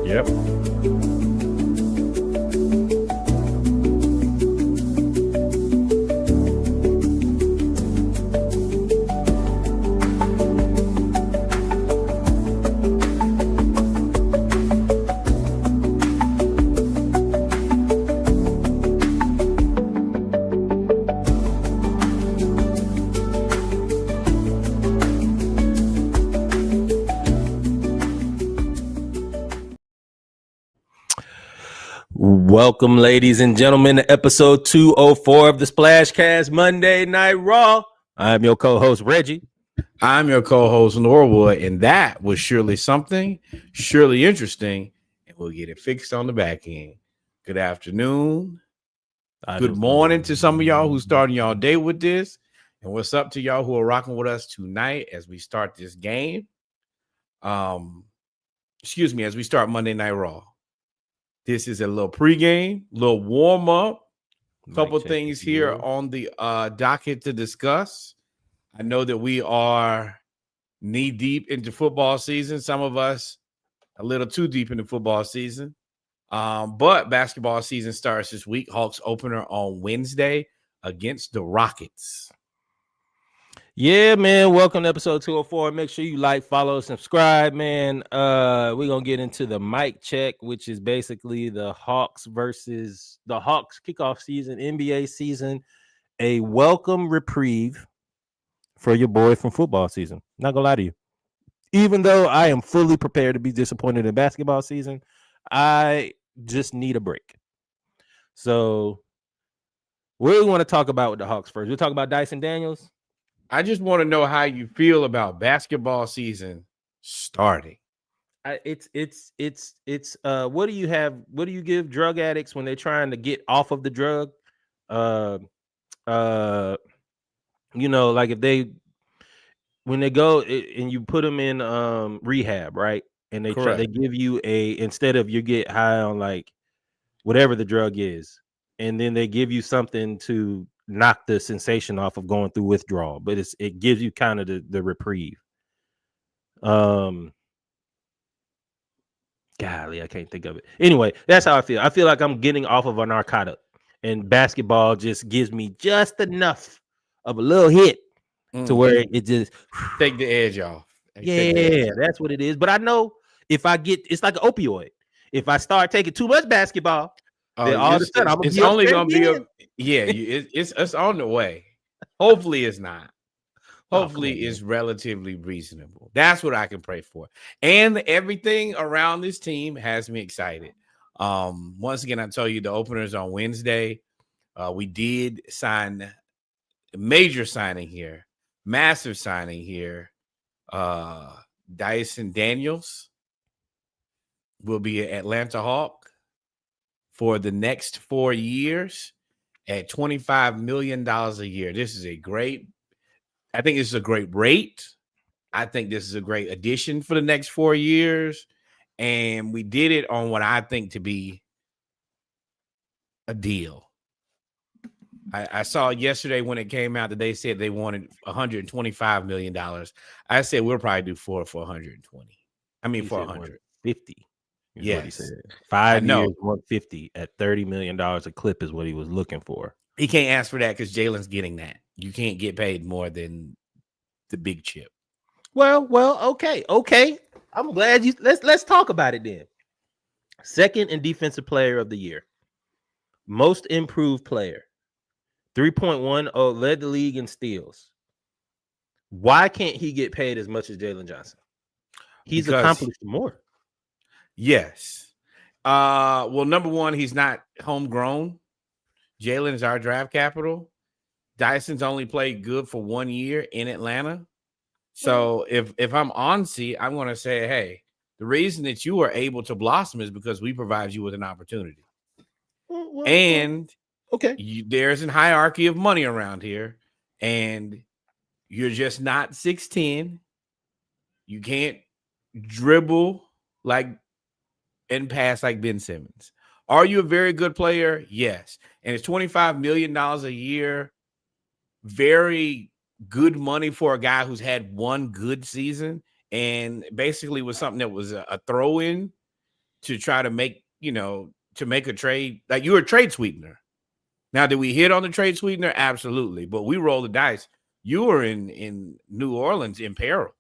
Yep. Welcome, ladies and gentlemen, to episode 204 of the Splashcast Monday Night Raw. I'm your co-host, Reggie. I'm your co-host, Norwood, and that was surely something, surely interesting, and we'll get it fixed on the back end. Good afternoon. Good morning to some of y'all who's starting y'all day with this, and what's up to y'all who are rocking with us tonight as we start this game. As we start Monday Night Raw. This is a little pregame, little warm-up, couple things here on the docket to discuss. I know that we are knee-deep into football season. Some of us a little too deep into football season. But basketball season starts this week. Hawks opener on Wednesday against the Rockets. Yeah, man. Welcome to episode 204. Make sure you like, follow, subscribe, man. We're going to get into the mic check, which is basically the Hawks versus the Hawks kickoff season, NBA season, a welcome reprieve for your boy from football season. Not going to lie to you. Even though I am fully prepared to be disappointed in basketball season, I just need a break. So what do we want to talk about with the Hawks first? We'll talk about Dyson Daniels. I just want to know how you feel about basketball season starting. What do you have? What do you give drug addicts when they're trying to get off of the drug? Like if when they go and you put them in rehab, right? And they give you instead of you get high on like whatever the drug is, and then they give you something to knock the sensation off of going through withdrawal, but it gives you kind of the reprieve. Golly, I can't think of it. Anyway, that's how I feel. I feel like I'm getting off of a narcotic, and basketball just gives me just enough of a little hit to where it just take the edge off. That's what it is. But I know if I get, it's like an opioid. If I start taking too much basketball, then all of a sudden it's only going to be it's on the way. Hopefully it's not. Hopefully it's relatively reasonable. That's what I can pray for. And everything around this team has me excited. Once again, I tell you the openers on Wednesday. We did sign a major signing here, massive signing here. Dyson Daniels will be an Atlanta Hawk for the next 4 years at $25 million a year. I think this is a great rate. I think this is a great addition for the next 4 years. And we did it on what I think to be a deal. I saw yesterday when it came out that they said they wanted $125 million. I said we'll probably do for 120. I mean, for 150. Yes. What he said. 5 years, 150 at $30 million a clip is what he was looking for. He can't ask for that because Jalen's getting that. You can't get paid more than the big chip. Well, okay. I'm glad you let's talk about it then. Second in defensive player of the year. Most improved player. 3.10 led the league in steals. Why can't he get paid as much as Jalen Johnson? He's accomplished more. Yes. Well, number one, he's not homegrown. Jalen is our draft capital. Dyson's only played good for 1 year in Atlanta. So if I'm on seat, I'm going to say, hey, the reason that you are able to blossom is because we provide you with an opportunity. There's a hierarchy of money around here, and you're just not 6'10". You can't dribble and pass like Ben Simmons. Are you a very good player? Yes. And it's $25 million a year. Very good money for a guy who's had one good season and basically was something that was a throw-in to try to make, to make a trade. Like, you were a trade sweetener. Now, did we hit on the trade sweetener? Absolutely. But we rolled the dice. You were in New Orleans in peril.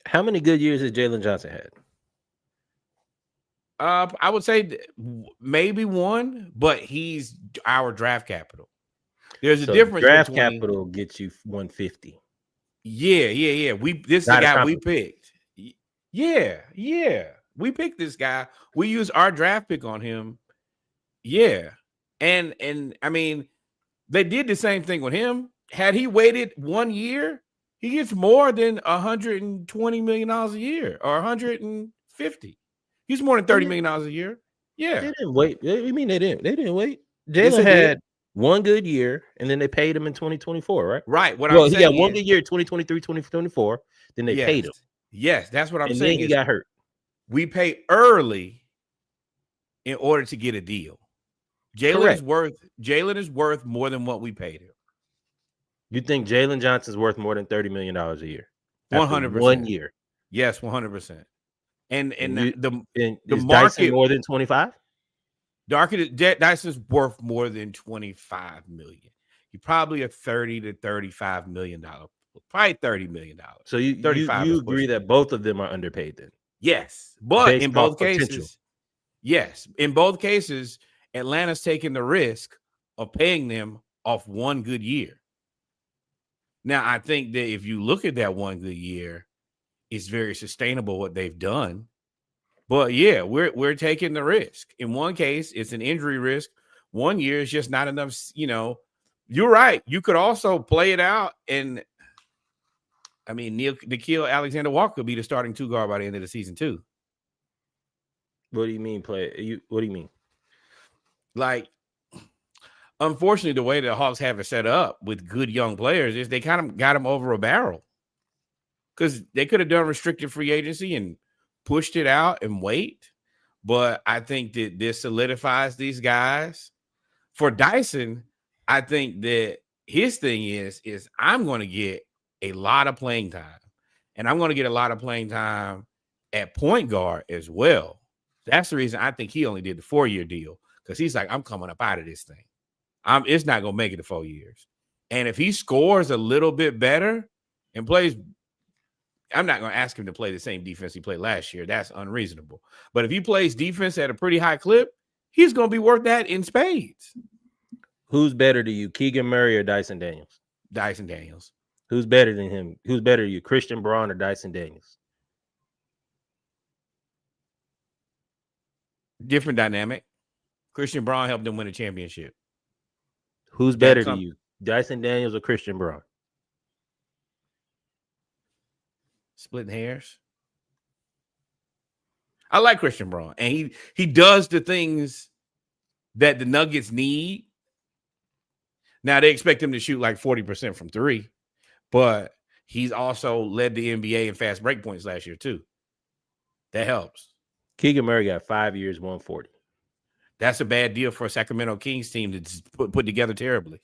How many good years has Jalen Johnson had? I would say maybe one, but he's our draft capital. There's a difference draft between capital gets you 150. Yeah. This is the guy we picked. Yeah. We picked this guy. We used our draft pick on him. Yeah. And I mean, they did the same thing with him. Had he waited 1 year, he gets more than $120 million a year or 150. He's more than $30 million a year. Yeah. They didn't wait. You mean they didn't? They didn't wait. Yes, Jalen they had did. one good year, and then they paid him in 2024, right? Right. He got one good year, 2023, 2024. Then they paid him. Yes, that's what I'm saying. And then he got hurt. We pay early in order to get a deal. Jalen is worth more than what we paid him. You think Jalen Johnson's worth more than $30 million a year? 100%. 1 year. Yes, 100%. And the is market Dyson more than 25? Dyson's worth more than 25 million. He's probably a 30 to 35 million dollar, probably $30 million. So you agree that both of them are underpaid then? Yes, but in both cases, Atlanta's taking the risk of paying them off one good year. Now, I think that if you look at that one good year, it's very sustainable what they've done. But yeah, we're taking the risk. In one case, it's an injury risk. 1 year is just not enough. You're right. You could also play it out, and I mean, Nickeil Alexander-Walker could be the starting two guard by the end of the season too. What do you mean play? What do you mean? Like, unfortunately, the way the Hawks have it set up with good young players is they kind of got them over a barrel, because they could have done restricted free agency and pushed it out and wait. But I think that this solidifies these guys. For Dyson, I think that his thing is I'm going to get a lot of playing time, and I'm going to get a lot of playing time at point guard as well. That's the reason I think he only did the 4-year deal, because he's like, I'm coming up out of this thing. It's not going to make it to 4 years. And if he scores a little bit better and plays, I'm not going to ask him to play the same defense he played last year. That's unreasonable. But if he plays defense at a pretty high clip, he's going to be worth that in spades. Who's better to you, Keegan Murray or Dyson Daniels? Dyson Daniels. Who's better than him? Who's better to you, Christian Braun or Dyson Daniels? Different dynamic. Christian Braun helped them win a championship. Who's better to you, Dyson Daniels or Christian Braun? Splitting hairs. I like Christian Braun, and he does the things that the Nuggets need. Now, they expect him to shoot like 40% from three, but he's also led the NBA in fast break points last year too. That helps. Keegan Murray got 5 years, 140. That's a bad deal for a Sacramento Kings team to put together terribly.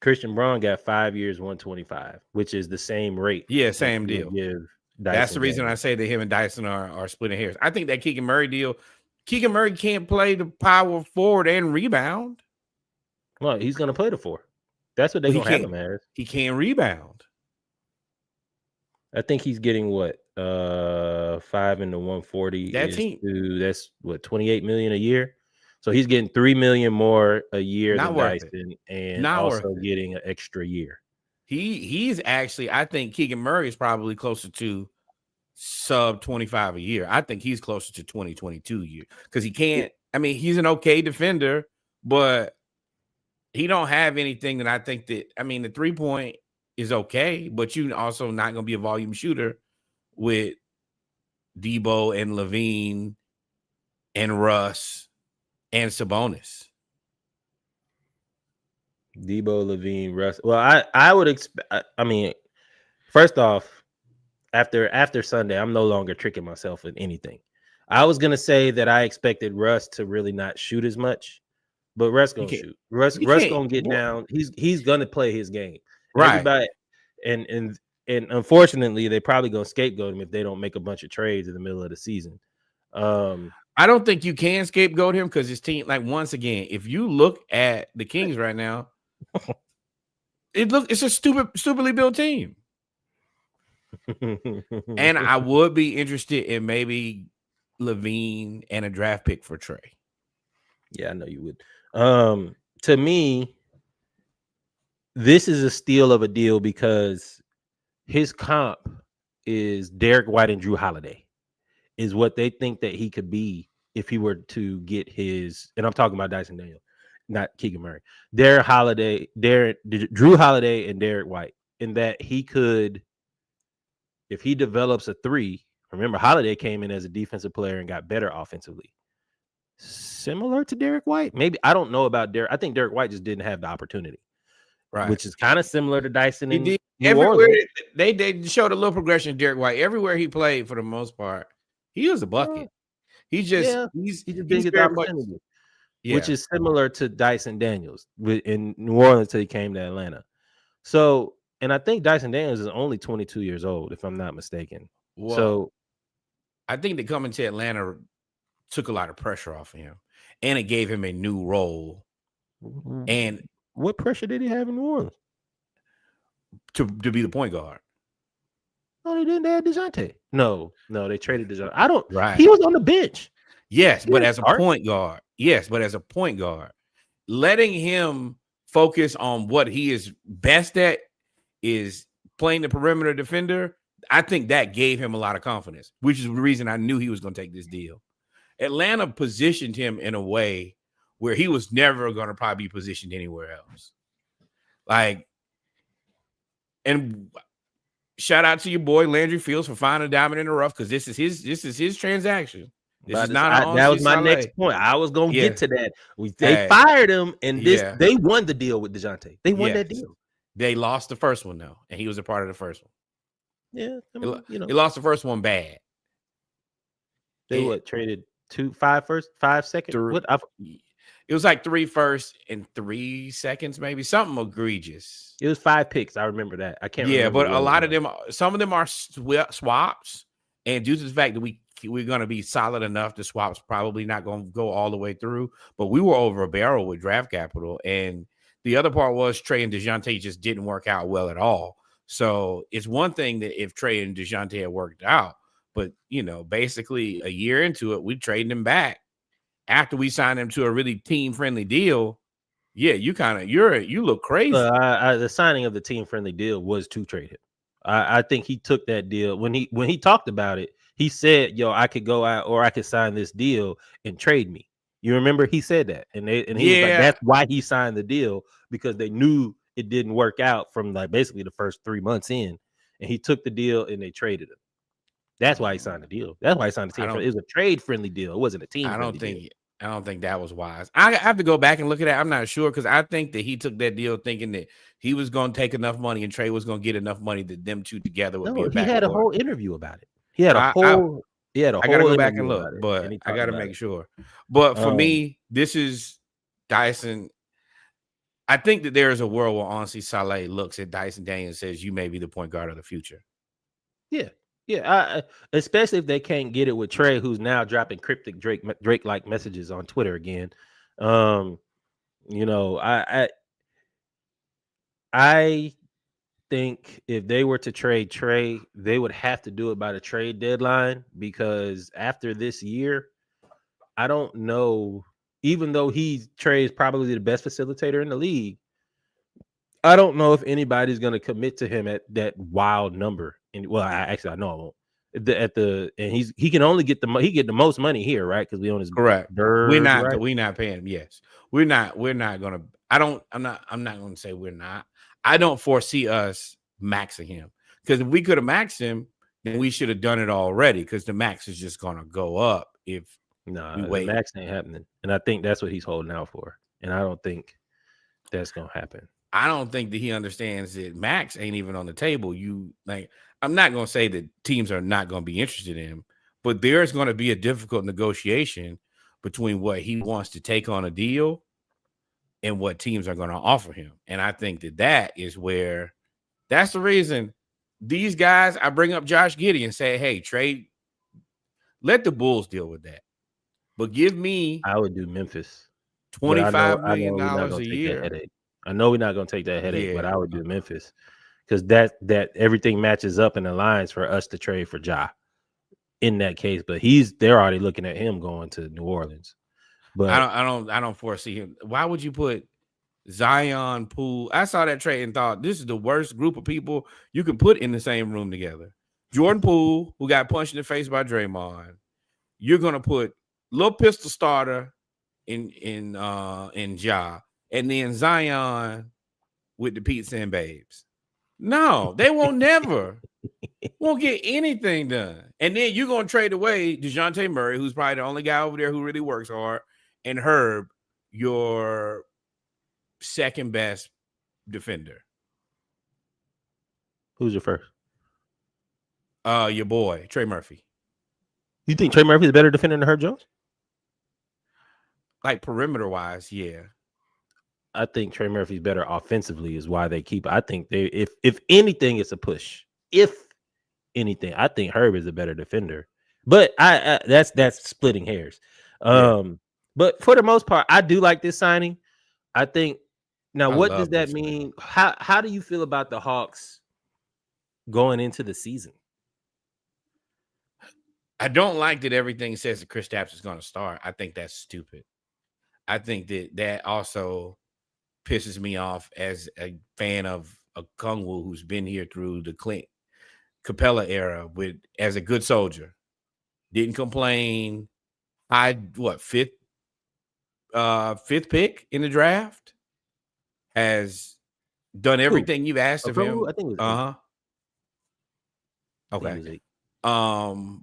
Christian Braun got 5 years, 125, which is the same rate. Yeah, same deal. That's the reason I say that him and Dyson are splitting hairs. I think that Keegan Murray deal, Keegan Murray can't play the power forward and rebound. Well, he's going to play the 4. That's what they're going to have him as. He can't rebound. I think he's getting what? 5 into 140. That's what, 28 million a year. So he's getting $3 million more a year than Dyson, and also getting an extra year. He's actually, I think Keegan Murray is probably closer to sub 25 a year. I think he's closer to 22 a year, because he can't. I mean, he's an okay defender, but he don't have anything that I think that. I mean, the 3-point is okay, but you're also not going to be a volume shooter with Debo and Levine and Russ and Sabonis. Debo, Levine, Russ. Well, I would expect. I mean, first off, after Sunday, I'm no longer tricking myself with anything. I was gonna say that I expected Russ to really not shoot as much, but Russ gonna shoot. Russ gonna get down. He's gonna play his game. Right. Everybody, and unfortunately, they probably gonna scapegoat him if they don't make a bunch of trades in the middle of the season. I don't think you can scapegoat him because his team, like once again, if you look at the Kings right now, it's a stupidly built team. And I would be interested in maybe Levine and a draft pick for Trey. Yeah, I know you would. To me, this is a steal of a deal because his comp is Derek White and Drew Holiday, is what they think that he could be if he were to get his. And I'm talking about Dyson Daniels, not Keegan Murray. Drew Holiday, and Derek White, in that he could, if he develops a three. Remember, Holiday came in as a defensive player and got better offensively. Similar to Derek White, maybe. I don't know about Derek. I think Derek White just didn't have the opportunity. Right. Which is kind of similar to Dyson in New Orleans. They showed a little progression of Derek White. Everywhere he played, for the most part, he was a bucket. He just didn't get the opportunity. Which is similar to Dyson Daniels in New Orleans until he came to Atlanta. So, and I think Dyson Daniels is only 22 years old, if I'm not mistaken. Well, so I think that coming to Atlanta took a lot of pressure off of him, and it gave him a new role. And what pressure did he have in New Orleans? To be the point guard. No, they didn't. They had DeJounte. No, they traded DeJounte. I don't. Right. He was on the bench. Yes, but as a point guard. Yes, but as a point guard, letting him focus on what he is best at is playing the perimeter defender. I think that gave him a lot of confidence, which is the reason I knew he was going to take this deal. Atlanta positioned him in a way where he was never going to probably be positioned anywhere else. Like, and shout out to your boy Landry Fields for finding a diamond in the rough, because this is his transaction. This is not that was my next point. I was gonna get to that. They fired him, and they won the deal with DeJounte. They won that deal. They lost the first one though, and he was a part of the first one. Yeah, they lost the first one bad. They traded 5 seconds. It was like 3 firsts and 3 seconds, maybe something egregious. It was 5 picks. I remember that. I can't. Yeah, but a lot of them, some of them are swaps, and due to the fact that we're going to be solid enough, the swaps probably not going to go all the way through. But we were over a barrel with draft capital, and the other part was Trey and DeJounte just didn't work out well at all. So it's one thing that if Trey and DeJounte had worked out, but basically a year into it, we traded him back after we signed him to a really team-friendly deal. Yeah, you look crazy. The signing of the team-friendly deal was to trade him. I think he took that deal when he talked about it. He said, "Yo, I could go out or I could sign this deal and trade me." You remember he said that, and he was like, that's why he signed the deal, because they knew it didn't work out from like basically the first 3 months in, and he took the deal and they traded him. That's why he signed the deal. That's why he signed the team. It was a trade-friendly deal. It wasn't a team. I don't think that was wise. I have to go back and look at that. I'm not sure, because I think that he took that deal thinking that he was going to take enough money and Trey was going to get enough money that them two together would be a backcourt. He had a whole interview about it. He had a whole. I gotta go back and look, but I gotta make sure. But for me, this is Dyson. I think that there is a world where honestly Saleh looks at Dyson Daniels and says, "You may be the point guard of the future." Yeah. Especially if they can't get it with Trey, who's now dropping cryptic Drake-like messages on Twitter again. I think if they were to trade Trey, they would have to do it by the trade deadline, because after this year, I don't know, even though Trey is probably the best facilitator in the league, I don't know if anybody's going to commit to him at that wild number. And I know I won't. And he can only get the most money here, right? Because we own his correct. We're not paying him. Yes, we're not going to. I'm not going to say we're not. I don't foresee us maxing him, because if we could have maxed him, then we should have done it already, because the max is just going to go up if we wait. The max ain't happening, and I think that's what he's holding out for, and I don't think that's going to happen. I don't think that he understands that max ain't even on the table. I'm not going to say that teams are not going to be interested in him, but there's going to be a difficult negotiation between what he wants to take on a deal and what teams are going to offer him. And I think that is where, that's the reason these guys, I bring up Josh Giddey and say, hey, trade Let the Bulls deal with that. But give me I would do Memphis, but $25 I million know we're not a gonna take that year. headache. I know we're not gonna take that headache, but Yeah. I would do Memphis because that everything matches up in the lines for us to trade for Ja in that case. But they're already looking at him going to New Orleans. But I don't foresee him. Why would you put Zion, Poole? I saw that trade and thought this is the worst group of people you can put in the same room together. Jordan Poole, who got punched in the face by Draymond. You're gonna put Lil Pistol Starter in Ja, and then Zion with the pizza and babes. No, they won't get anything done. And then you're gonna trade away DeJounte Murray, who's probably the only guy over there who really works hard, and Herb, your second best defender. who's your first? Your boy, Trey Murphy. You think Trey Murphy is a better defender than Herb Jones? Like perimeter wise, yeah. I think Trey Murphy's better offensively is why they keep. I think if anything, it's a push. If anything, I think Herb is a better defender. But I that's splitting hairs. But for the most part, I do like this signing. I think now what does that mean? How do you feel about the Hawks going into the season? I don't like that everything says that Kristaps is going to start. I think that's stupid. I think that also pisses me off as a fan of Okongwu, who's been here through the Clint Capella era as a good soldier. Didn't complain. Fifth pick in the draft? Has done everything you've asked of him. I think it was okay.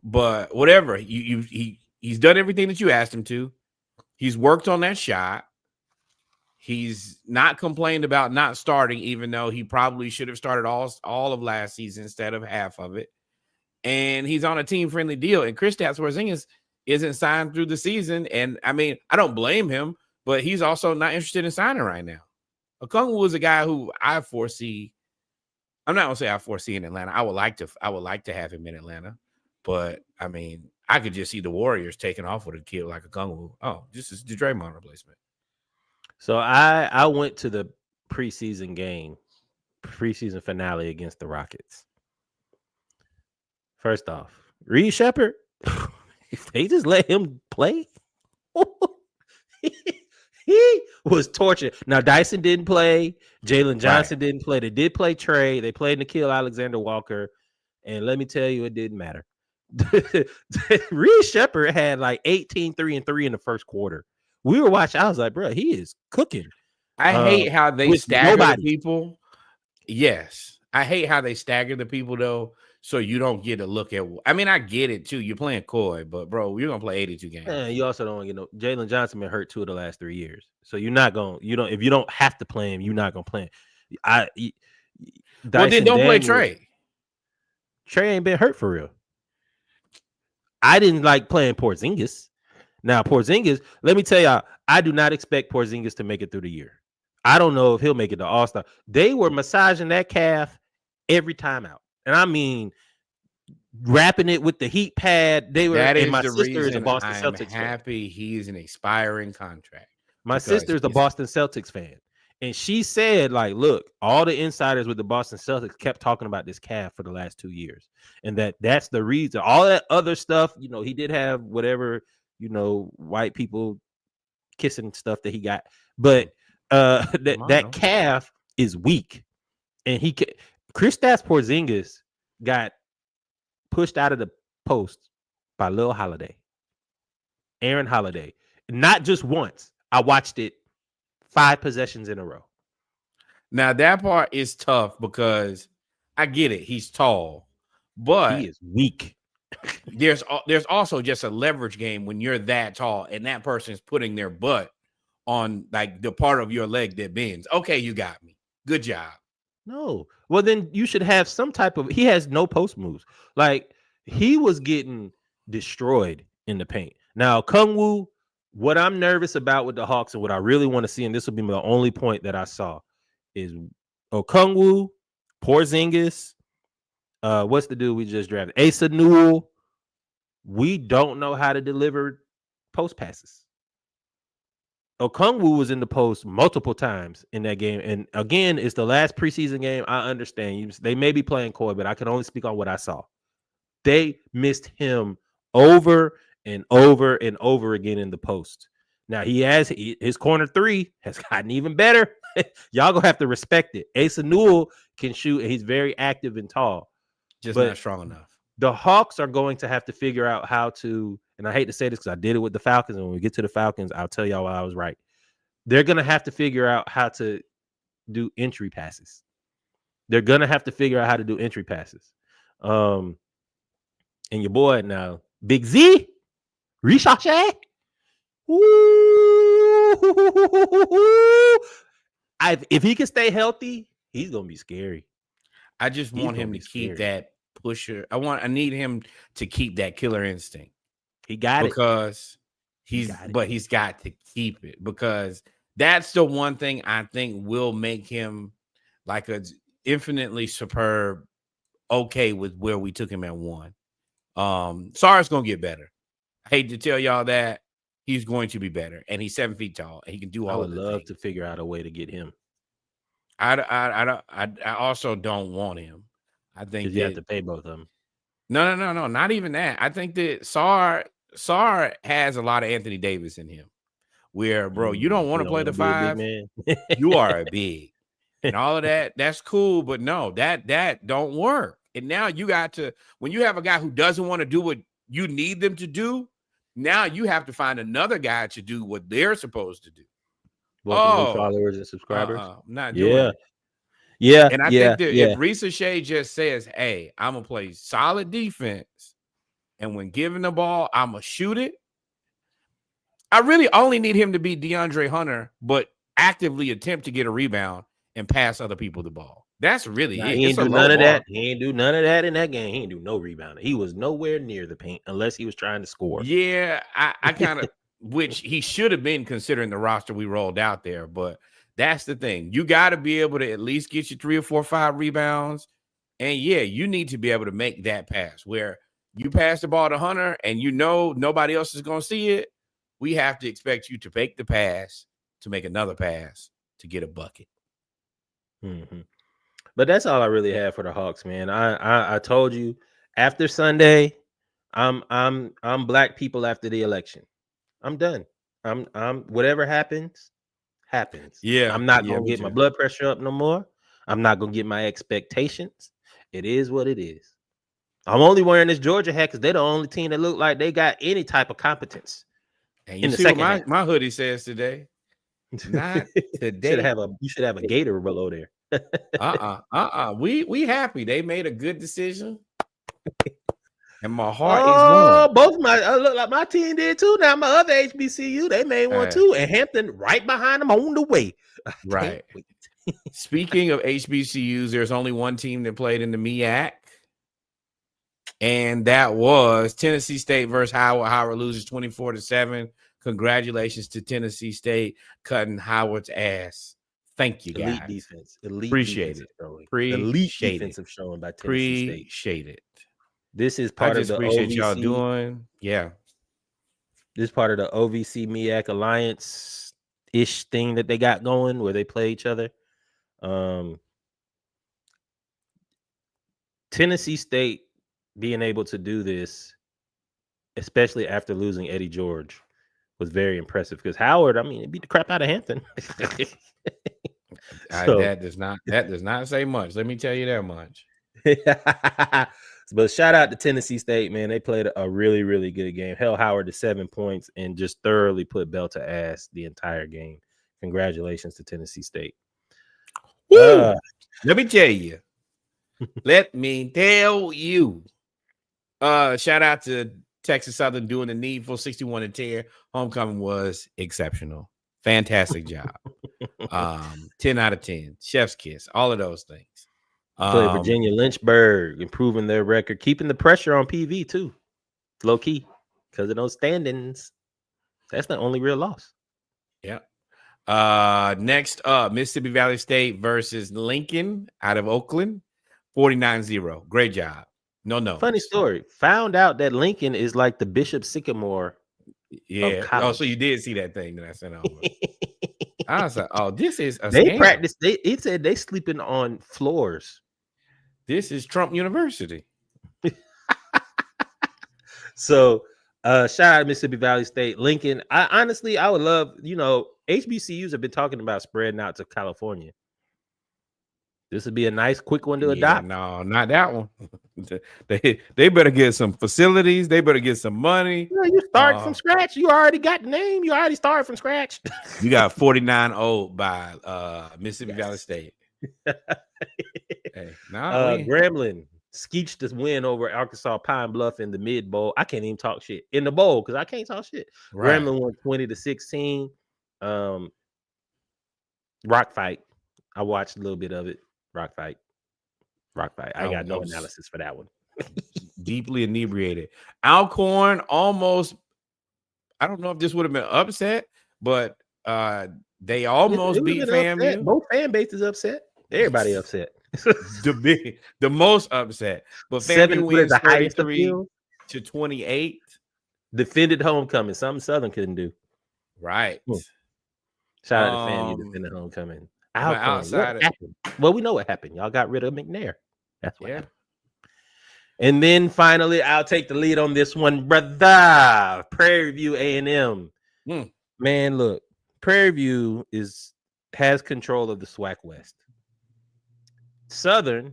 But whatever. He's done everything that you asked him to. He's worked on that shot. He's not complained about not starting, even though he probably should have started all of last season instead of half of it. And he's on a team-friendly deal. And Kristaps Porzingis isn't signed through the season. And, I mean, I don't blame him, but he's also not interested in signing right now. Okongwu is a guy who I foresee. I'm not going to say I foresee in Atlanta. I would like to have him in Atlanta. But, I mean, I could just see the Warriors taking off with a kid like Okongwu. Oh, this is the Draymond replacement. So I went to the preseason finale against the Rockets. First off, Reed Shepherd, if they just let him play, he was tortured. Now, Dyson didn't play. Jalen Johnson didn't play. They did play Trey. They played Nickeil Alexander-Walker. And let me tell you, it didn't matter. Reed Shepherd had like 18, 3 and 3 in the first quarter. We were watching. I was like, bro, he is cooking. I hate how they stagger the people. Yes. I hate how they stagger the people, though, so you don't get a look at. I mean, I get it, too. You're playing coy, but, bro, you're going to play 82 games. And you also don't get Jalen Johnson been hurt 2 of the last 3 years. So you're not going to, if you don't have to play him, you're not going to play him. Well, then don't play Trey. Trey ain't been hurt for real. I didn't like playing Porzingis. Now, Porzingis, let me tell y'all, I do not expect Porzingis to make it through the year. I don't know if he'll make it to All-Star. They were massaging that calf every time out. And I mean, wrapping it with the heat pad. My sister is a Boston Celtics fan. I'm happy he's an expiring contract. My sister is a Boston Celtics fan. And she said, like, look, all the insiders with the Boston Celtics kept talking about this calf for the last 2 years. And that's the reason. All that other stuff, he did have whatever, white people kissing stuff that he got. But that calf is weak. And Kristaps Porzingis got pushed out of the post by Lil Holiday. Aaron Holiday. Not just once. I watched it 5 possessions in a row. Now, that part is tough because I get it. He's tall, but he is weak. There's also just a leverage game when you're that tall and that person is putting their butt on like the part of your leg that bends. Okay, you got me. Good job. No. Well, then you should have some type of. He has no post moves. Like he was getting destroyed in the paint. Now, Okongwu, what I'm nervous about with the Hawks and what I really want to see, and this will be the only point that I saw, is Okongwu, Porzingis. What's the dude we just drafted? Asa Newell, we don't know how to deliver post passes. Okongwu was in the post multiple times in that game. And again, it's the last preseason game. I understand. They may be playing coy, but I can only speak on what I saw. They missed him over and over and over again in the post. Now, his corner three has gotten even better. Y'all gonna have to respect it. Asa Newell can shoot, and he's very active and tall. Just not strong enough. The Hawks are going to have to figure out how to, and I hate to say this because I did it with the Falcons, and when we get to the Falcons, I'll tell y'all why I was right. They're going to have to figure out how to do entry passes. They're going to have to figure out how to do entry passes. And your boy now, Big Z, Ricochet. If he can stay healthy, he's going to be scary. I just want him to keep that pusher. I need him to keep that killer instinct. He got it. Because he's got to keep it, because that's the one thing I think will make him like a infinitely superb, okay with where we took him at 1. Sar's gonna get better. I hate to tell y'all that. He's going to be better, and he's 7 feet tall, and he can do all of the things. I would love to figure out a way to get him. I also don't want him. I think you have to pay both of them. No, not even that. I think that Sar has a lot of Anthony Davis in him. Where, bro, you don't want to play the 5. You are a big, and all of that. That's cool, but no, that don't work. And now you got to, when you have a guy who doesn't want to do what you need them to do, now you have to find another guy to do what they're supposed to do. Welcome new followers and subscribers. Not doing it. Yeah. And I think that if Ricochet just says, hey, I'm going to play solid defense, and when given the ball, I'm going to shoot it. I really only need him to be DeAndre Hunter, but actively attempt to get a rebound and pass other people the ball. That's really it. He ain't do none of that. He ain't do none of that in that game. He ain't do no rebounding. He was nowhere near the paint unless he was trying to score. Yeah, I kind of, which he should have been considering the roster we rolled out there. But that's the thing. You got to be able to at least get you 3 or 4 or 5 rebounds. And yeah, you need to be able to make that pass where you pass the ball to Hunter and you know nobody else is going to see it. We have to expect you to make the pass, to make another pass, to get a bucket. Mm-hmm. But that's all I really have for the Hawks, man. I told you after Sunday, I'm black people after the election. I'm done. I'm whatever happens. Yeah. I'm not gonna get my blood pressure up no more. I'm not gonna get my expectations. It is what it is. I'm only wearing this Georgia hat because they're the only team that look like they got any type of competence. And you see what my hoodie says today? Not today. You should have a gator below there. We happy. They made a good decision. And my heart is warm. Both look like my team did too. Now my other HBCU, they made one too. And Hampton right behind them on the way. Right. Speaking of HBCUs, there's only one team that played in the MEAC. And that was Tennessee State versus Howard. Howard loses 24-7. Congratulations to Tennessee State cutting Howard's ass. Thank you, guys. Elite defense. Appreciate it. Elite defensive showing by Tennessee State. Appreciate it. This is part of the appreciate OVC, y'all doing. Yeah. This is part of the OVC MEAC Alliance-ish thing that they got going where they play each other. Tennessee State being able to do this, especially after losing Eddie George, was very impressive because Howard, it beat the crap out of Hampton. That does not say much. Let me tell you that much. But shout out to Tennessee State, man. They played a really, really good game. Held Howard to 7 points and just thoroughly put Bell to ass the entire game. Congratulations to Tennessee State. Let me tell you. Shout out to Texas Southern doing the needful 61-10. Homecoming was exceptional. Fantastic job. 10 out of 10. Chef's kiss. All of those things. Played Virginia Lynchburg, improving their record, keeping the pressure on PV too. Low key. Because of those standings. That's the only real loss. Yeah. Next up, Mississippi Valley State versus Lincoln out of Oakland. 49-0. Great job. No. Funny story. Found out that Lincoln is like the Bishop Sycamore of Yeah. Oh, so college. you did see that thing that I sent over. I was like, oh, this is a They scam. practice. He said they sleeping on floors. This is Trump University. So shout out Mississippi Valley State, Lincoln. I honestly, I would love, HBCUs have been talking about spreading out to California. This would be a nice, quick one to Yeah, adopt. no, not that one. they better get some facilities. They better get some money. You start from scratch. You already got the name. You already started from scratch. You got 49-0 by Mississippi Valley State. Hey, Grambling skeeched this win over Arkansas Pine Bluff in the mid bowl. I can't even talk shit in the bowl because I can't talk shit. Right. Grambling won 20-16. Rock fight. I watched a little bit of it. Rock fight. I got no analysis for that one. Deeply inebriated. Alcorn almost. I don't know if this would have been upset, but they almost beat FAMU. Upset. Both fan bases upset. Everybody upset. the most upset. But FAMU wins 33-28. Defended homecoming. Something Southern couldn't do. Right. Shout out to FAMU defended homecoming. What happened? Well, we know what happened. Y'all got rid of McNair. That's what happened. And then finally, I'll take the lead on this one, brother. Prairie View A&M. Man, look, Prairie View has control of the SWAC West. Southern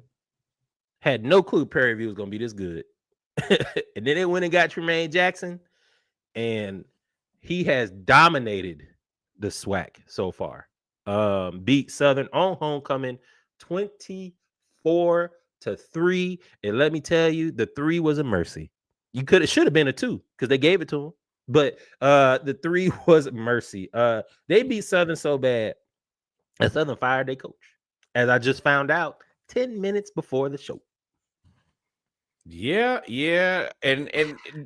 had no clue Prairie View was going to be this good. And then they went and got Tremaine Jackson, and he has dominated the SWAC so far. Beat Southern on homecoming 24-3. And let me tell you, the 3 was a mercy. It should have been a 2 because they gave it to him. But the 3 was mercy. They beat Southern so bad that Southern fired their coach, as I just found out 10 minutes before the show. Yeah. And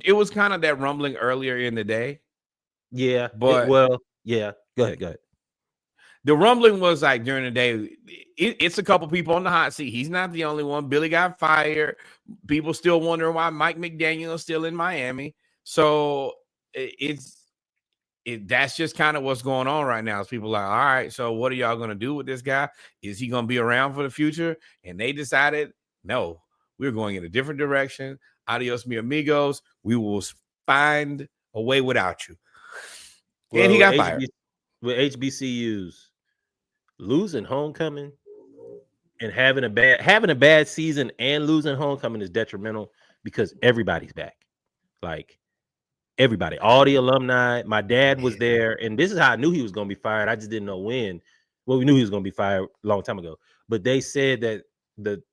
it was kind of that rumbling earlier in the day. Yeah. But Go ahead. The rumbling was like during the day, it's a couple people on the hot seat. He's not the only one. Billy got fired. People still wondering why Mike McDaniel is still in Miami. So that's just kind of what's going on right now. Is people like, all right, so what are y'all going to do with this guy? Is he going to be around for the future? And they decided, no, we're going in a different direction. Adios, mi amigos. We will find a way without you. Well, and he got fired. With HBCUs losing homecoming and having a bad season and losing homecoming is detrimental because everybody's back. Like everybody, all the alumni. My dad was there, and this is how I knew he was going to be fired. I just didn't know when. Well, we knew he was going to be fired a long time ago, but they said that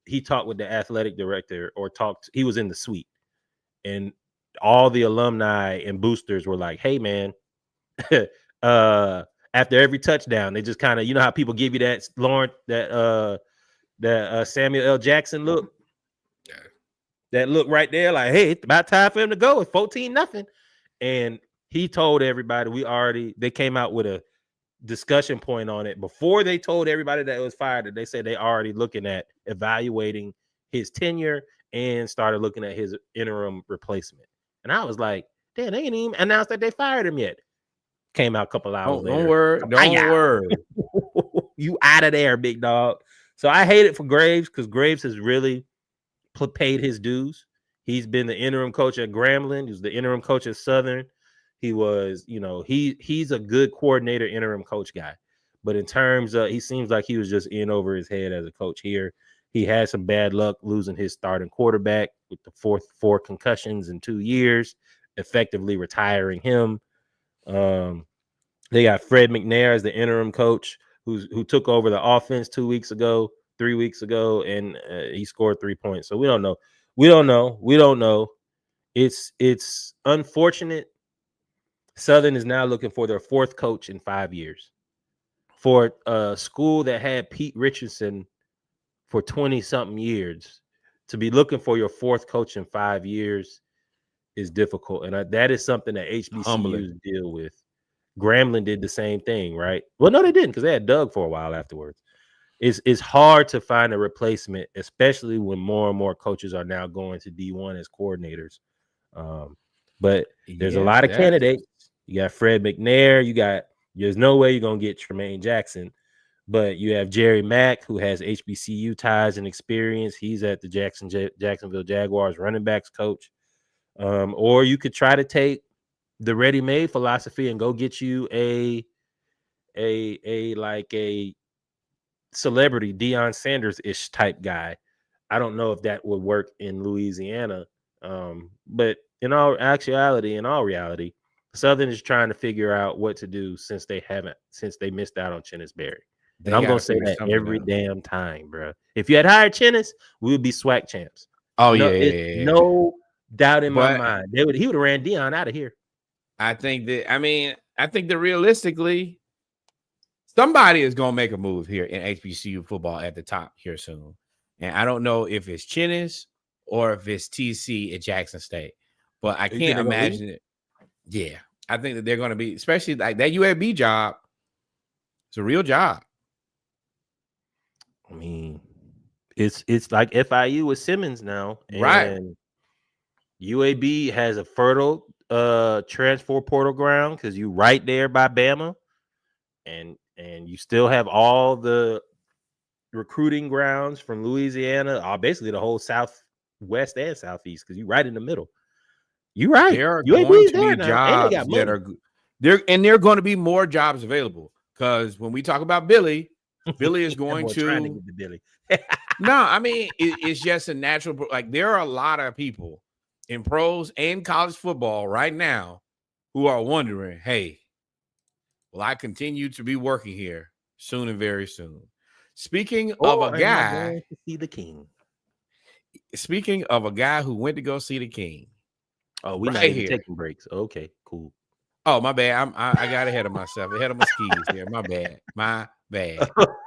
he talked with the athletic director he was in the suite, and all the alumni and boosters were like, "Hey, man." After every touchdown, they just kind of, how people give you that Samuel L. Jackson look, that look right there, like, hey, it's about time for him to go. It's 14-0, and he told everybody they came out with a discussion point on it before they told everybody that it was fired. That they said they already looking at evaluating his tenure and started looking at his interim replacement. And I was like, damn, they ain't even announced that they fired him yet. Came out a couple hours later. Don't worry. You out of there, big dog. So I hate it for Graves because Graves has really paid his dues. He's been the interim coach at Grambling. He was the interim coach at Southern. He was, he's a good coordinator, interim coach guy. But in terms of, he seems like he was just in over his head as a coach here. He had some bad luck losing his starting quarterback with the four concussions in 2 years, effectively retiring him. They got Fred McNair as the interim coach who took over the offense 3 weeks ago, and he scored 3 points. So we don't know. It's unfortunate. Southern is now looking for their 4th coach in 5 years. For a school that had Pete Richardson for 20-something years, to be looking for your 4th coach in 5 years is difficult. And that is something that HBCUs deal with. Grambling did the same thing, right? Well, no, they didn't because they had Doug for a while afterwards. it's hard to find a replacement, especially when more and more coaches are now going to D1 as coordinators. But there's a lot of candidates. You got Fred McNair. There's no way you're gonna get Tremaine Jackson, but you have Jerry Mack, who has HBCU ties and experience. He's at the Jacksonville Jaguars running backs coach. Or you could try to take the ready-made philosophy and go get you a celebrity Deion Sanders-ish type guy. I don't know if that would work in Louisiana. But in all reality, Southern is trying to figure out what to do since they missed out on Chennis Berry. And I'm gonna say that every damn time, bro. If you had hired Chennis, we would be SWAC champs. Oh, no doubt in my mind. He would have ran Deion out of here. I think that realistically, somebody is gonna make a move here in HBCU football at the top here soon. And I don't know if it's Chennis or if it's TC at Jackson State, but I can't imagine it. Yeah, I think that they're going to be, especially like that UAB job. It's a real job. I mean, it's like FIU with Simmons now, right? And UAB has a fertile transfer portal ground because you right there by Bama, and you still have all the recruiting grounds from Louisiana, basically the whole Southwest and Southeast, because you're right in the middle. You're right. There are going to be jobs that are there, and there are going to be more jobs available. Because when we talk about Billy is going trying to get the Billy. No, I mean it's just a natural. Like there are a lot of people in pros and college football right now who are wondering, "Hey, will I continue to be working here soon and very soon?" Speaking of a guy to see the king. Speaking of a guy who went to go see the king. Oh, we're not even taking breaks. Okay, cool. Oh, my bad. I got ahead of myself, ahead of my skis there. My bad.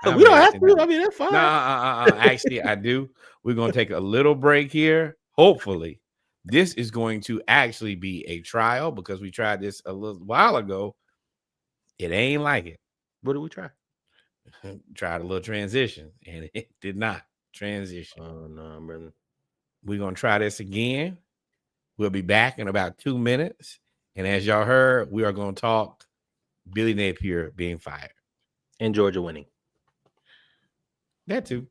We don't have to. I mean, that's fine. Actually, I do. We're gonna take a little break here. Hopefully, this is going to actually be a trial because we tried this a little while ago. It ain't like it. What did we try? Tried a little transition, and it did not transition. Oh no, brother. We're gonna try this again. We'll be back in about 2 minutes. And as y'all heard, we are going to talk Billy Napier being fired. And Georgia winning. That too.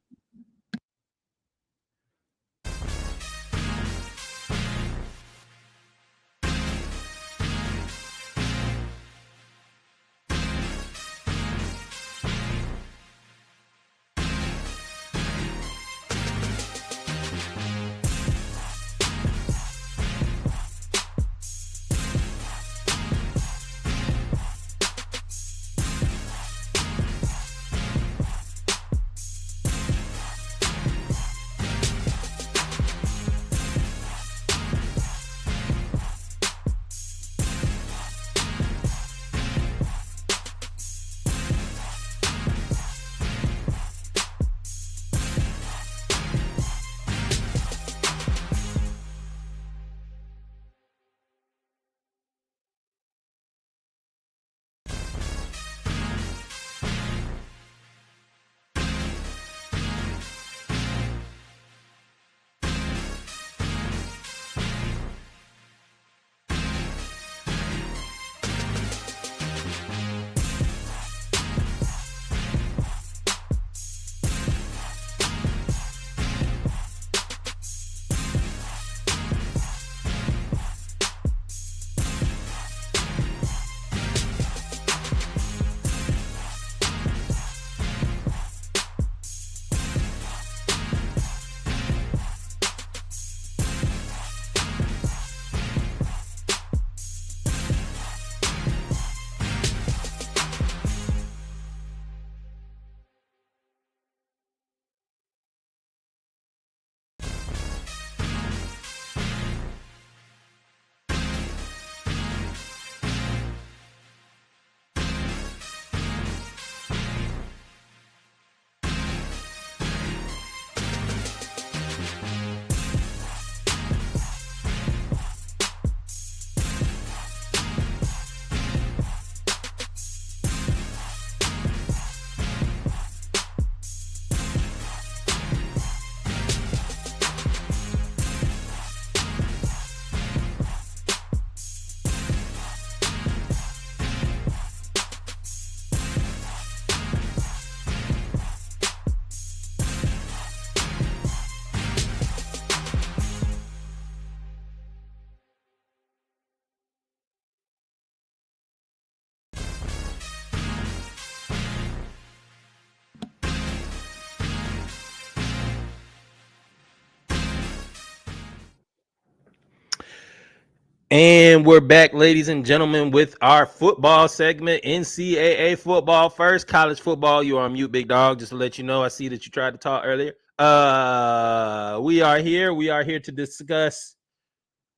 And we're back, ladies and gentlemen, with our football segment. NCAA football first, college football. You are on mute, big dog. Just to let you know, I see that you tried to talk earlier. We are here. We are here to discuss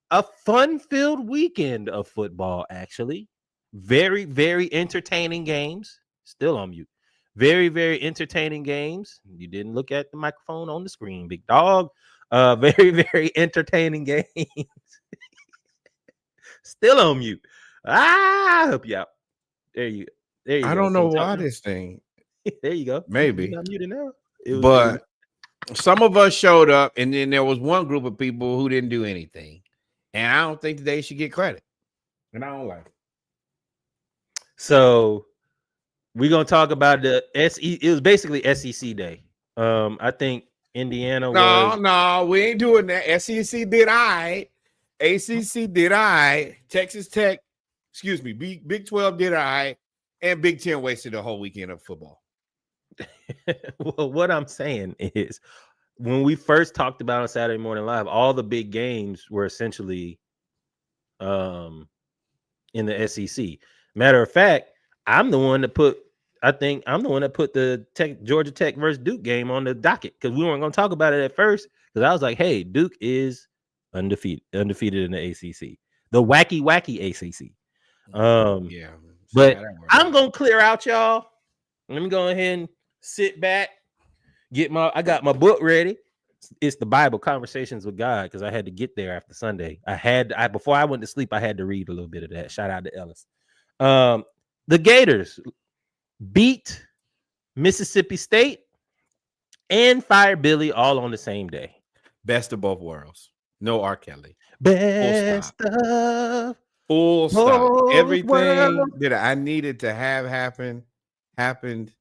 a fun-filled weekend of football, actually. Very, very entertaining games. Still on mute. Very, very entertaining games. You didn't look at the microphone on the screen, big dog. Very, very entertaining games. Still on mute. I'll help you out. There you I go. don't Can know you talk why now? this thing. There you go. You Maybe. not muted now. It was But some of us showed up, and then there was one group of people who didn't do anything. And I don't think that they should get credit. And I don't like it. so we're gonna talk about the SE. It was basically SEC day. I think Indiana was No, we ain't doing that. SEC did I. ACC did I. Texas Tech, excuse me, Big 12 did I. And Big 10 wasted a whole weekend of football. well, what I'm saying is when we first talked about on Saturday Morning Live, all the big games were essentially in the SEC. Matter of fact, I'm the one that put the Georgia Tech versus Duke game on the docket because we weren't going to talk about it at first because I was like, hey, Duke is undefeated in the ACC, the wacky ACC. Yeah. But I'm going to clear out, y'all. Let me go ahead and sit back, I got my book ready. It's the Bible, Conversations with God, because I had to get there after Sunday. Before I went to sleep, I had to read a little bit of that. Shout out to Ellis. The Gators beat Mississippi State and Fire Billy all on the same day. Best of both worlds. No R. Kelly. Best of full stop. Everything worlds. that I needed to have happen happened,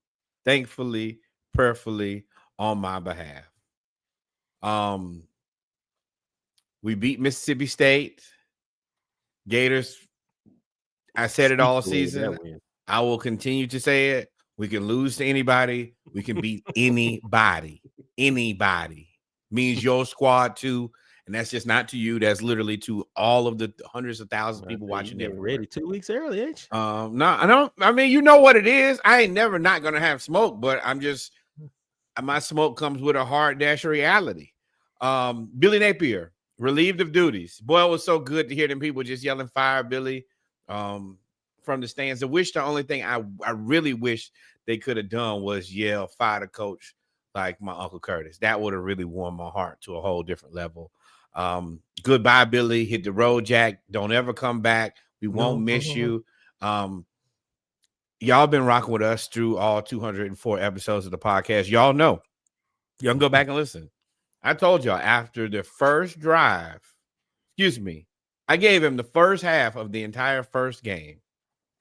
thankfully, prayerfully on my behalf. We beat Mississippi State. Gators. I said it all season. I will continue to say it. We can lose to anybody. We can beat anybody. Anybody means your squad too. And that's just not to you. That's literally to all of the hundreds of thousands of people watching everywhere. Ready 2 weeks early, ain't you? No, I don't. I mean, you know what it is. I ain't never not gonna have smoke, but I'm just my smoke comes with a hard dash of reality. Billy Napier relieved of duties. Boy, it was so good to hear them people just yelling "Fire Billy" from the stands. The only thing I really wish they could have done was yell "Fire the coach" like my Uncle Curtis. That would have really warmed my heart to a whole different level. Goodbye, Billy. Hit the road, Jack. Don't ever come back. We won't miss you. Y'all been rocking with us through all 204 episodes of the podcast. Y'all know. Y'all can go back and listen. I told y'all after the first drive, I gave him the first half of the entire first game.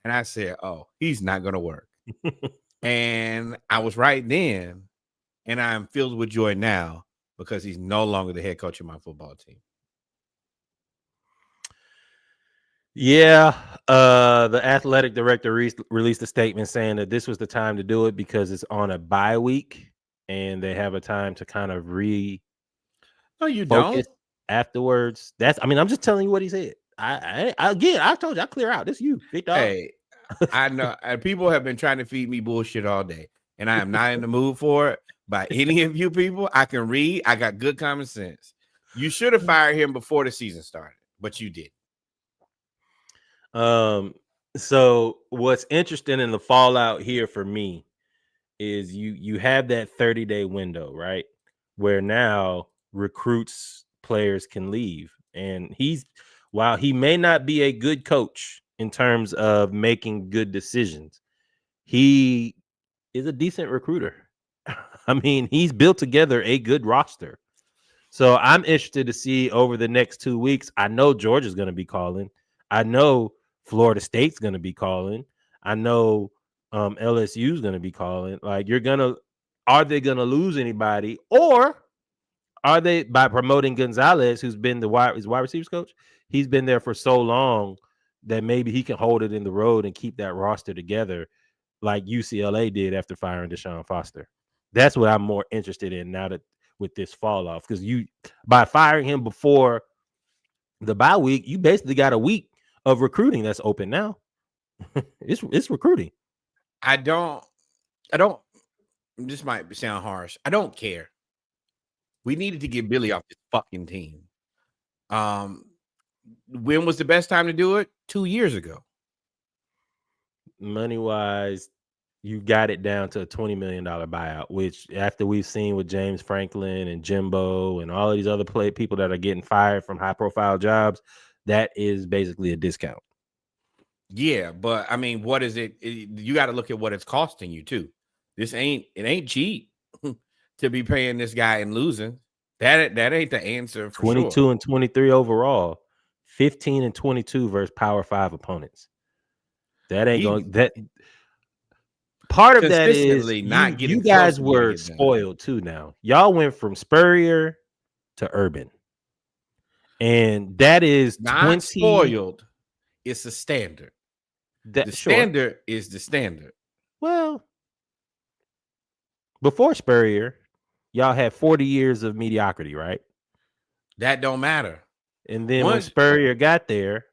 And I said, oh, he's not going to work. And I was right then. And I'm filled with joy now because he's no longer the head coach of my football team. Yeah, the athletic director released a statement saying that this was the time to do it because it's on a bye week and they have a time to kind of No, you don't. Afterwards. I'm just telling you what he said. I told you, I clear out. This you, big dog. Hey, I know people have been trying to feed me bullshit all day, and I am not in the mood for it. By any of you people, I can read. I got good common sense. You should have fired him before the season started, but you did. So what's interesting in the fallout here for me is you have that 30-day window, right? Where now players can leave. And while he may not be a good coach in terms of making good decisions, he is a decent recruiter. I mean, he's built together a good roster. So I'm interested to see over the next 2 weeks. I know Georgia's going to be calling. I know Florida State's going to be calling. I know LSU's going to be calling. Like, are they going to lose anybody? Or are they, by promoting Gonzalez, who's been his wide receivers coach, he's been there for so long that maybe he can hold it in the road and keep that roster together like UCLA did after firing Deshaun Foster. That's what I'm more interested in now that with this fall off, because by firing him before The bye week, you basically got a week of recruiting that's open now. It's recruiting. I don't. This might sound harsh. I don't care. We needed to get Billy off this fucking team. When was the best time to do it? 2 years ago. Money wise, you got it down to a $20 million buyout, which after we've seen with James Franklin and Jimbo and all of these other people that are getting fired from high profile jobs, that is basically a discount. Yeah, but I mean, what is it? You got to look at what it's costing you too. It ain't cheap to be paying this guy and losing. That ain't the answer for 22 sure. and 23 overall, 15 and 22 versus Power 5 opponents. That ain't going that. Part of that is you guys were spoiled too. Now y'all went from Spurrier to Urban, and that is not spoiled. It's a standard. The standard is the standard. Well, before Spurrier, y'all had 40 years of mediocrity, right? That don't matter. And then when Spurrier got there,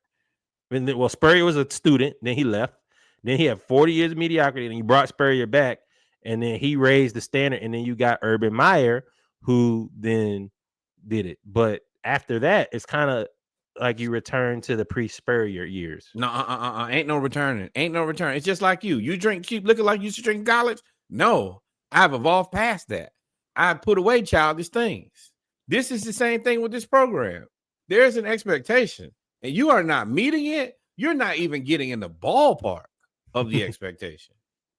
Spurrier was a student, then he left. Then he had 40 years of mediocrity, and you brought Spurrier back, and then he raised the standard, and then you got Urban Meyer, who then did it. But after that, it's kind of like you return to the pre-Spurrier years. No, ain't no returning. Ain't no return. It's just like you. You drink cheap liquor like you used to drink in college? No, I've evolved past that. I put away childish things. This is the same thing with this program. There's an expectation, and you are not meeting it. You're not even getting in the ballpark of the expectation.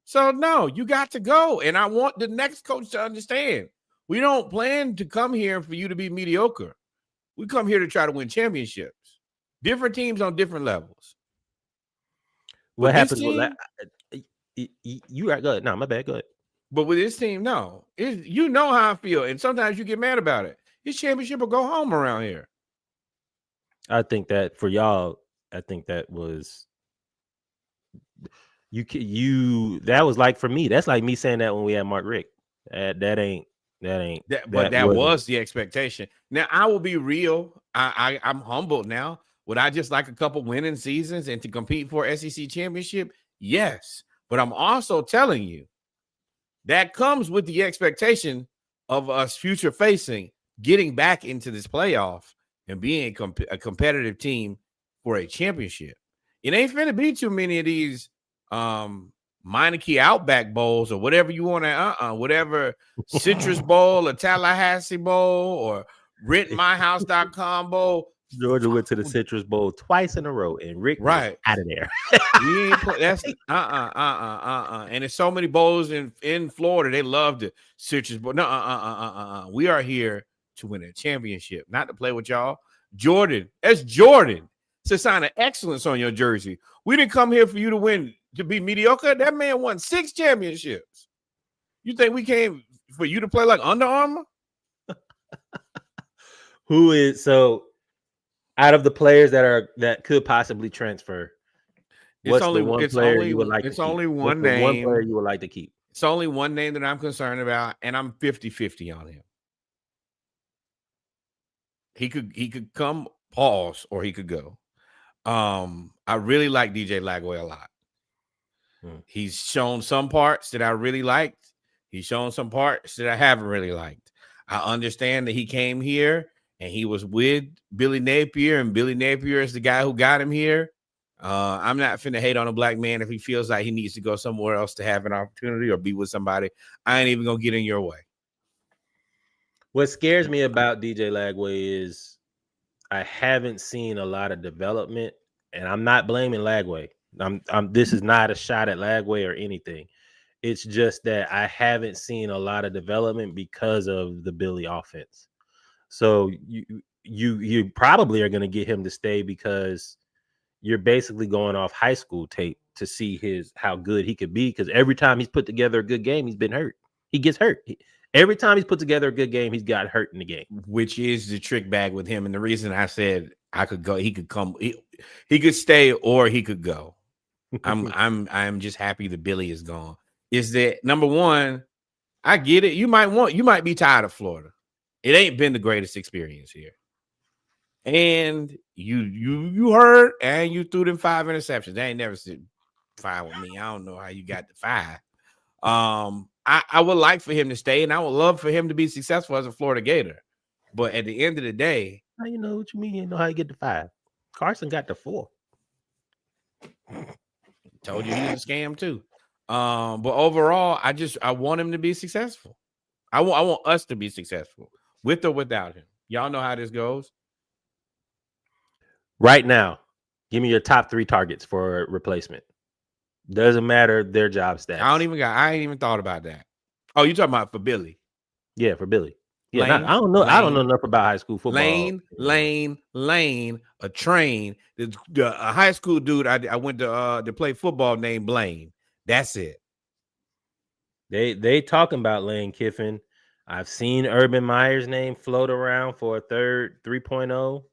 So, no, you got to go. And I want the next coach to understand. We don't plan to come here for you to be mediocre. We come here to try to win championships. Different teams on different levels. What happens with that? You are good. No, my bad. Go ahead. But with this team, no. You know how I feel. And sometimes you get mad about it. It's championship or go home around here. I think that for y'all, I think that was that was like for me. That's like me saying that when we had Mark Richt. That was the expectation. Now I will be real. I'm humbled now. Would I just like a couple winning seasons and to compete for SEC championship? Yes, but I'm also telling you that comes with the expectation of us future facing getting back into this playoff and being a competitive team for a championship. It ain't finna be too many of these Meineke Outback Bowls or whatever you want to, whatever Citrus Bowl or Tallahassee Bowl or rentmyhouse.com Bowl. Georgia went to the Citrus Bowl twice in a row, and Rick was out of there. We ain't that's And there's so many bowls in Florida. They love the Citrus Bowl. No, we are here to win a championship, not to play with y'all. Jordan, that's Jordan. It's a sign of excellence on your jersey. We didn't come here for you to win, to be mediocre. That man won 6 championships. You think we came for you to play like Under Armour? Who is so out of the players that could possibly transfer? What's the one player you would like to keep? It's only one name. One player you would like to keep. It's only one name that I'm concerned about, and I'm 50-50 on him. He could come, pause, or he could go. I really like DJ Lagway a lot. He's shown some parts that I really liked. He's shown some parts that I haven't really liked. I understand that he came here and he was with Billy Napier, and Billy Napier is the guy who got him here. I'm not finna hate on a black man if he feels like he needs to go somewhere else to have an opportunity or be with somebody. I ain't even gonna get in your way. What scares me about DJ Lagway is I haven't seen a lot of development, and I'm not blaming Lagway. This is not a shot at Lagway or anything. It's just that I haven't seen a lot of development because of the Billy offense. So you probably are going to get him to stay because you're basically going off high school tape to see how good he could be. Because every time he's put together a good game, he's been hurt. He gets hurt. Every time he's put together a good game, he's got hurt in the game. Which is the trick bag with him. And the reason I said I could go, he could come, he could stay or he could go. I'm just happy that Billy is gone. Is that number one? I get it. You might be tired of Florida. It ain't been the greatest experience here. And you heard and you threw them 5 interceptions. They ain't never said 5 with me. I don't know how you got the 5. I would like for him to stay, and I would love for him to be successful as a Florida Gator. But at the end of the day, how you know what you mean? You know how you get the 5. Carson got the 4. Told you he was a scam too. But overall, I want him to be successful. I want us to be successful with or without him. Y'all know how this goes. Right now, give me your top 3 targets for replacement. Doesn't matter their job stats. I ain't even thought about that. Oh, you talking about for Billy? Yeah, for Billy. Yeah, Lane, I don't know. Lane, I don't know enough about high school football. Lane, a train. A high school dude I went to play football named Blaine. That's it. They talking about Lane Kiffin. I've seen Urban Meyer's name float around for a third 3.0.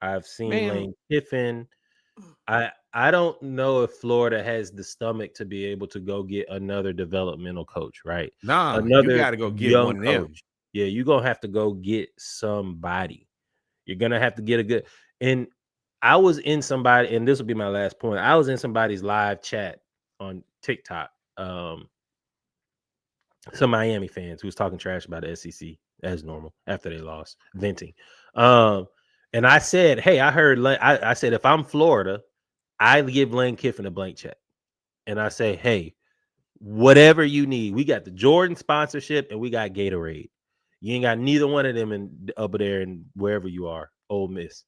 I've seen Lane Kiffin. I don't know if Florida has the stomach to be able to go get another developmental coach, right? Nah, another you got to go get young one of them. coach. Yeah, you're gonna have to go get somebody. You're gonna have to get a good. And I was in somebody, and this will be my last point. I was in somebody's live chat on TikTok. Some Miami fans who was talking trash about the SEC as normal after they lost, venting. And I said, hey, I heard. I said if I'm Florida, I give Lane Kiffin a blank check, and I say, hey, whatever you need, we got the Jordan sponsorship and we got Gatorade. You ain't got neither one of them in up there and wherever you are, Ole Miss.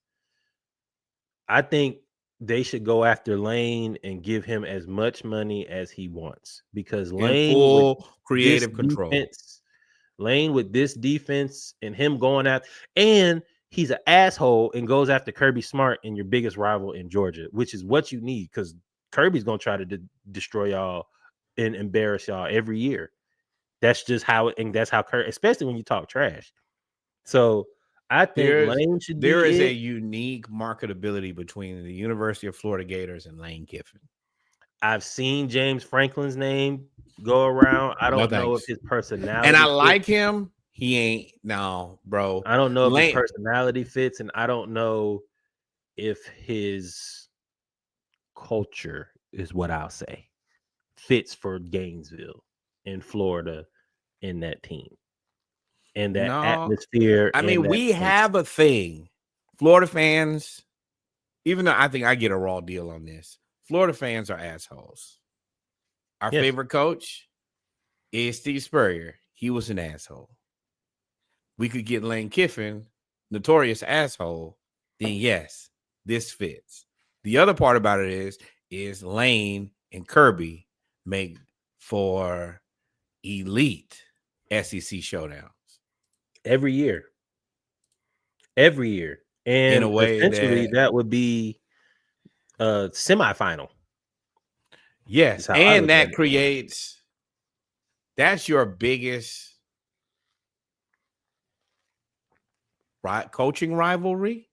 I think they should go after Lane and give him as much money as he wants because Lane full creative control. Lane with this defense and him going after, and he's an asshole and goes after Kirby Smart and your biggest rival in Georgia, which is what you need because Kirby's gonna try to destroy y'all and embarrass y'all every year. That's just how it, and that's how Kirby, especially when you talk trash. So I think Lane should there is a unique marketability between the University of Florida Gators and Lane Kiffin. I've seen James Franklin's name go around. I don't know if his personality and I like him. He ain't bro. I don't know if his personality fits, and I don't know if his culture is what I'll say fits for Gainesville in Florida in that team and that atmosphere. I mean, we have a thing. Florida fans, even though I think I get a raw deal on this, Florida fans are assholes. Our favorite coach is Steve Spurrier. He was an asshole. We could get Lane Kiffin, notorious asshole, then yes, this fits. The other part about it is Lane and Kirby make for elite SEC showdowns. Every year. And in a way essentially that would be a semifinal. Yes, and that creates that's your biggest coaching rivalry.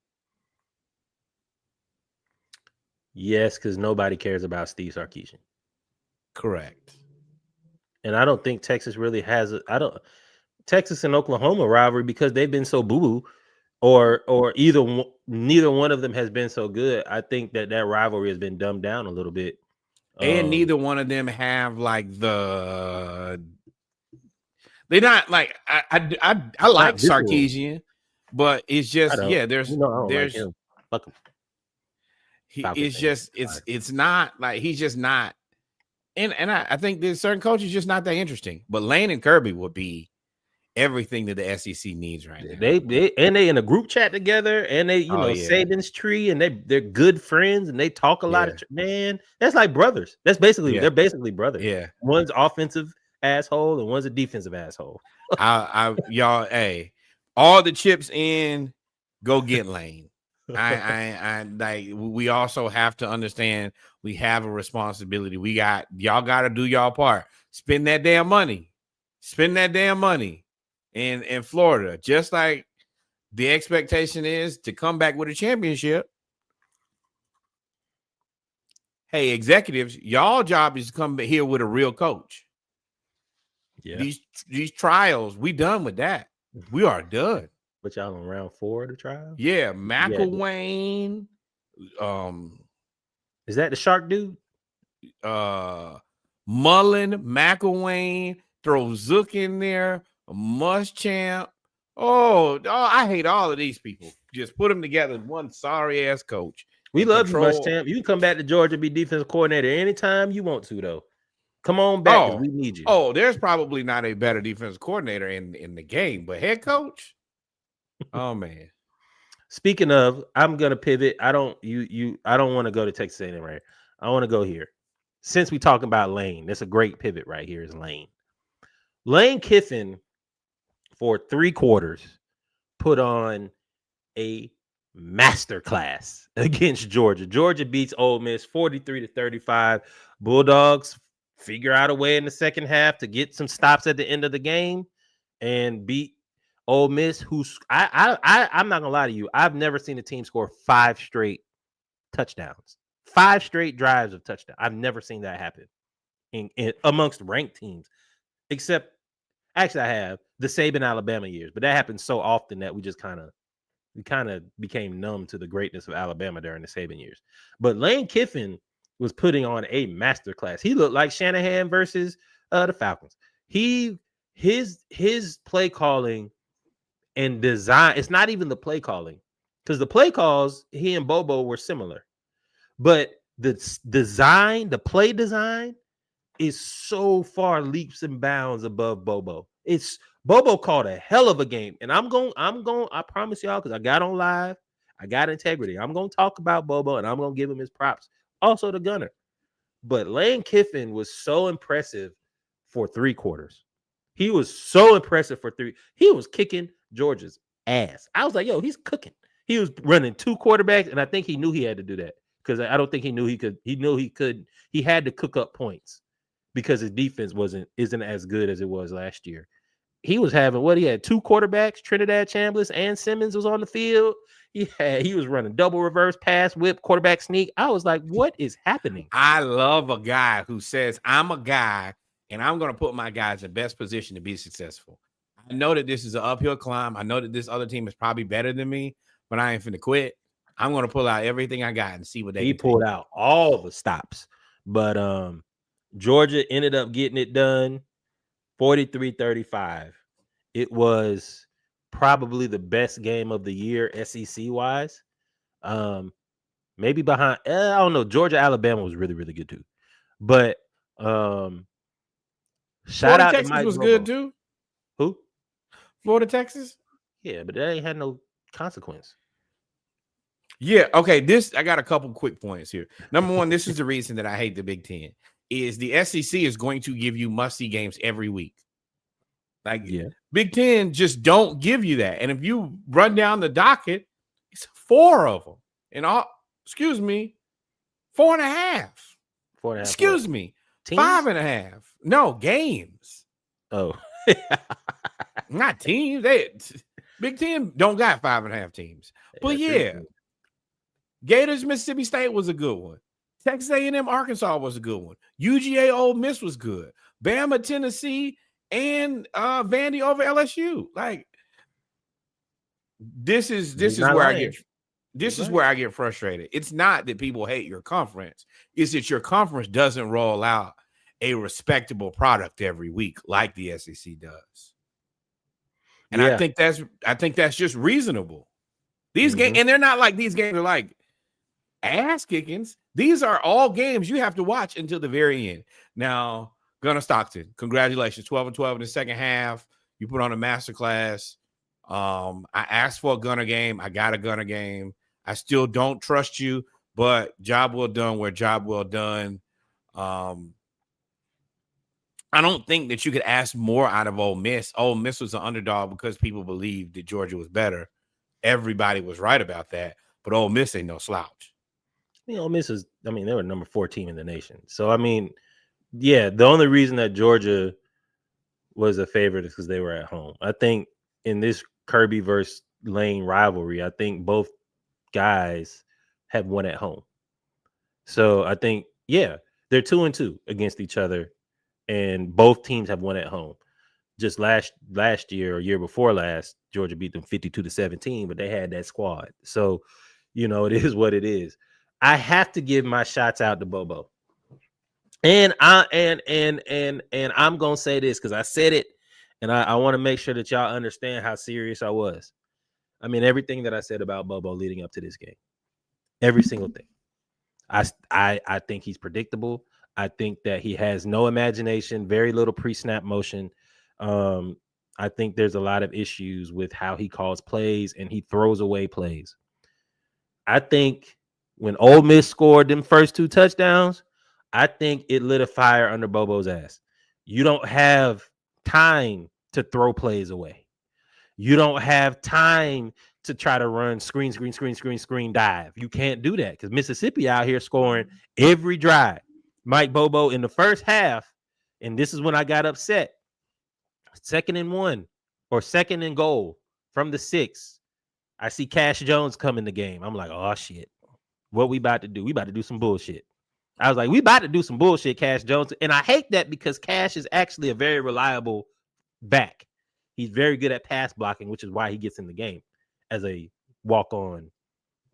Yes, because nobody cares about Steve Sarkisian. Correct. And I don't think Texas really has Texas and Oklahoma rivalry because they've been so boo-boo, or neither one of them has been so good. I think that rivalry has been dumbed down a little bit. And neither one of them have like they're not like I like Sarkisian, but it's just there's fuck him. It's not like he's just not, and I think there's certain coaches just not that interesting. But Lane and Kirby would be everything that the SEC needs right now. They in a group chat together, and they Saban's tree, and they're good friends, and they talk a lot of man. That's like brothers. That's basically they're basically brothers. Yeah, one's offensive asshole and one's a defensive asshole. Y'all, hey, all the chips in, go get Lane. I like. We also have to understand we have a responsibility. Y'all got to do y'all part. Spend that damn money. In Florida, just like the expectation is to come back with a championship. Hey, executives, y'all job is to come here with a real coach. Yeah. These trials, we done with that. We are done. But y'all on round 4 of the trial? Yeah, Yeah. McElwain. Is that the shark dude? Mullen, McElwain, throw Zook in there, Muschamp. Oh, I hate all of these people. Just put them together in one sorry ass coach. We and love you, control. Muschamp. You can come back to Georgia, be defensive coordinator anytime you want to, though. Come on back because we need you. Oh, there's probably not a better defensive coordinator in the game, but head coach. Oh man. Speaking of, I'm gonna pivot. I don't want to go to Texas A&M right. I want to go here. Since we talking about Lane, that's a great pivot right here. Is Lane. Lane Kiffin for 3 quarters put on a masterclass against Georgia. Georgia beats Ole Miss 43-35. Bulldogs figure out a way in the second half to get some stops at the end of the game and beat Ole Miss, who's I'm not gonna lie to you. I've never seen a team score 5 straight touchdowns, 5 straight drives of touchdown. I've never seen that happen in amongst ranked teams, except actually I have the Saban Alabama years, but that happens so often that we kind of became numb to the greatness of Alabama during the Saban years. But Lane Kiffin was putting on a masterclass. He looked like Shanahan versus the Falcons. His play calling and design. It's not even the play calling, because the play calls, he and Bobo were similar, but the design, the play design, is so far leaps and bounds above Bobo. Bobo called a hell of a game, and I'm going. I promise y'all, because I got on live, I got integrity. I'm going to talk about Bobo, and I'm going to give him his props. Also, the gunner, but Lane Kiffin was so impressive for 3 quarters. He was so impressive for 3. He was kicking Georgia's ass. I was like, yo, he's cooking. He was running 2 quarterbacks, and I think he knew he had to do that, because I don't think he knew he could. He knew he could. He had to cook up points because his defense isn't as good as it was last year. He was having he had 2 quarterbacks, Trinidad Chambliss and Simmons was on the field. He was running double reverse pass, whip, quarterback sneak. I was like, what is happening? I love a guy who says, I'm a guy and I'm going to put my guys in the best position to be successful. I know that this is an uphill climb. I know that this other team is probably better than me, but I ain't finna quit. I'm going to pull out everything I got and see what they He pulled out all the stops. But Georgia ended up getting it done 43-35. It was probably the best game of the year SEC wise. Maybe behind, I don't know. Georgia, Alabama was really, really good too. But shout out Texas to Mike was Bobo. good too. Who? Florida, Texas? Yeah, but that ain't had no consequence. Yeah, okay. I got a couple quick points here. Number one, this is the reason that I hate the Big Ten, is the SEC is going to give you must-see games every week. Like, Big Ten just don't give you that. And if you run down the docket, it's 4 of them. And 4.5. 4.5. Excuse me. Teams? 5.5. No, games. Oh. Not teams. Big Ten don't got 5.5 teams. But yeah. Gators, Mississippi State was a good one. Texas A&M, Arkansas was a good one. UGA, Ole Miss was good. Bama, Tennessee, and Vandy over LSU. Like, this is where I get frustrated. It's not that people hate your conference. It's that your conference doesn't roll out a respectable product every week like the SEC does. And I think that's just reasonable. These games, and they're not like these games are like ass kickings. These are all games you have to watch until the very end. Now, Gunnar Stockton, congratulations, 12-12 in the second half. You put on a masterclass. I asked for a Gunnar game. I got a Gunnar game. I still don't trust you, but job well done where job well done. I don't think that you could ask more out of Ole Miss. Ole Miss was an underdog because people believed that Georgia was better. Everybody was right about that, but Ole Miss ain't no slouch. Ole Miss is, they were number 4 team in the nation. So, the only reason that Georgia was a favorite is because they were at home. I think in this Kirby versus Lane rivalry, I think both guys have won at home. So I think, they're 2-2 against each other, and both teams have won at home. Just last year or year before last, Georgia beat them 52-17, but they had that squad. So, it is what it is. I have to give my shots out to Bobo. And I'm gonna say this because I said it, and I want to make sure that y'all understand how serious I was. I mean, everything that I said about Bobo leading up to this game, every single thing. I think he's predictable. I think that he has no imagination, very little pre-snap motion. I think there's a lot of issues with how he calls plays and he throws away plays. I think when Ole Miss scored them first 2 touchdowns, I think it lit a fire under Bobo's ass. You don't have time to throw plays away. You don't have time to try to run screen, dive. You can't do that because Mississippi out here scoring every drive. Mike Bobo in the first half, and this is when I got upset. 2nd and 1 or 2nd and goal from the 6. I see Cash Jones come in the game. I'm like, oh, shit. What we about to do? We about to do some bullshit. I was like, we about to do some bullshit, Cash Jones. And I hate that because Cash is actually a very reliable back. He's very good at pass blocking, which is why he gets in the game as a walk-on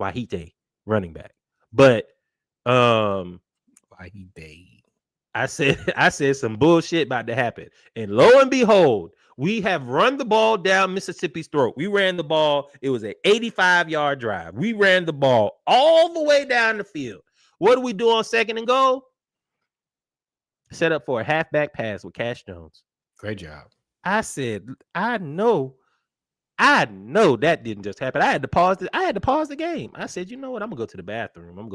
Wahite running back. But Wahite. I said some bullshit about to happen. And lo and behold, we have run the ball down Mississippi's throat. We ran the ball. It was an 85-yard drive. We ran the ball all the way down the field. What do we do on 2nd and goal? Set up for a halfback pass with Cash Jones. Great job. I said, I know that didn't just happen. I had to pause the game. I said, you know what? I'm gonna go to the bathroom. I'm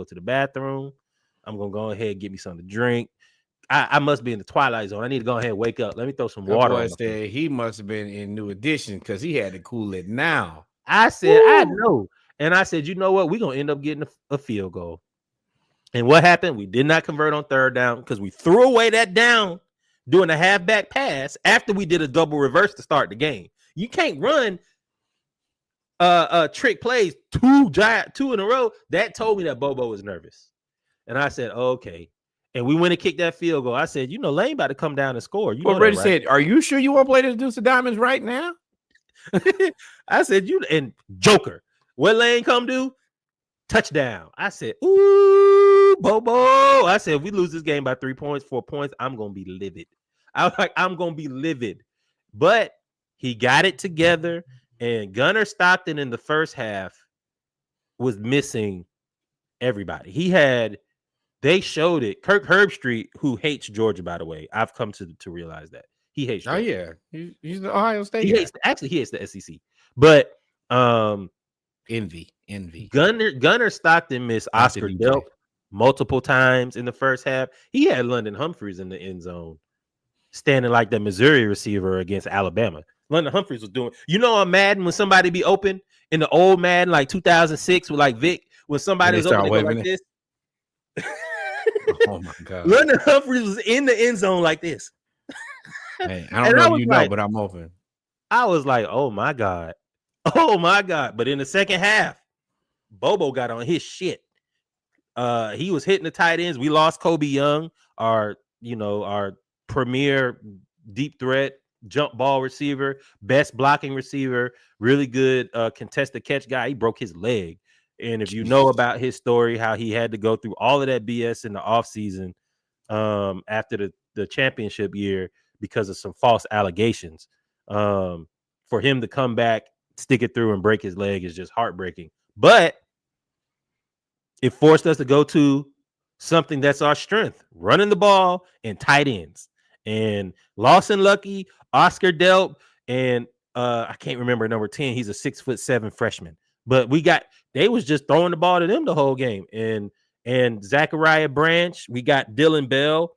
gonna go ahead and get me something to drink. I must be in the twilight zone. I need to go ahead and wake up. Let me throw some water on. He must have been in New Edition because he had to cool it now. I said, I know. And I said, you know what? We're gonna end up getting a field goal. And what happened? We did not convert on 3rd down because we threw away that down doing a halfback pass after we did a double reverse to start the game. You can't run trick plays 2 in a row. That told me that Bobo was nervous. And I said, okay. And we went and kicked that field goal. I said, Lane about to come down and score. Reggie said, are you sure you want to play the Deuce of Diamonds right now? I said, and Joker. What Lane come do? Touchdown. I said, ooh, Bobo. I said, if we lose this game by 3 points, 4 points, I'm going to be livid. I was like, I'm going to be livid. But he got it together, and Gunnar Stockton in the first half was missing everybody. They showed it. Kirk Herbstreit, who hates Georgia, by the way. I've come to realize that. He hates Georgia. Oh, yeah. He's the Ohio State guy. He hates the SEC. But envy. Gunnar Stockton missed Oscar Delp multiple times in the first half. He had London Humphreys in the end zone, standing like the Missouri receiver against Alabama. London Humphreys was doing, on Madden when somebody be open in the old Madden, like 2006 with like Vic, when somebody was open, they go like this. Oh my God. London Humphreys was in the end zone like this. Hey, I don't know if you know, but I'm open. I was like, oh my God. Oh my God. But in the second half, Bobo got on his shit. He was hitting the tight ends. We lost Kobe Young, our premier deep threat, jump ball receiver, best blocking receiver, really good contested catch guy. He broke his leg. And if you know about his story, how he had to go through all of that BS in the offseason after the championship year because of some false allegations, for him to come back, stick it through, and break his leg is just heartbreaking. But it forced us to go to something that's our strength, running the ball and tight ends. And Lawson Lucky, Oscar Delp, and I can't remember number 10. He's a 6'7" freshman. But they was just throwing the ball to them the whole game. And Zachariah Branch, we got Dylan Bell.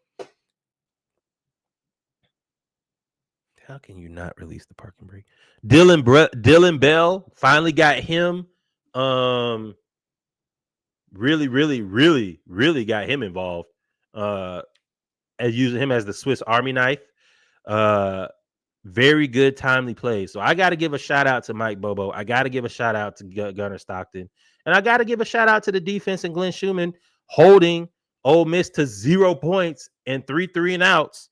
How can you not release the parking brake? Dylan Bell, finally got him. Really, really, really, really got him involved. As using him as the Swiss Army knife. Very good, timely plays. So I got to give a shout out to Mike Bobo. I got to give a shout out to Gunnar Stockton. And I got to give a shout out to the defense and Glenn Schumann holding Ole Miss to 0 points and 3 and outs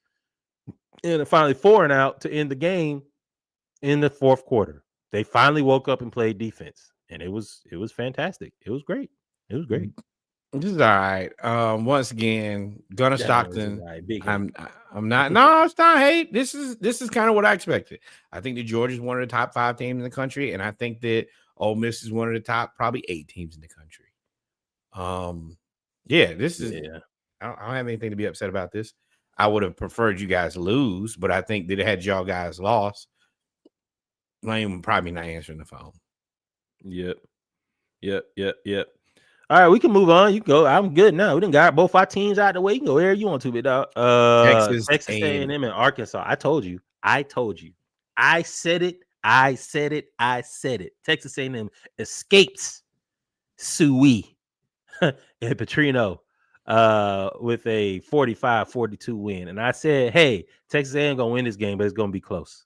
and finally 4-and-out to end the game in the fourth quarter. They finally woke up and played defense, and it was fantastic. It was great. It was great. This is all right. Once again, Gunnar Stockton. Right. Big I'm not. No, it's not hate. This is kind of what I expected. I think that Georgia's one of the top 5 teams in the country, and I think that Ole Miss is one of the top probably 8 teams in the country. Yeah, this is. Yeah. I don't have anything to be upset about this. I would have preferred you guys lose, but I think that had y'all guys lost, I'm probably not answering the phone. Yep. All right, we can move on. You can go. I'm good now. We done got both our teams out of the way. You can go wherever you want to, big dog. Texas A&M and Arkansas. I told you. I said it. Texas A&M escapes Suey and Petrino with a 45-42 win. And I said, hey, Texas A&M gonna win this game, but it's gonna be close.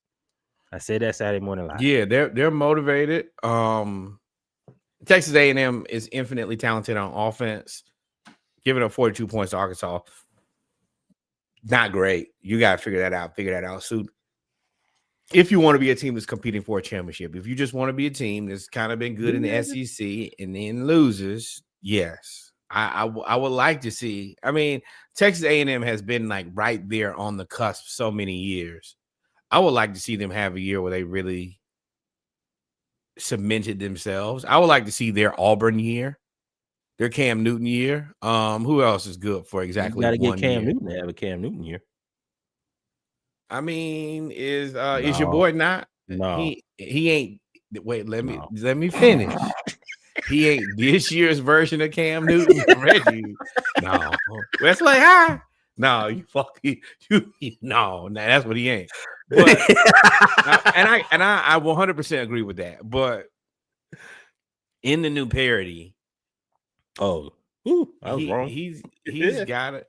I said that Saturday morning live. Yeah, they're motivated. Texas A&M is infinitely talented on offense. Giving up 42 points to Arkansas, not great. You got to figure that out. So if you want to be a team that's competing for a championship, if you just want to be a team that's kind of been good in the SEC and then loses, yes. I would like to see. I mean, Texas A&M has been like right there on the cusp so many years. I would like to see them have a year where they really cemented themselves. I would like to see their Auburn year, their Cam Newton year. Who else is good for exactly one year? You got to get Cam year? Newton to have a Cam Newton year. I mean, is your boy not? No, he ain't. Wait, let me finish. He ain't this year's version of Cam Newton. Reggie. No, that's like hi. No, you no, that's what he ain't. But I 100% agree with that. But in the new parody, I was wrong. He's got it.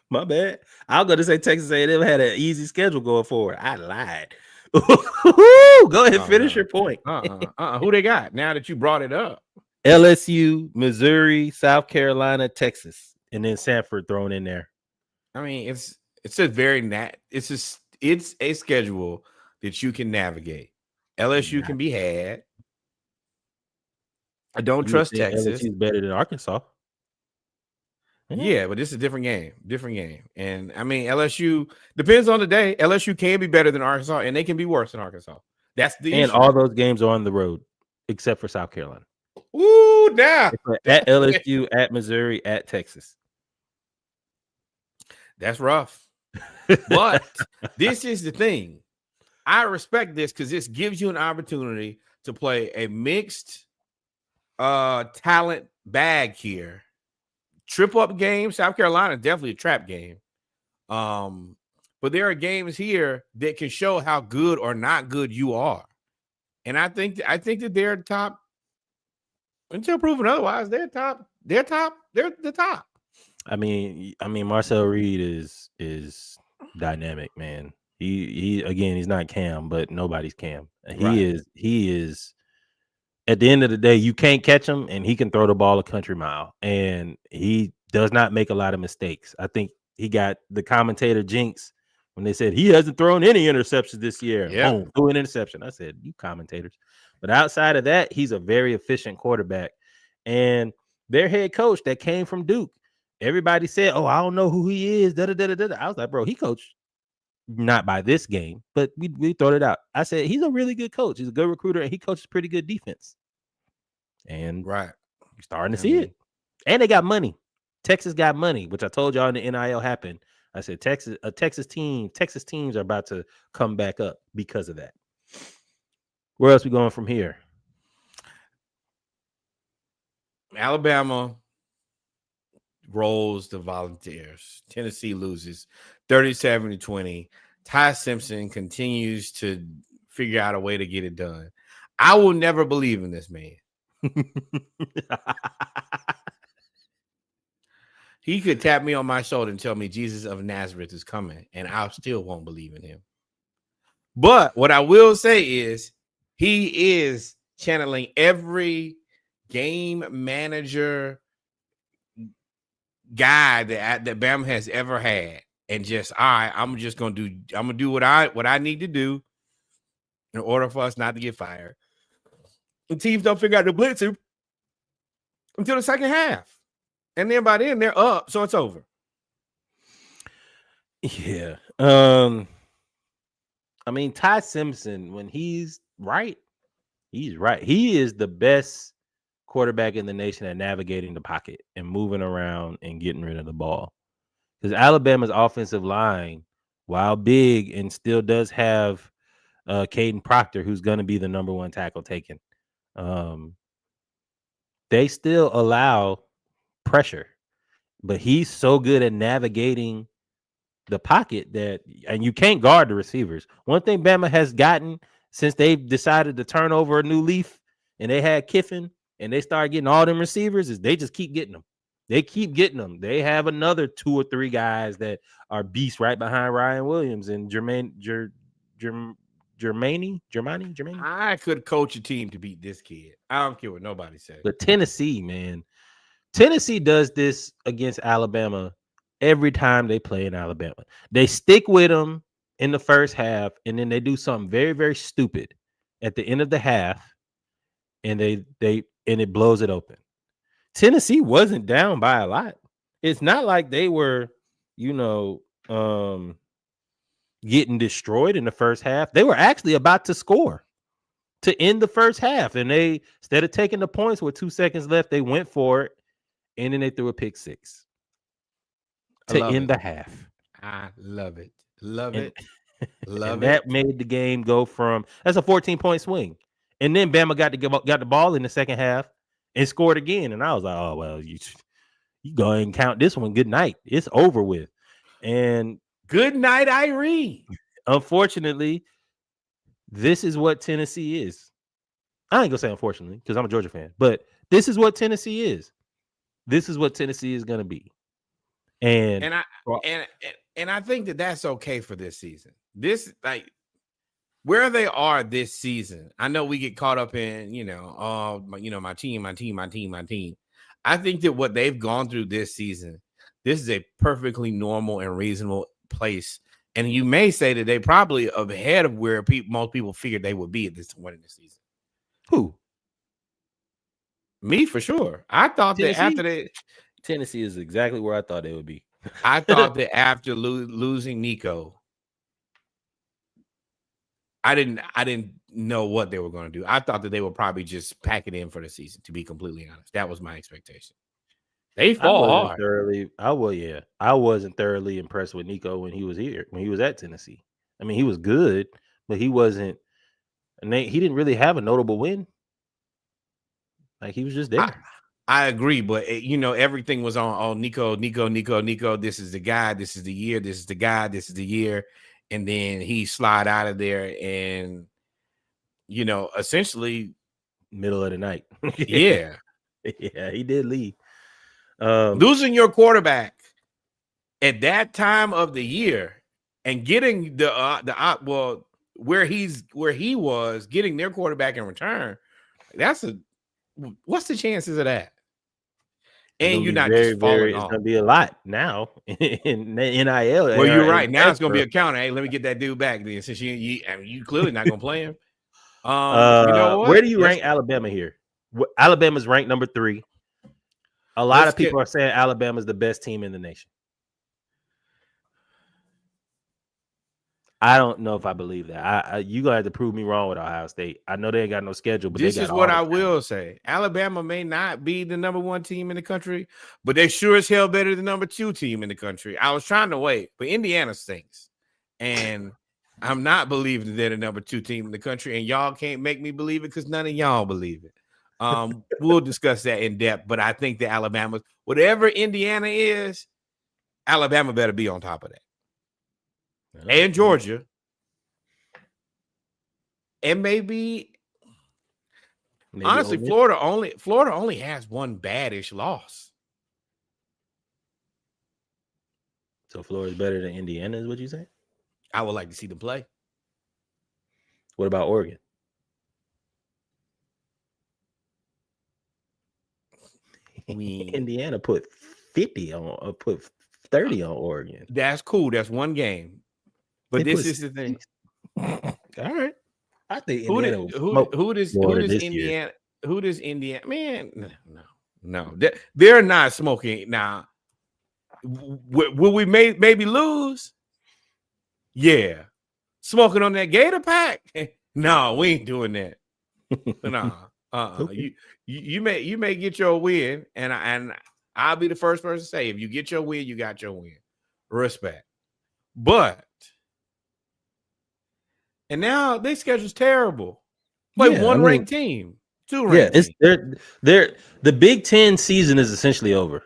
My bad. I'll go to say Texas A&M had an easy schedule going forward. I lied. Go ahead, finish your point. Who they got now that you brought it up? LSU, Missouri, South Carolina, Texas, and then Sanford thrown in there. I mean, it's a schedule that you can navigate. LSU can be had. I don't trust Texas. LSU is better than Arkansas. Yeah, but this is a different game. And I mean, LSU depends on the day. LSU can be better than Arkansas, and they can be worse than Arkansas. That's the issue. All those games are on the road, except for South Carolina. Ooh, now at LSU, at Missouri, at Texas. That's rough. But this is the thing. I respect this because this gives you an opportunity to play a mixed talent bag here. Trip up game. South Carolina is definitely a trap game. But there are games here that can show how good or not good you are. And I think that they're top until proven otherwise. They're top. They're the top. I mean, Marcel Reed is dynamic, man. He again, he's not Cam, but nobody's Cam. He is. At the end of the day, you can't catch him, and he can throw the ball a country mile, and he does not make a lot of mistakes. I think he got the commentator jinx when they said he hasn't thrown any interceptions this year. Yeah, boom, threw an interception. I said, you commentators. But outside of that, he's a very efficient quarterback, and their head coach that came from Duke. Everybody said, "Oh, I don't know who he is." I was like, "Bro, he coached not by this game, but we throw it out." I said, "He's a really good coach. He's a good recruiter, and he coaches pretty good defense." And you're starting to see it. And they got money. Texas got money, which I told y'all in the NIL happened. I said Texas teams are about to come back up because of that. Where else we going from here? Alabama rolls the Volunteers. Tennessee loses 37-20. Ty Simpson continues to figure out a way to get it done. I will never believe in this man. He could tap me on my shoulder and tell me Jesus of Nazareth is coming, and I still won't believe in him. But what I will say is he is channeling every game manager guy that Bama has ever had. and just, all right, I'm gonna do what I need to do in order for us not to get fired. And teams don't figure out the blitzer until the second half. And then by then they're up, so it's over. Yeah. I mean, Ty Simpson, when he's right, he's right. He is the best quarterback in the nation at navigating the pocket and moving around and getting rid of the ball. Because Alabama's offensive line, while big and still does have Caden Proctor, who's going to be the number one tackle taken, they still allow pressure. But he's so good at navigating the pocket that, and you can't guard the receivers. One thing Bama has gotten since they've decided to turn over a new leaf and they had Kiffin and they started getting all them receivers is they just keep getting them. They keep getting them. They have another 2 or 3 guys that are beasts right behind Ryan Williams and Jermaine. I could coach a team to beat this kid. I don't care what nobody says. But Tennessee, man, Tennessee does this against Alabama every time they play in Alabama. They stick with them in the first half, and then they do something very, very stupid at the end of the half, and it blows it open. Tennessee wasn't down by a lot. It's not like they were, getting destroyed in the first half. They were actually about to score to end the first half, and they, instead of taking the points with 2 seconds left, they went for it, and then they threw a pick six to end the half. I love it. Love it. And that made the game go from, that's a 14-point swing. And then Bama got the ball in the second half and scored again. And I was like, oh, well, you go ahead and count this one. Good night. It's over with. And good night, Irene. Unfortunately, this is what Tennessee is. I ain't gonna say unfortunately because I'm a Georgia fan, but this is what Tennessee is. This is what Tennessee is gonna be. And I think that that's okay for this season. This, like, where they are this season. I know we get caught up in, my team. I think that what they've gone through this season, this is a perfectly normal and reasonable place. And you may say that they probably ahead of where most people figured they would be at this point in the season. Who? Me, for sure. I thought Tennessee? That after Tennessee is exactly where I thought they would be. I thought that after losing Nico, I didn't know what they were going to do. I thought that they would probably just pack it in for the season, to be completely honest. That was my expectation. They fall hard. I wasn't thoroughly impressed with Nico when he was here, when he was at Tennessee. I mean, he was good, but he wasn't, and he didn't really have a notable win. Like, he was just there. I agree, but everything was on Nico. This is the guy. This is the year. This is the guy. This is the year. And then he slide out of there, and essentially middle of the night. Yeah, he did leave. Losing your quarterback at that time of the year and getting where he was getting their quarterback in return. What's the chances of that? And you're not just falling off. It's gonna be a lot now in NIL. Well, you're right. Now it's gonna be a counter. Hey, let me get that dude back then. Since you clearly not gonna play him. You know what? Where do you rank Alabama here? Alabama's ranked number 3. A lot of people are saying Alabama's the best team in the nation. I don't know if I believe that. You gonna have to prove me wrong with Ohio State. I know they ain't got no schedule, but this is what I will say. Alabama may not be the number 1 team in the country, but they sure as hell better than the number 2 team in the country. I was trying to wait, but Indiana stinks, and I'm not believing they're the number 2 team in the country, and y'all can't make me believe it because none of y'all believe it. We'll discuss that in depth, but I think that Alabama, whatever Indiana is, Alabama better be on top of that. And Georgia, and maybe honestly, Florida only has one bad-ish loss. So Florida's better than Indiana, is what you say? I would like to see them play. What about Oregon? Indiana put 50 on, put 30 on Oregon. That's cool. That's one game. But this is the thing. All right. I think Who Indiana will smoke does this Indiana year. who does Indiana man? No. They're not smoking now. Will we maybe lose? Yeah. Smoking on that Gator pack? No, we ain't doing that. No. Okay. You may get your win, and I'll be the first person to say, if you get your win, you got your win. Respect. But and now their schedule's terrible. Play one ranked team, two ranked teams. They're the Big Ten season is essentially over.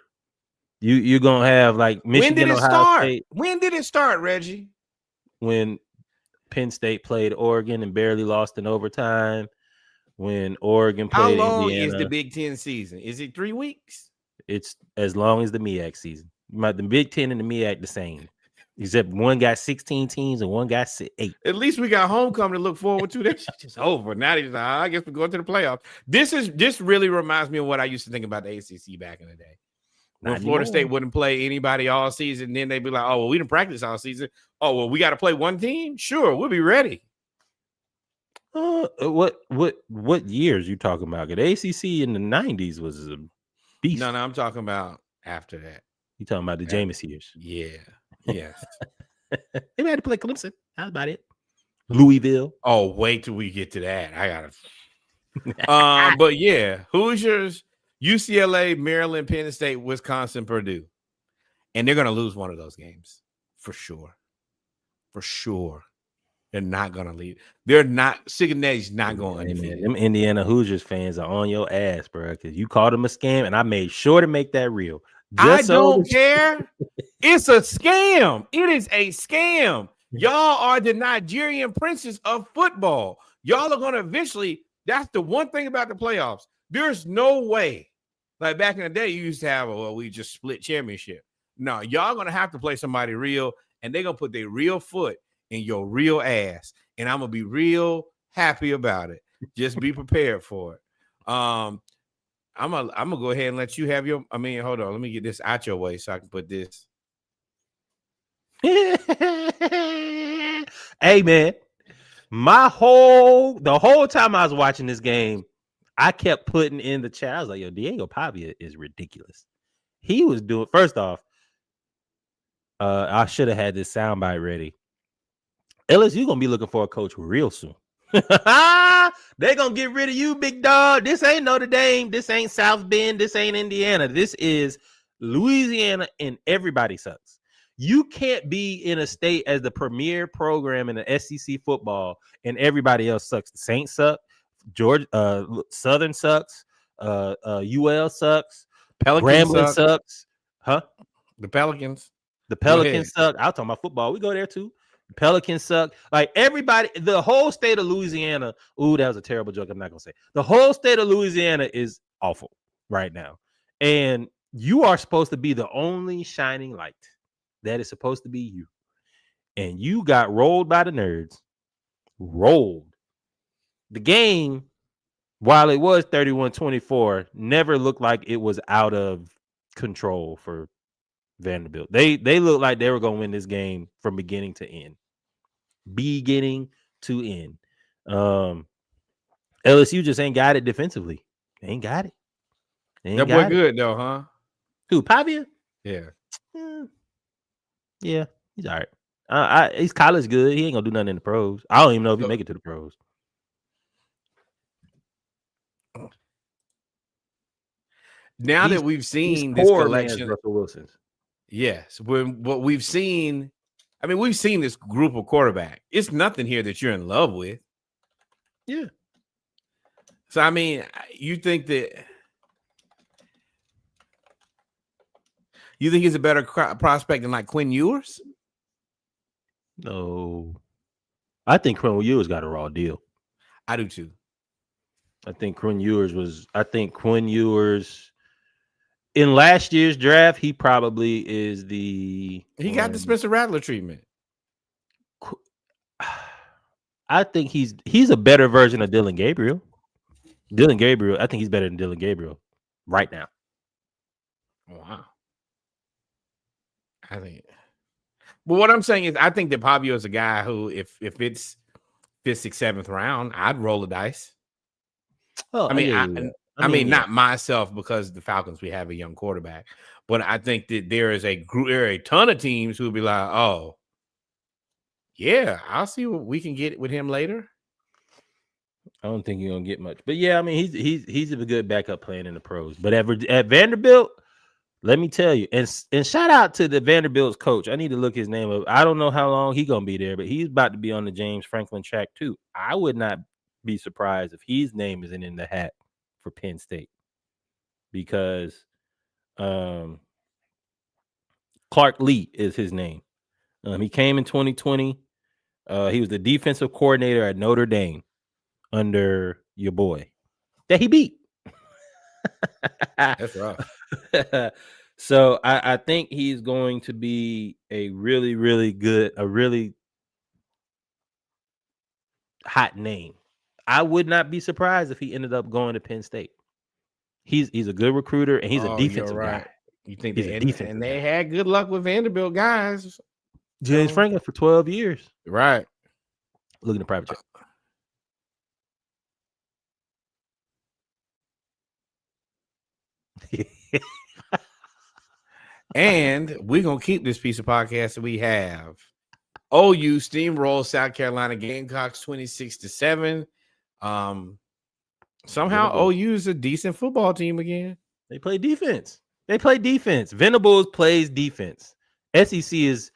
You're gonna have like Michigan, Ohio State. When did it start, Reggie? When Penn State played Oregon and barely lost in overtime. When Oregon played Indiana. How long is the Big Ten season? Is it 3 weeks? It's as long as the MEAC season. The Big Ten and the MEAC the same, except one got 16 teams and one got 8. At least we got homecoming to look forward to. That's just over. Now I guess we're going to the playoffs. This really reminds me of what I used to think about the ACC back in the day. When Florida State wouldn't play anybody all season, then they'd be like, oh, well, we didn't practice all season. Oh, well, we got to play one team? Sure, we'll be ready. What years you talking about? The ACC in the 90s was a beast. No, I'm talking about after that. You talking about the Jameis years? Yeah. Yes. They had to play Clemson. That's about it. Louisville. Oh, wait till we get to that. I gotta. But yeah, Hoosiers, UCLA, Maryland, Penn State, Wisconsin, Purdue, and they're gonna lose one of those games for sure. For sure. They're not gonna leave. They're not. Cincinnati's not going undefeated. Them Indiana Hoosiers fans are on your ass, bro. Because you called them a scam, and I made sure to make that real. I don't care. It's a scam. It is a scam. Y'all are the Nigerian princes of football. Y'all are gonna eventually. That's the one thing about the playoffs. There's no way. Like back in the day, you used to have we just split championship. No, y'all gonna have to play somebody real, and they're gonna put their real foot in your real ass, and I'm gonna be real happy about it. Just be prepared for it. I'm gonna go ahead and let you have your. Hold on. Let me get this out your way so I can put this. Hey man, the whole time I was watching this game, I kept putting in the chat. I was like, "Yo, Diego Pavia is ridiculous." He was doing. First off, I should have had this soundbite ready. LSU gonna be looking for a coach real soon. They gonna get rid of you, big dog. This ain't Notre Dame. This ain't South Bend. This ain't Indiana. This is Louisiana, and everybody sucks. You can't be in a state as the premier program in the SEC football, and everybody else sucks. The Saints suck. Georgia, Southern sucks. UL sucks. Grambling sucks. Huh? The Pelicans. The Pelicans suck. I'll talk about football. We go there too. Pelicans suck. Like everybody, the whole state of Louisiana. Ooh, that was a terrible joke. I'm not gonna say. The whole state of Louisiana is awful right now, and you are supposed to be the only shining light. That is supposed to be you, and you got rolled by the nerds. Rolled. The game, while it was 31-24, never looked like it was out of control for Vanderbilt. They looked like they were going to win this game from beginning to end. Beginning to end. LSU just ain't got it defensively. They ain't got it. That boy good though, huh? Who, Pavia? Yeah. Yeah, he's all right. He's college good. He ain't gonna do nothing in the pros. I don't even know if he make it to the pros. Now that we've seen this collection, Russell Wilson's. Yes, what we've seen. We've seen this group of quarterback. It's nothing here that you're in love with. Yeah. So you think he's a better prospect than like Quinn Ewers? No, I think Quinn Ewers got a raw deal. I do too. I think Quinn Ewers in last year's draft, he probably is he got the Spencer Rattler treatment. I think he's a better version of Dylan Gabriel. I think he's better than Dylan Gabriel right now. Wow. I think. But what I'm saying is, I think that Pavio is a guy who, if it's 5th, 6th, 7th round, I'd roll the dice. Oh, I mean, yeah. I mean, not myself, because the Falcons, we have a young quarterback, but I think that there are a ton of teams who will be like, oh, yeah, I'll see what we can get with him later. I don't think you're gonna get much, but yeah, I mean, he's a good backup playing in the pros. But at Vanderbilt, let me tell you, and shout out to the Vanderbilt's coach. I need to look his name up. I don't know how long he's gonna be there, but he's about to be on the James Franklin track too. I would not be surprised if his name isn't in the hat for Penn State, because Clark Lee is his name. He came in 2020. He was the defensive coordinator at Notre Dame under your boy that he beat. That's rough. So I think he's going to be a really, really good, a really hot name. I would not be surprised if he ended up going to Penn State. He's a good recruiter, and he's a defensive guy. You think he's they a defensive and they guy. had good luck with Vanderbilt guys. James Franklin for 12 years. Right. Look at the private check. And we're going to keep this piece of podcast that we have. OU steamroll South Carolina Gamecocks 26-7. Somehow OU is a decent football team again. They play defense. Venables plays defense. SEC is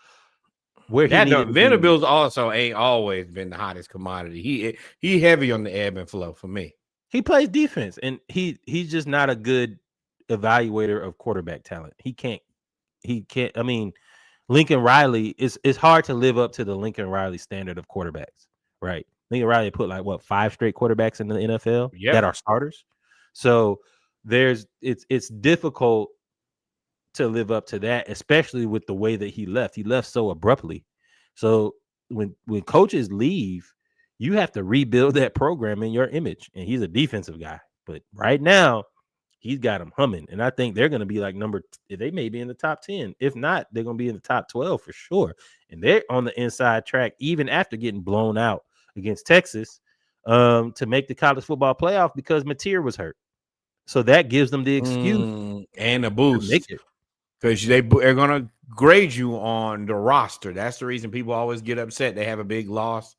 where he needed to be. Venables also ain't always been the hottest commodity. He heavy on the ebb and flow for me. He plays defense, and he's just not a good evaluator of quarterback talent. He can't. I mean, Lincoln Riley, it's hard to live up to the Lincoln Riley standard of quarterbacks, right? Lincoln Riley put 5 straight quarterbacks in the NFL that are starters. So it's difficult to live up to that, especially with the way that he left. He left so abruptly. So when coaches leave, you have to rebuild that program in your image. And he's a defensive guy, but right now he's got them humming. And I think they're going to be they may be in the top 10. If not, they're going to be in the top 12 for sure. And they're on the inside track, even after getting blown out against Texas, to make the college football playoff because Mateer was hurt. So that gives them the excuse and a boost, because they're going to grade you on the roster. That's the reason people always get upset. They have a big loss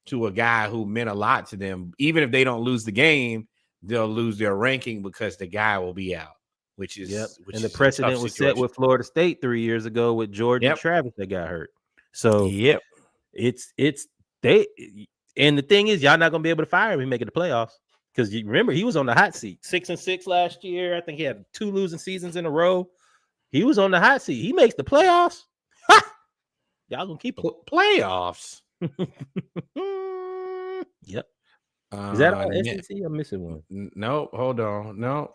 to a guy who meant a lot to them. Even if they don't lose the game, they'll lose their ranking because the guy will be out, which is and the precedent was set with Florida State 3 years ago with Jordan and Travis that got hurt. So it's they, and the thing is, y'all not gonna be able to fire him and make it the playoffs, because you remember he was on the hot seat, 6-6 last year. I think he had 2 losing seasons in a row. He was on the hot seat. He makes the playoffs. Y'all gonna keep him. Playoffs. Yep. Is that all SEC? I'm missing one. No, hold on. No,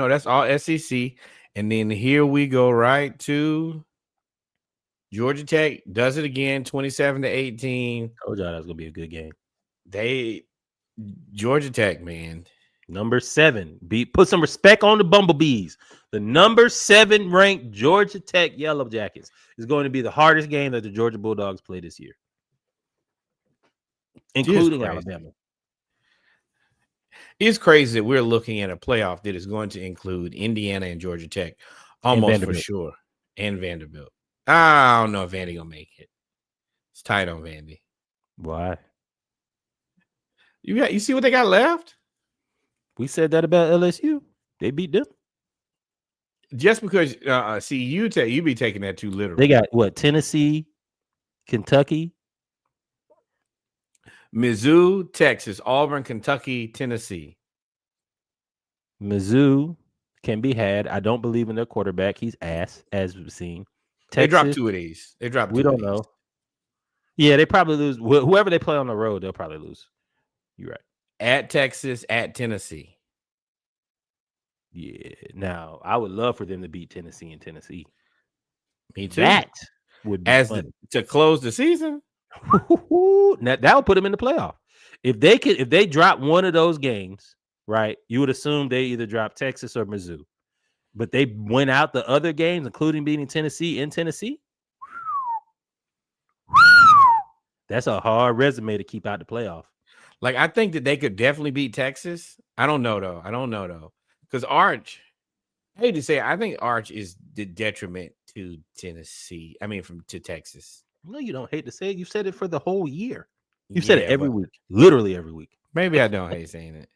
that's all SEC. And then here we go right to Georgia Tech. Does it again, 27-18. Told y'all that was gonna be a good game. Georgia Tech, man. Number 7. Put some respect on the Bumblebees. The number 7 ranked Georgia Tech Yellow Jackets is going to be the hardest game that the Georgia Bulldogs play this year, including Alabama. It's crazy that we're looking at a playoff that is going to include Indiana and Georgia Tech, almost for sure, and Vanderbilt. I don't know if Vandy gonna make it. It's tight on Vandy. Why? You see what they got left? We said that about LSU. They beat them. Just because, you be taking that too literally. They got what? Tennessee, Kentucky, Mizzou, Texas, Auburn, Kentucky, Tennessee. Mizzou can be had. I don't believe in their quarterback. He's ass, as we've seen. Texas, they dropped 2 of these. We don't know. Yeah, they probably lose. Whoever they play on the road, they'll probably lose. You're right. At Texas, at Tennessee. Yeah. Now, I would love for them to beat Tennessee and Tennessee. Me too. That would be fun. To close the season. Now, that would put them in the playoff. If they drop one of those games, right, you would assume they either drop Texas or Mizzou. but they went out the other games, including beating Tennessee in Tennessee. That's a hard resume to keep out the playoff. Like, I think that they could definitely beat Texas. I don't know though. Because Arch, I hate to say it, I think Arch is the detriment to Tennessee. I mean, to Texas. No, you don't hate to say it. You've said it for the whole year. You've said it every week, literally every week. Maybe I don't hate saying it.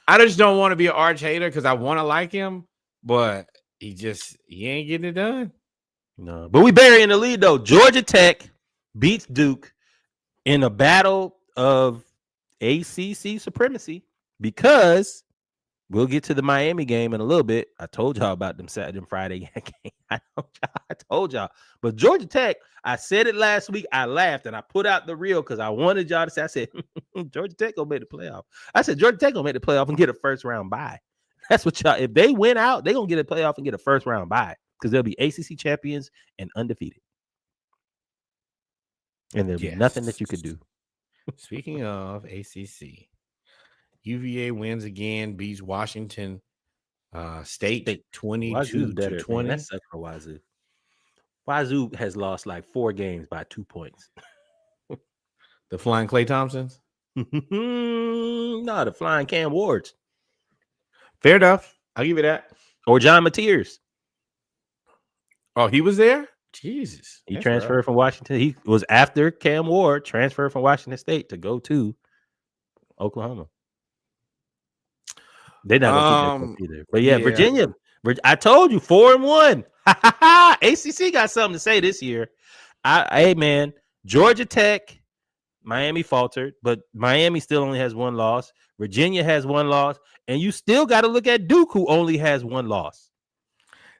I just don't want to be an Arch hater because I want to like him, but he ain't getting it done. No, but we burying the lead though. Georgia Tech beats Duke in a battle of ACC supremacy because we'll get to the Miami game in a little bit. I told y'all about them Saturday and Friday game. I told y'all. But Georgia Tech, I said it last week. I laughed and I put out the reel because I wanted y'all to say, I said, Georgia Tech gonna make the playoff. I said, Georgia Tech gonna make the playoff and get a first round bye. That's what y'all, if they win out, they're gonna get a playoff and get a first round bye because they'll be ACC champions and undefeated. And there'll be nothing that you could do. Speaking of ACC, UVA wins again, beats Washington State 22-20. Man. That sucks for Wazoo. Wazoo has lost like 4 games by 2 points. The Flying Klay Thompsons? No, the Flying Cam Wards. Fair enough. I'll give you that. Or John Mateers. Oh, he was there? Jesus. He transferred from Washington. He was after Cam Ward, transferred from Washington State to go to Oklahoma. They're not gonna keep that either. But yeah, Virginia. I told you 4-1. ACC got something to say this year. Hey man, Georgia Tech, Miami faltered, but Miami still only has 1 loss. Virginia has 1 loss, and you still got to look at Duke, who only has 1 loss.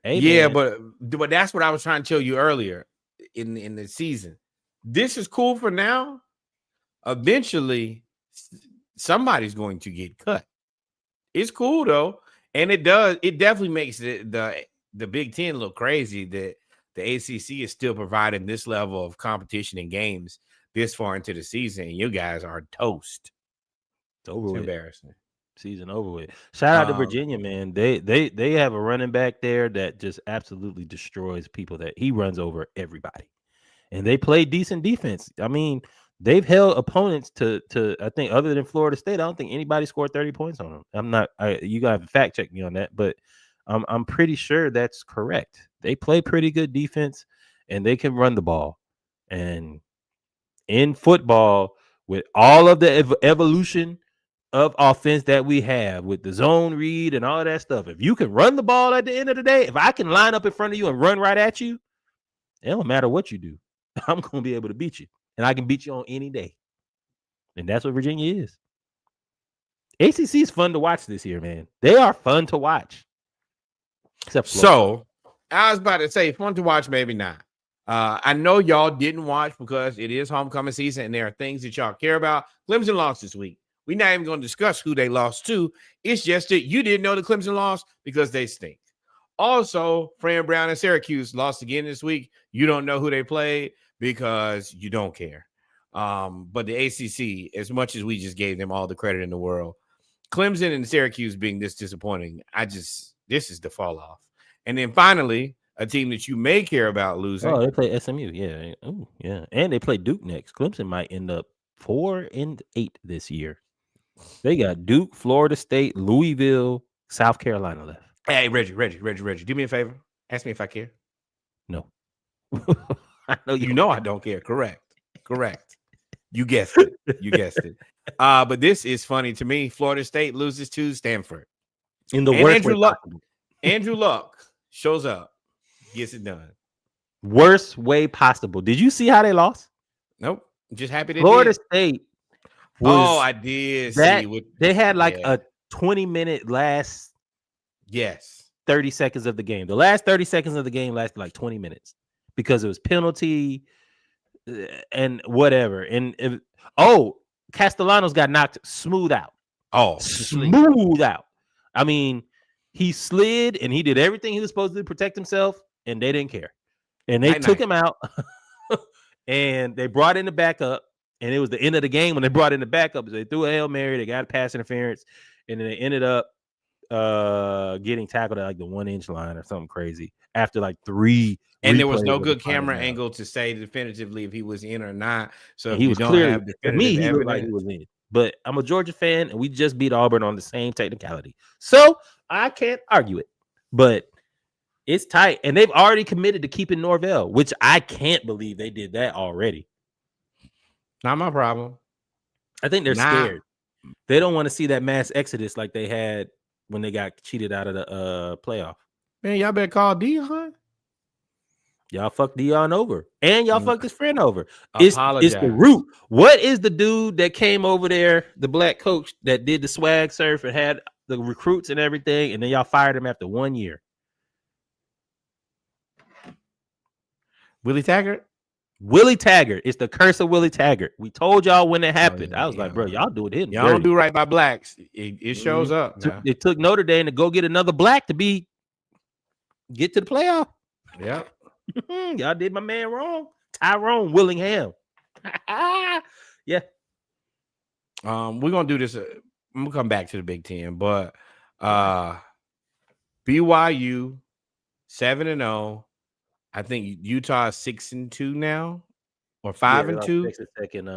Hey, yeah, man. but that's what I was trying to tell you earlier in the season. This is cool for now. Eventually, somebody's going to get cut. It's cool though, and it definitely makes the Big Ten look crazy that the ACC is still providing this level of competition in games this far into the season. And you guys are toast. It's over with. Embarrassing. Season over with. Shout out to Virginia, man. They have a running back there that just absolutely destroys people. That he runs over everybody, and they play decent defense. I mean, they've held opponents to I think other than Florida State. I don't think anybody scored 30 points on them. I'm not. You gotta fact check me on that, but I'm pretty sure that's correct. They play pretty good defense, and they can run the ball. And in football, with all of the evolution of offense that we have with the zone read and all of that stuff, if you can run the ball at the end of the day, if I can line up in front of you and run right at you, it don't matter what you do. I'm going to be able to beat you, and I can beat you on any day. And that's what Virginia is. ACC is fun to watch this year, man. They are fun to watch. Except so, I was about to say, fun to watch, maybe not. I know y'all didn't watch because it is homecoming season, and there are things that y'all care about. Clemson lost this week. We're not even going to discuss who they lost to. It's just that you didn't know the Clemson lost because they stink. Also, Fran Brown and Syracuse lost again this week. You don't know who they played because you don't care. But the ACC, as much as we just gave them all the credit in the world, Clemson and Syracuse being this disappointing, this is the fall off. And then finally, a team that you may care about losing. Oh, they play SMU. Yeah. Oh, yeah. And they play Duke next. Clemson might end up 4-8 this year. They got Duke, Florida State, Louisville, South Carolina left. Hey, Reggie, do me a favor. Ask me if I care. No. I know you know I don't care. Correct. You guessed it. But this is funny to me. Florida State loses to Stanford. In the worst way possible. Andrew Luck shows up, gets it done. Worst way possible. Did you see how they lost? Nope. I'm just happy they Florida did. State. I did see. They had like a 20-minute last 30 seconds of the game. The last 30 seconds of the game lasted like 20 minutes because it was penalty and whatever. And Castellanos got knocked smooth out. Smooth out. I mean, he slid and he did everything he was supposed to do to protect himself, and they didn't care. And they took him out and they brought in the backup. And it was the end of the game when they brought in the backup. So they threw a Hail Mary. They got a pass interference. And then they ended up getting tackled at like the 1-inch line or something crazy after like 3. And there was no good camera angle to say definitively if he was in or not. So and if he you was don't clearly, have to definitive me, he evidence, looked like he was in. But I'm a Georgia fan, and we just beat Auburn on the same technicality, so I can't argue it. But it's tight, and they've already committed to keeping Norvell, which I can't believe they did that already. Not my problem. I think they're scared. They don't want to see that mass exodus like they had when they got cheated out of the playoff. Man, y'all better call Dion. Y'all fucked Dion over, and y'all fucked his friend over. Apologize. It's the root. What is the dude that came over there, the black coach that did the swag surf and had the recruits and everything, and then y'all fired him after 1 year? Willie Taggart? Willie Taggart. It's the curse of Willie Taggart. We told y'all when it happened. I was like, bro, y'all do it him. Y'all don't do right by blacks. It shows up. It took Notre Dame to go get another black to get to the playoff. Yep. Y'all did my man wrong. Tyrone Willingham. Yeah. We're gonna do this. I'm gonna come back to the Big Ten, but BYU 7-0. I think Utah is 6-2 now, or 5-2. Second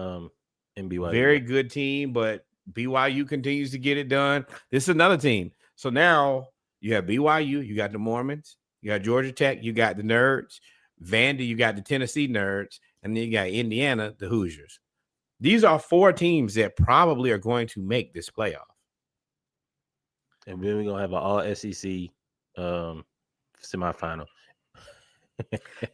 in BYU. Very good team, but BYU continues to get it done. This is another team. So now you have BYU, you got the Mormons, you got Georgia Tech, you got the Nerds, Vandy, you got the Tennessee Nerds, and then you got Indiana, the Hoosiers. These are 4 teams that probably are going to make this playoff. And then we're going to have an all-SEC semifinal.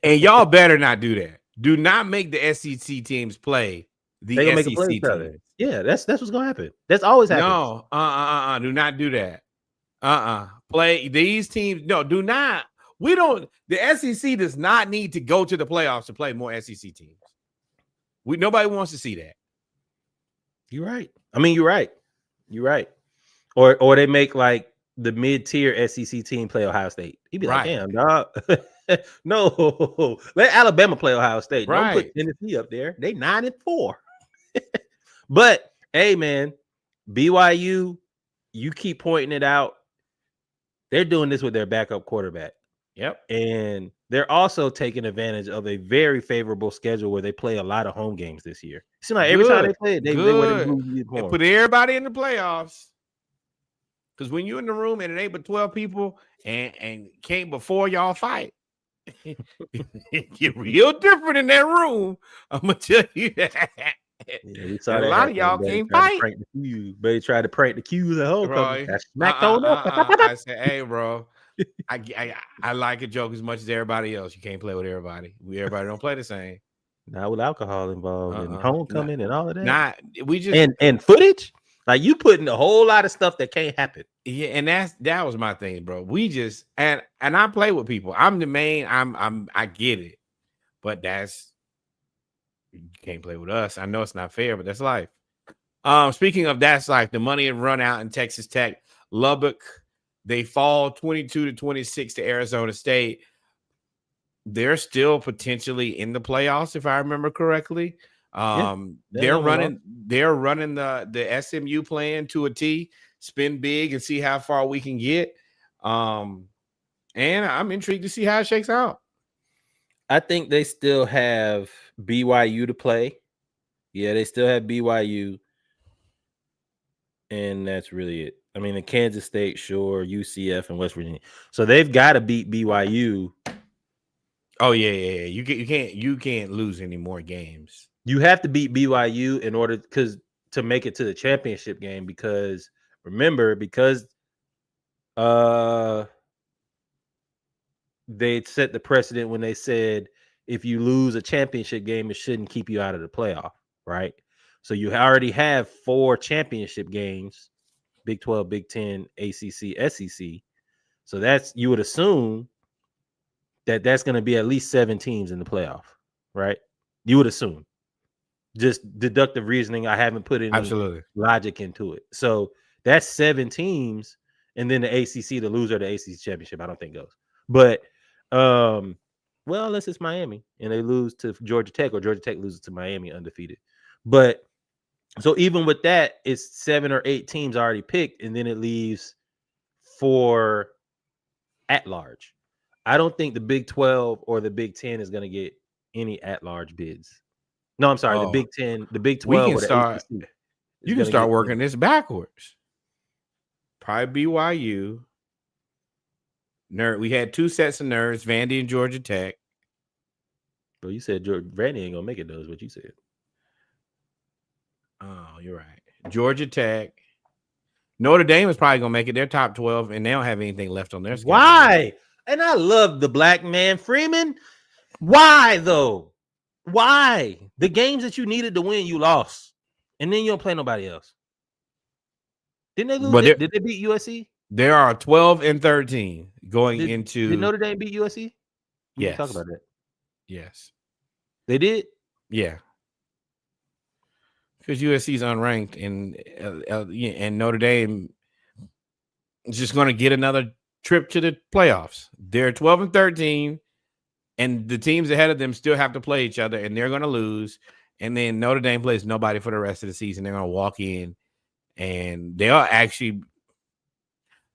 And y'all better not do that. Do not make the SEC teams play the SEC teams. Yeah, that's what's going to happen. That's always happening. No, do not do that. Play these teams. No, do not. The SEC does not need to go to the playoffs to play more SEC teams. Nobody wants to see that. You're right. I mean, you're right. You're right. Or they make like the mid-tier SEC team play Ohio State. He'd be like, damn, dog. No, let Alabama play Ohio State. Don't put Tennessee up there. They 9-4. But hey, man, BYU, you keep pointing it out. They're doing this with their backup quarterback. Yep. And they're also taking advantage of a very favorable schedule where they play a lot of home games this year. It seems like every time they play it, they put everybody in the playoffs. Because when you're in the room and it ain't but 12 people and came before y'all fight, it get real different in that room. I'm gonna tell you that. Yeah, we saw that a lot of y'all can't fight. They tried to prank the Q's at homecoming. Smacked on up. I said, hey, bro, I like a joke as much as everybody else. You can't play with everybody. Everybody don't play the same. Not with alcohol involved and homecoming and all of that. We just and footage. Like you putting a whole lot of stuff that can't happen. Yeah, and that was my thing, bro. We just and I play with people. I'm the main. I get it, but you can't play with us. I know it's not fair, but that's life. Speaking of that's like the money had run out in Texas Tech, Lubbock. They fall 22-26 to Arizona State. They're still potentially in the playoffs, if I remember correctly. They're running the SMU plan to a T, spin big and see how far we can get. And I'm intrigued to see how it shakes out. I think they still have BYU to play. Yeah, they still have BYU. And that's really it. I mean, the Kansas State, sure, UCF and West Virginia. So they've got to beat BYU. Oh, yeah. You can't lose any more games. You have to beat BYU in order to make it to the championship game because they set the precedent when they said if you lose a championship game, it shouldn't keep you out of the playoff, right? So you already have 4 championship games, Big 12, Big 10, ACC, SEC. So you would assume that's going to be at least 7 teams in the playoff, right? You would assume. Just deductive reasoning. I haven't put any logic into it. So that's 7 teams, and then the ACC, the loser of the ACC championship, I don't think goes. But well, unless it's Miami and they lose to Georgia Tech or Georgia Tech loses to Miami undefeated. But so even with that, it's 7 or 8 teams already picked, and then it leaves for at large. I don't think the Big 12 or the Big 10 is going to get any at large bids. No, I'm sorry. The Big 10, the Big 12, or the HBCU. You can start working this backwards. Probably BYU. Nerd. We had 2 sets of nerds, Vandy and Georgia Tech. Well, you said Vandy ain't gonna make it. Though is what you said. Oh, you're right. Georgia Tech. Notre Dame is probably gonna make it. They're top 12, and they don't have anything left on their schedule. Why? And I love the black man, Freeman. Why though? Why? The games that you needed to win, you lost, and then you don't play nobody else. Didn't they lose? Did they beat USC? They are 12 and 13 going into. Did Notre Dame beat USC? Yes. Talk about that. Yes, they did. Yeah, because USC is unranked, and Notre Dame is just going to get another trip to the playoffs. They're 12 and 13, and the teams ahead of them still have to play each other, and they're going to lose. And then Notre Dame plays nobody for the rest of the season. They're going to walk in, and they're actually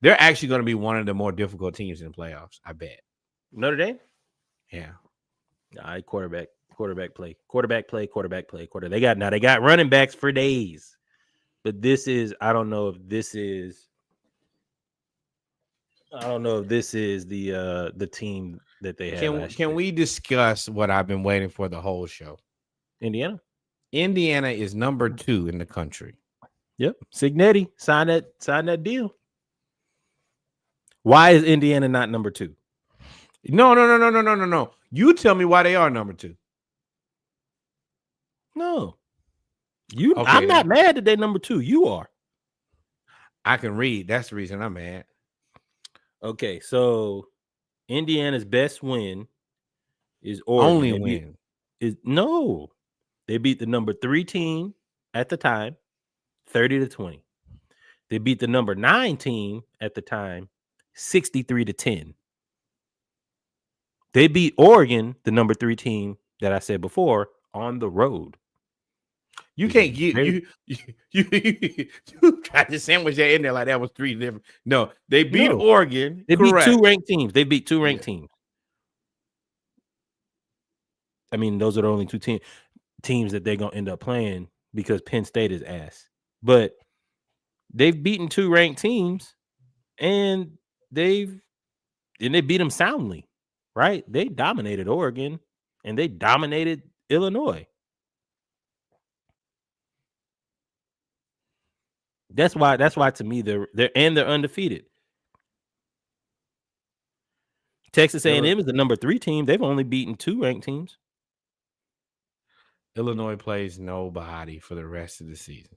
going to be one of the more difficult teams in the playoffs. I bet. Notre Dame. Yeah. All right, quarterback play. They got running backs for days, but I don't know if this is the team that they have. Can we discuss what I've been waiting for the whole show? Indiana is number 2 in the country. Yep, Signetti sign that deal. Why is Indiana not number 2? No. You tell me why they are number 2. No. I'm not mad that they're number 2. You are. I can read. That's the reason I'm mad. Okay, so Indiana's best win is Oregon. Only win. They beat the number 3 team at the time, 30-20. They beat the number 9 team at the time, 63-10. They beat Oregon, the number 3 team that I said before, on the road. You can't get you tried to sandwich that in there like that was 3 different. No, they beat Oregon. They beat 2 ranked teams. Teams. I mean, those are the only 2 teams that they're gonna end up playing because Penn State is ass. But they've beaten 2 ranked teams, and they beat them soundly. Right? They dominated Oregon, and they dominated Illinois. That's why to me they're undefeated. Texas A&M is the number 3 team. They've only beaten 2 ranked teams. Illinois plays nobody for the rest of the season.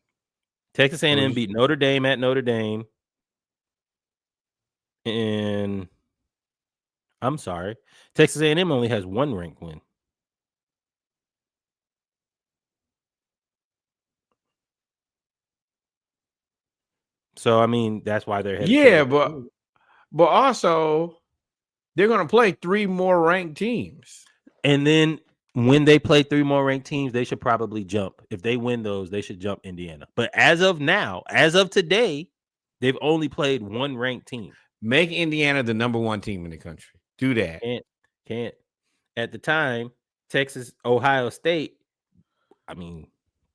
Texas A&M beat Notre Dame at Notre Dame. And I'm sorry, Texas A&M only has 1 ranked win. So I mean, that's why they're headed. Yeah, but also they're going to play 3 more ranked teams. And then when they play 3 more ranked teams, they should probably jump. If they win those, they should jump Indiana. But as of now, as of today, they've only played 1 ranked team. Make Indiana the number 1 team in the country. Do that. Can't. At the time, Texas, Ohio State, I mean,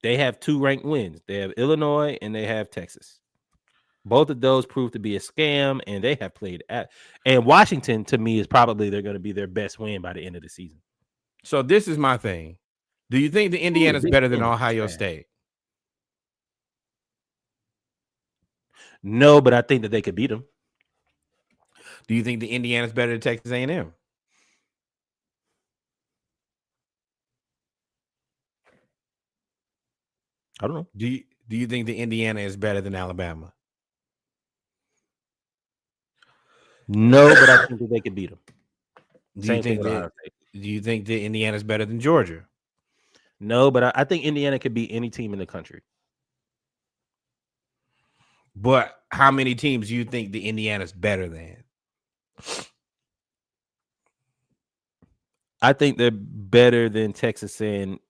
they have 2 ranked wins. They have Illinois and they have Texas. Both of those proved to be a scam, and they have played at. And Washington, to me, is probably they're going to be their best win by the end of the season. So this is my thing. Do you think the Indiana is better than Ohio State? No, but I think that they could beat them. Do you think the Indiana is better than Texas A&M? I don't know. Do you think the Indiana is better than Alabama? No, but I think that they could beat them. Do you think the Indiana is better than Georgia? No, but I think Indiana could beat any team in the country. But how many teams do you think the Indiana's better than? I think they're better than Texas A&M.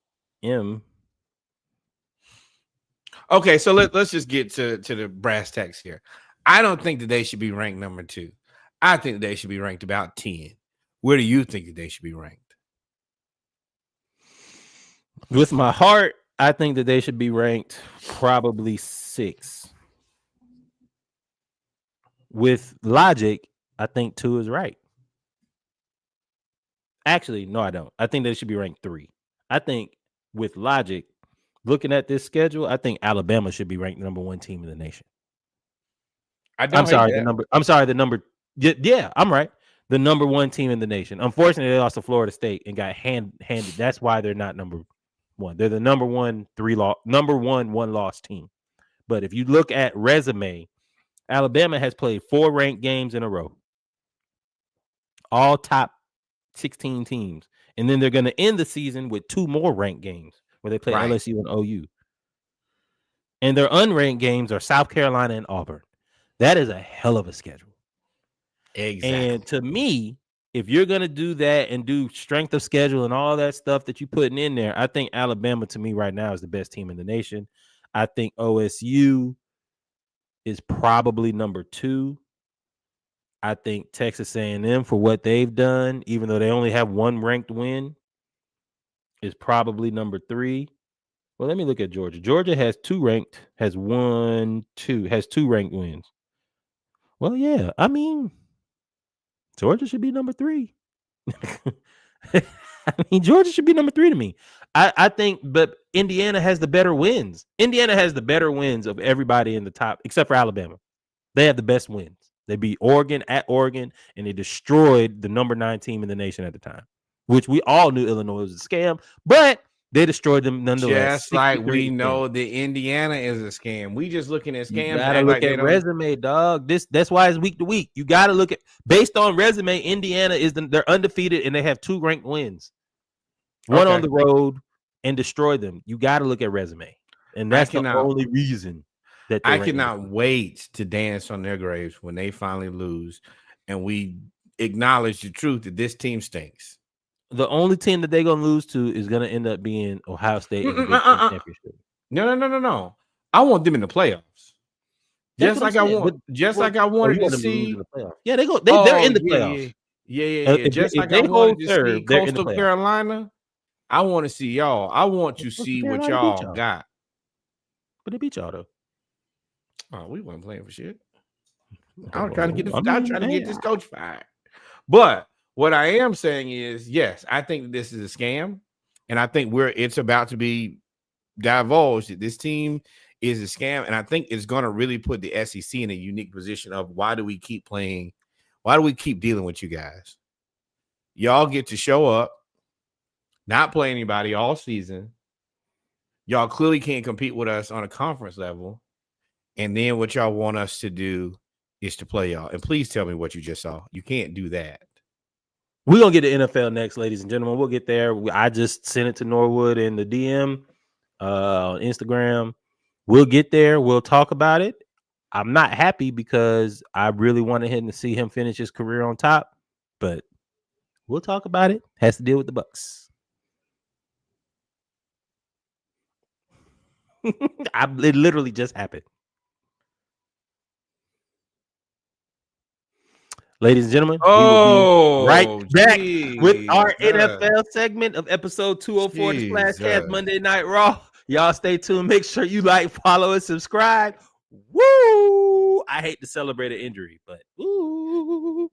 Okay, so let's just get to the brass tacks here. I don't think that they should be ranked number 2. I think that they should be ranked about 10. Where do you think that they should be ranked? With my heart, I think that they should be ranked probably 6. With logic, I think 2 is right. Actually, no, I don't. I think they should be ranked 3. I think with logic, looking at this schedule, I think Alabama should be ranked the number 1 team in the nation. I'm sorry, the number. Yeah, I'm right. The number 1 team in the nation. Unfortunately, they lost to Florida State and got handed. That's why they're not number 1. They're the number 1 1-loss team. But if you look at resume, Alabama has played 4 ranked games in a row. All top 16 teams. And then they're going to end the season with 2 more ranked games where they play LSU and OU. And their unranked games are South Carolina and Auburn. That is a hell of a schedule. Exactly. And to me, if you're going to do that and do strength of schedule and all that stuff that you're putting in there, I think Alabama, to me right now, is the best team in the nation. I think OSU is probably number 2. I think Texas A&M, for what they've done, even though they only have 1 ranked win, is probably number 3. Well, let me look at Georgia. Georgia has 2 ranked, has 2 ranked wins. Well, yeah, I mean, Georgia should be number 3. I mean, Georgia should be number 3 to me. I think, but Indiana has the better wins. Indiana has the better wins of everybody in the top, except for Alabama. They have the best wins. They beat Oregon at Oregon, and they destroyed the number 9 team in the nation at the time, which we all knew Illinois was a scam, but they destroyed them nonetheless. Just like we know that Indiana is a scam. We just looking at scams. You gotta look at resume, dog. That's why it's week to week. You gotta look at, based on resume, Indiana they're undefeated and they have 2 ranked wins. One on the road and destroy them. You gotta look at resume. And that's the only reason. I cannot wait to dance on their graves when they finally lose and we acknowledge the truth that this team stinks. The only team that they're going to lose to is going to end up being Ohio State in the Big Ten championship. No. I want them in the playoffs. Just like I wanted to see. Yeah, they're in the playoffs. Yeah. Just like I wanted to see Coastal Carolina, I want to see y'all. I want to see what y'all got. But they beat y'all though. Oh, we weren't playing for shit. I'm trying to get this coach fired. But what I am saying is, yes, I think this is a scam, and I think it's about to be divulged that this team is a scam, and I think it's going to really put the SEC in a unique position of why do we keep playing? Why do we keep dealing with you guys? Y'all get to show up, not play anybody all season. Y'all clearly can't compete with us on a conference level. And then what y'all want us to do is to play y'all. And please tell me what you just saw. You can't do that. We're going to get to NFL next, ladies and gentlemen. We'll get there. I just sent it to Norwood in the DM on Instagram. We'll get there. We'll talk about it. I'm not happy because I really wanted him to see him finish his career on top. But we'll talk about it. Has to deal with the Bucks. It literally just happened. Ladies and gentlemen, we will be right back with our NFL segment of episode 204 of the Splashcast Monday Night Raw. Y'all stay tuned. Make sure you like, follow, and subscribe. Woo! I hate to celebrate an injury, but woo!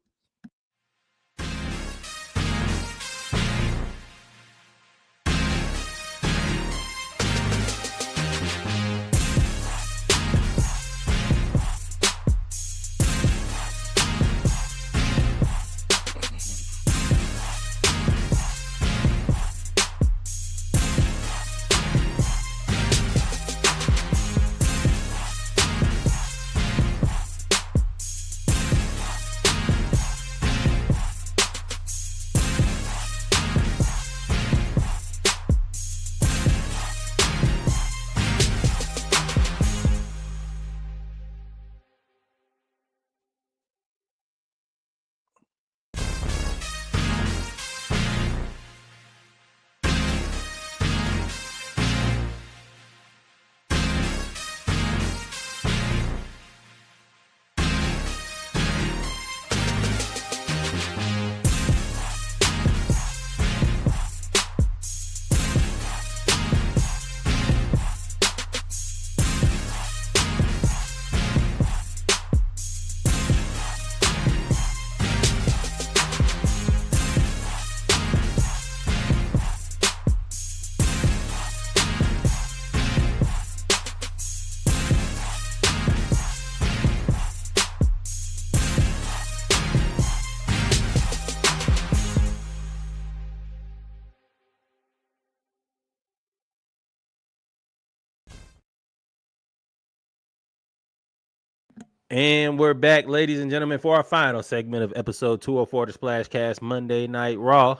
And we're back, ladies and gentlemen, for our final segment of episode 204 of the Splashcast Monday Night Raw,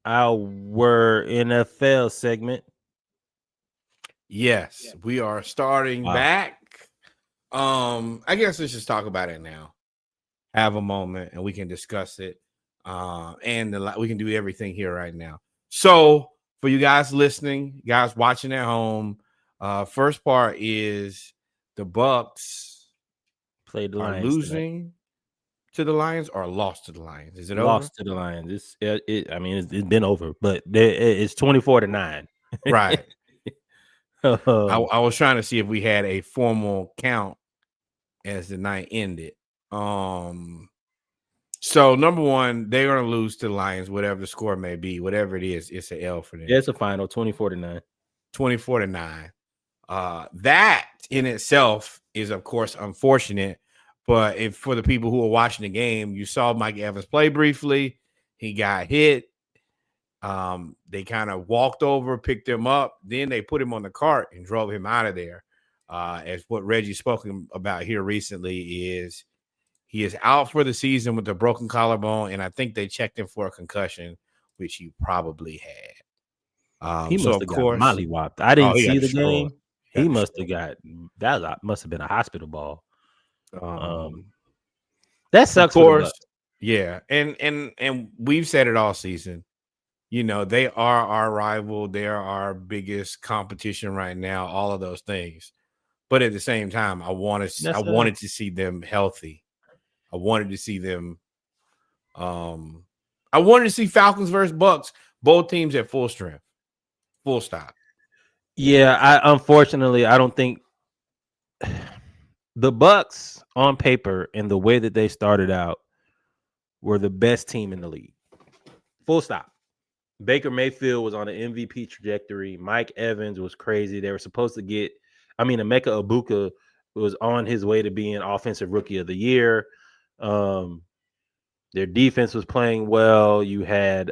our NFL segment. Yes, we are starting back. I guess let's just talk about it now. Have a moment and we can discuss it. We can do everything here right now. So for you guys listening, guys watching at home, first part is the Bucks Played the are Lions losing tonight. to the Lions or lost to the Lions. Is it over? Lost to the Lions. It's been over, but it's 24-9. Right. Um, I was trying to see if we had a formal count as the night ended. So number one, they're gonna lose to the Lions, whatever the score may be, whatever it is, it's an L for them. Yeah, it's a final 24-9. 24-9. That in itself is, of course, unfortunate. But if for the people who are watching the game, you saw Mike Evans play briefly. He got hit. They kind of walked over, picked him up, then they put him on the cart and drove him out of there. As what Reggie spoken about here recently is he is out for the season with a broken collarbone, and I think they checked him for a concussion, which he probably had. He So must of have got course, mollywopped. I didn't he got see the destroyed. game. He must have got that. Must have been a hospital ball. That sucks for the Bucks. Yeah, and we've said it all season. You know, they are our rival. They are our biggest competition right now. All of those things, but at the same time, I wanted to see them healthy. I wanted to see them. I wanted to see Falcons versus Bucks, both teams at full strength, full stop. Yeah, unfortunately I don't think the Bucks on paper and the way that they started out were the best team in the league. Full stop. Baker Mayfield was on an MVP trajectory. Mike Evans was crazy. They were supposed to get, Emeka Ibuka was on his way to being offensive rookie of the year. Their defense was playing well. You had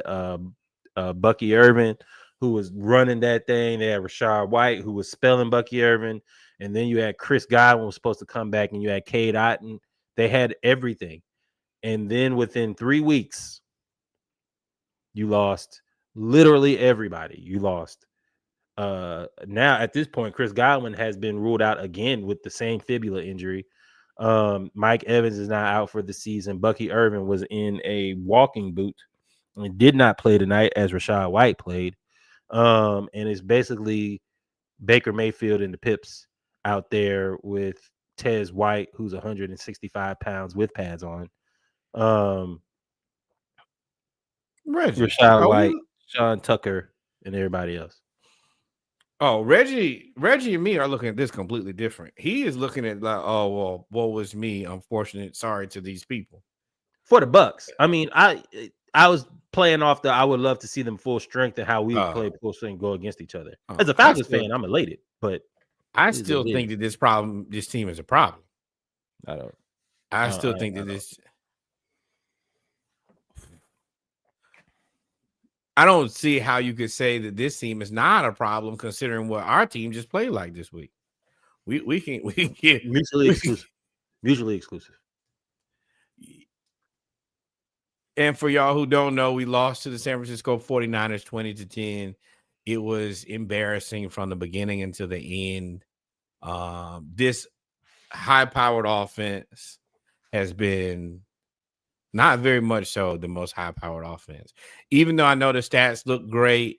Bucky Irvin, who was running that thing. They had Rashad White, who was spelling Bucky Irvin. And then you had Chris Godwin was supposed to come back, and you had Cade Otton. They had everything. And then within 3 weeks, you lost literally everybody. You lost. Now at this point, Chris Godwin has been ruled out again with the same fibula injury. Mike Evans is now out for the season. Bucky Irvin was in a walking boot and did not play tonight as Rashad White played. And it's basically Baker Mayfield and the Pips out there with Tez White, who's 165 pounds with pads on. Rashad White, Sean Tucker, and everybody else. Oh, Reggie and me are looking at this completely different. He is looking at like, oh well, what was me? Unfortunate. Sorry to these people. For the Bucks, I was playing off I would love to see them full strength and how we play full strength go against each other. As a Falcons fan, I'm elated, but I still think that this team is a problem. I still think that this. I don't see how you could say that this team is not a problem considering what our team just played like this week. We can mutually exclusive. Mutually exclusive. And for y'all who don't know, we lost to the San Francisco 49ers 20-10. It was embarrassing from the beginning until the end. This high-powered offense has been not very much so the most high-powered offense. Even though I know the stats look great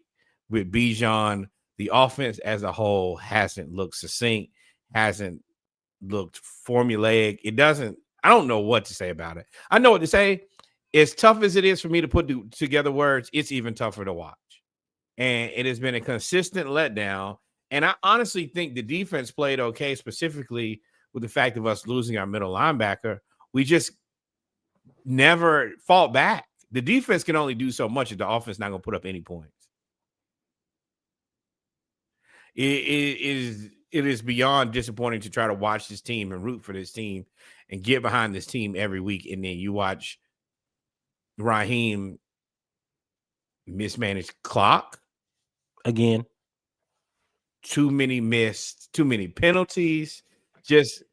with Bijan, the offense as a whole hasn't looked succinct, hasn't looked formulaic. I don't know what to say about it. I know what to say. As tough as it is for me to put together words, it's even tougher to watch. And it has been a consistent letdown. And I honestly think the defense played okay, specifically with the fact of us losing our middle linebacker. We just never fought back. The defense can only do so much if the offense not going to put up any points. It is beyond disappointing to try to watch this team and root for this team and get behind this team every week. And then you watch Raheem mismanaged clock again. Too many penalties. Just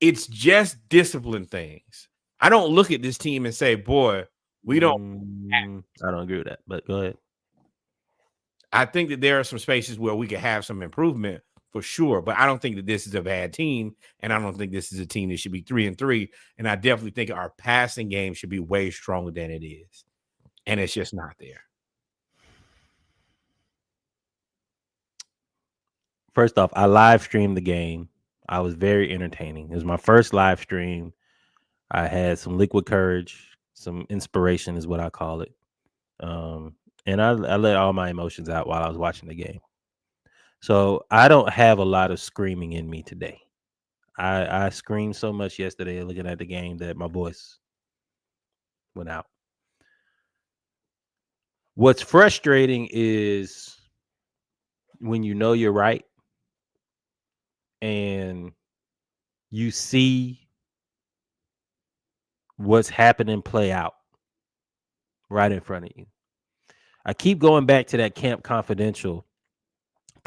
It's just discipline things. I don't look at this team and say, boy, we don't. I don't agree with that, but go ahead. I think that there are some spaces where we could have some improvement for sure, but I don't think that this is a bad team, and I don't think this is a team that should be 3-3. And I definitely think our passing game should be way stronger than it is, and it's just not there. First off, I live streamed the game. I was very entertaining. It was my first live stream. I had some liquid courage, some inspiration is what I call it. And I let all my emotions out while I was watching the game. So I don't have a lot of screaming in me today. I screamed so much yesterday looking at the game that my voice went out. What's frustrating is when you know you're right and you see what's happening play out right in front of you. I keep going back to that Camp Confidential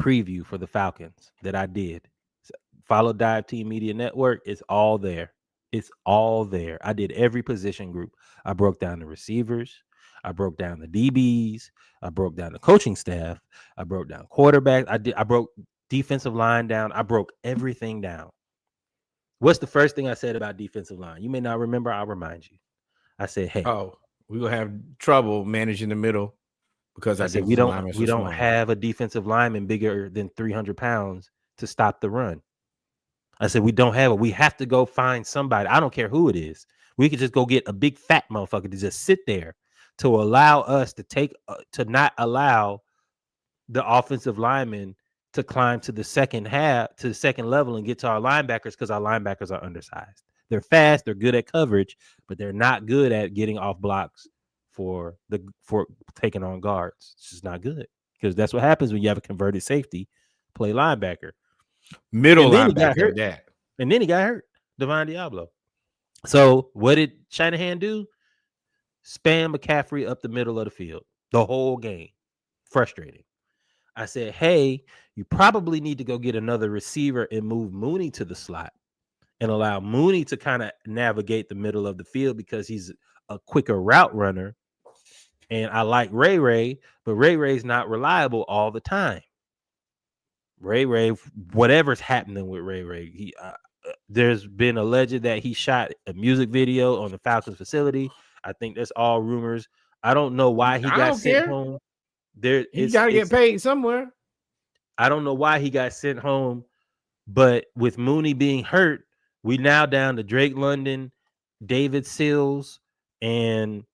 preview for the Falcons that I did. Follow Dive Team Media Network. It's all there. It's all there. I did every position group. I broke down the receivers. I broke down the DBs. I broke down the coaching staff. I broke down quarterbacks. I broke defensive line down. I broke everything down. What's the first thing I said about defensive line? You may not remember. I'll remind you. I said, hey. Oh, we're going to have trouble managing the middle because I said we don't have a defensive lineman bigger than 300 pounds to stop the run. I said we don't have it. We have to go find somebody. I don't care who it is. We could just go get a big fat motherfucker to just sit there to allow us to not allow the offensive linemen to climb to the second level and get to our linebackers because our linebackers are undersized. They're fast, they're good at coverage, but they're not good at getting off blocks for taking on guards. It's just not good because that's what happens when you have a converted safety play linebacker. Middle linebacker. And then he got hurt, Devon Diablo. So what did Shanahan do? Spam McCaffrey up the middle of the field the whole game. Frustrating. I said, hey, you probably need to go get another receiver and move Mooney to the slot and allow Mooney to kind of navigate the middle of the field because he's a quicker route runner. And I like Ray, but Ray's not reliable all the time. Ray, whatever's happening with Ray, he there's been alleged that he shot a music video on the Falcons facility. I think that's all rumors. I don't know why he got sent home. He's got to get paid somewhere. I don't know why he got sent home, but with Mooney being hurt, we now down to Drake London, David Sills, and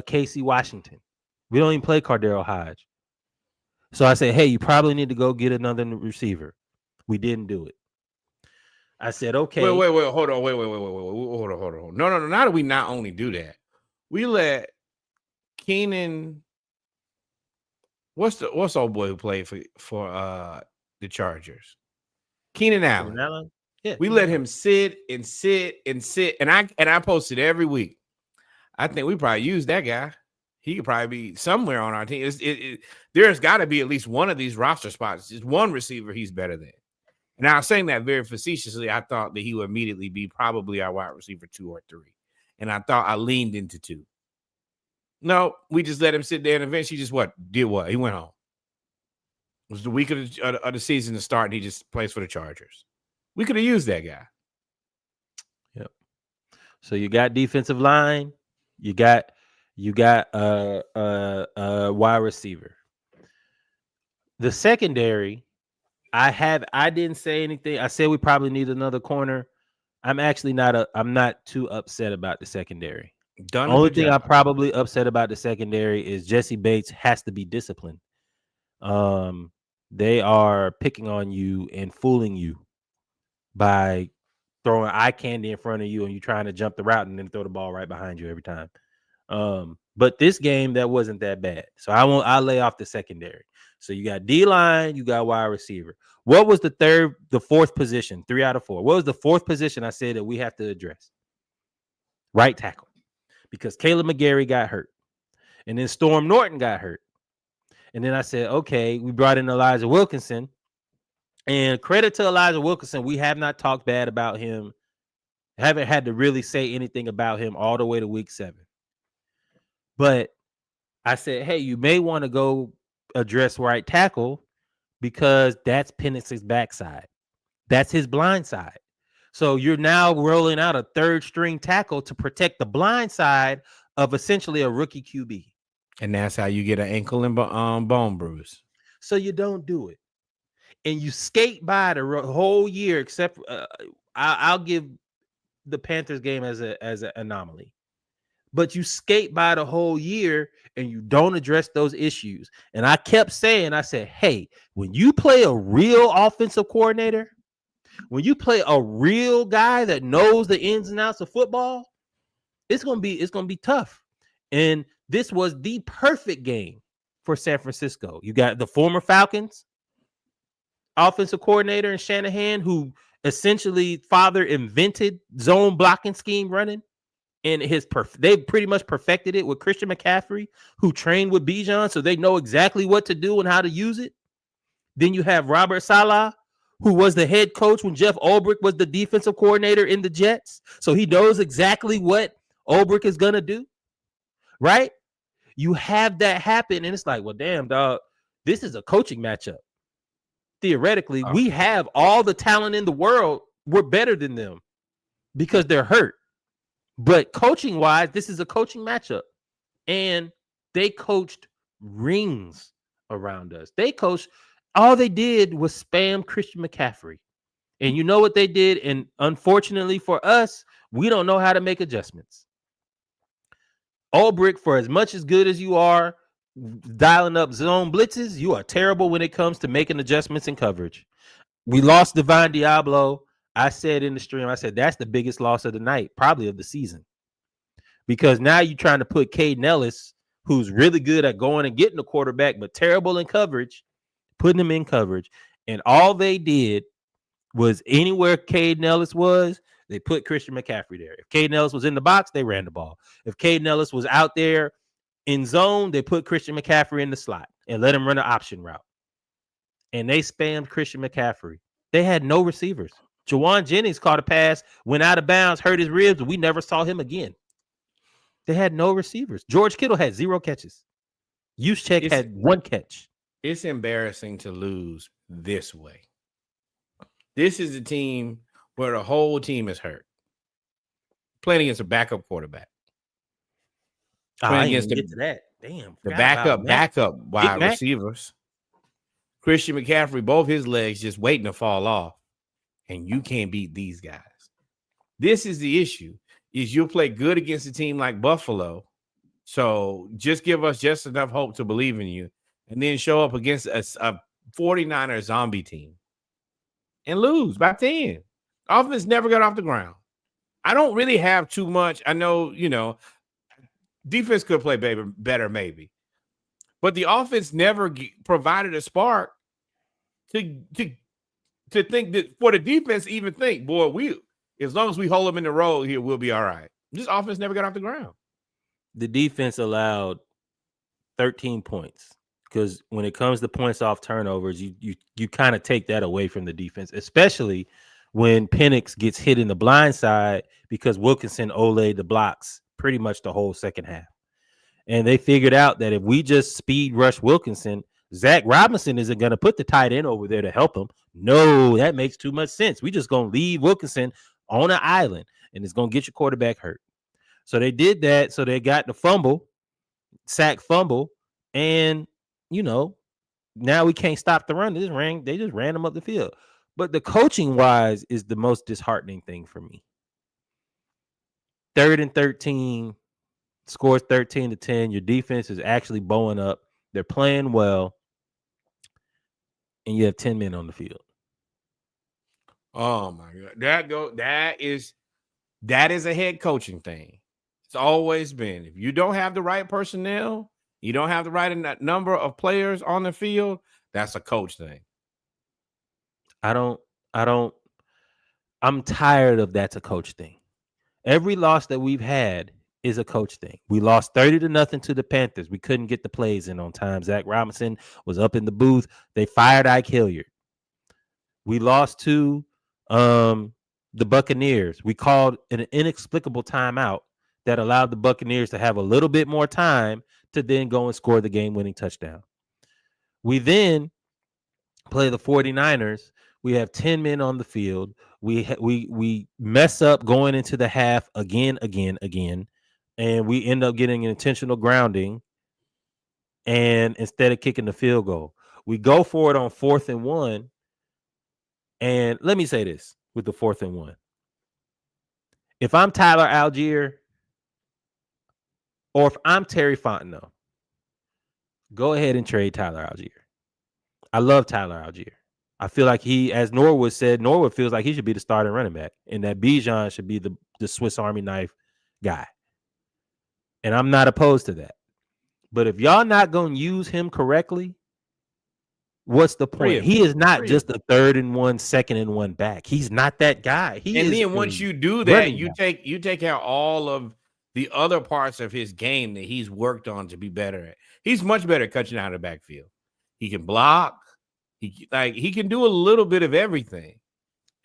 Casey Washington. We don't even play Cardero Hodge. So I said, hey, you probably need to go get another receiver. We didn't do it. I said, okay. Wait, hold on. Hold on. No. Now that we not only do that, we let Keenan. What's old boy who played for the Chargers? Keenan Allen. Yeah. We let him sit. And I posted every week. I think we probably use that guy. He could probably be somewhere on our team. There's got to be at least one of these roster spots. Just one receiver he's better than. And I was saying that very facetiously. I thought that he would immediately be probably our wide receiver 2 or 3. And I thought I leaned into 2. No, we just let him sit there and eventually just did what? He went home. It was the week of the season to start and he just plays for the Chargers. We could have used that guy. Yep. So you got defensive line. You got wide receiver. The secondary, I didn't say anything. I said we probably need another corner. I'm not too upset about the secondary. Only thing I'm probably upset about the secondary is Jesse Bates has to be disciplined. They are picking on you and fooling you by throwing eye candy in front of you and you trying to jump the route and then throw the ball right behind you every time. But this game, that wasn't that bad. So I'll lay off the secondary. So you got D-line, you got wide receiver. What was the fourth position? 3 out of 4. What was the fourth position I said that we have to address? Right tackle. Because Caleb McGarry got hurt. And then Storm Norton got hurt. And then I said, okay, we brought in Elijah Wilkinson. And credit to Elijah Wilkinson, we have not talked bad about him. Haven't had to really say anything about him all the way to week 7. But I said, hey, you may want to go address right tackle because that's Penix's backside. That's his blind side. So you're now rolling out a third string tackle to protect the blind side of essentially a rookie QB. And that's how you get an ankle and bone bruise. So you don't do it. And you skate by the whole year, except I'll give the Panthers game as an anomaly. But you skate by the whole year and you don't address those issues. And I kept saying, I said, hey, when you play a real offensive coordinator, when you play a real guy that knows the ins and outs of football, it's gonna be tough. And this was the perfect game for San Francisco. You got the former Falcons offensive coordinator and Shanahan, who essentially father invented zone blocking scheme running. And they pretty much perfected it with Christian McCaffrey, who trained with Bijan, so they know exactly what to do and how to use it. Then you have Robert Saleh, who was the head coach when Jeff Ulbrich was the defensive coordinator in the Jets. So he knows exactly what Ulbrich is going to do, right? You have that happen, and it's like, well, damn, dog, this is a coaching matchup. Theoretically, we have all the talent in the world. We're better than them because they're hurt. But coaching-wise, this is a coaching matchup. And they coached rings around us. All they did was spam Christian McCaffrey. And you know what they did? And unfortunately for us, we don't know how to make adjustments. Ulbrich, for as much as good as you are dialing up zone blitzes, you are terrible when it comes to making adjustments in coverage. We lost Divine Diablo. I said in the stream, that's the biggest loss of the night, probably of the season. Because now you're trying to put Caden Ellis, who's really good at going and getting the quarterback, but terrible in coverage, putting him in coverage. And all they did was anywhere Caden Ellis was, they put Christian McCaffrey there. If Caden Ellis was in the box, they ran the ball. If Caden Ellis was out there in zone, they put Christian McCaffrey in the slot and let him run an option route. And they spammed Christian McCaffrey. They had no receivers. Jawan Jennings caught a pass, went out of bounds, hurt his ribs, and we never saw him again. They had no receivers. George Kittle had 0 catches. Juszczyk had 1 catch. It's embarrassing to lose this way. This is a team where the whole team is hurt. Playing against a backup quarterback. Playing against the backup wide receivers. Christian McCaffrey, both his legs just waiting to fall off. And you can't beat these guys. This is the issue, is you'll play good against a team like Buffalo. So just give us just enough hope to believe in you. And then show up against a 49er zombie team. And lose by 10. Offense never got off the ground. I don't really have too much. I know, defense could play better maybe. But the offense never provided a spark to think that for the defense even think, boy, as long as we hold them in the road here, we'll be all right. This offense never got off the ground. The defense allowed 13 points. Because when it comes to points off turnovers, you kind of take that away from the defense, especially when Penix gets hit in the blind side because Wilkinson olayed the blocks pretty much the whole second half. And they figured out that if we just speed rush Wilkinson, Zach Robinson isn't going to put the tight end over there to help him. No, that makes too much sense. We just going to leave Wilkinson on an island, and it's going to get your quarterback hurt. So they did that. So they got the sack fumble, and now we can't stop the run. They just ran them up the field. But the coaching wise is the most disheartening thing for me. 3rd and 13, scores 13-10. Your defense is actually bowing up. They're playing well. And you have 10 men on the field. Oh my God. That is a head coaching thing. It's always been. If you don't have the right personnel, you don't have the right number of players on the field, that's a coach thing. I'm tired of that's a coach thing. Every loss that we've had is a coach thing. We lost 30-0 to the Panthers. We couldn't get the plays in on time. Zach Robinson was up in the booth. They fired Ike Hilliard. We lost to the Buccaneers. We called an inexplicable timeout that allowed the Buccaneers to have a little bit more time to then go and score the game-winning touchdown. We then play the 49ers. We have 10 men on the field. We mess up going into the half again, and we end up getting an intentional grounding. And instead of kicking the field goal, we go for it on 4th and 1. And let me say this with the 4th and 1. If I'm Tyler Algier or if I'm Terry Fontenot, go ahead and trade Tyler Algier. I love Tyler Algier. I feel like he, as Norwood said, Norwood feels like he should be the starting running back, and that Bijan should be the Swiss Army knife guy. And I'm not opposed to that. But if y'all not going to use him correctly, what's the point? He is not just a 3rd and 1, 2nd and 1 back. He's not that guy. And then once you do that, you take out all of the other parts of his game that he's worked on to be better at. He's much better at catching out of the backfield. He can block. He can do a little bit of everything.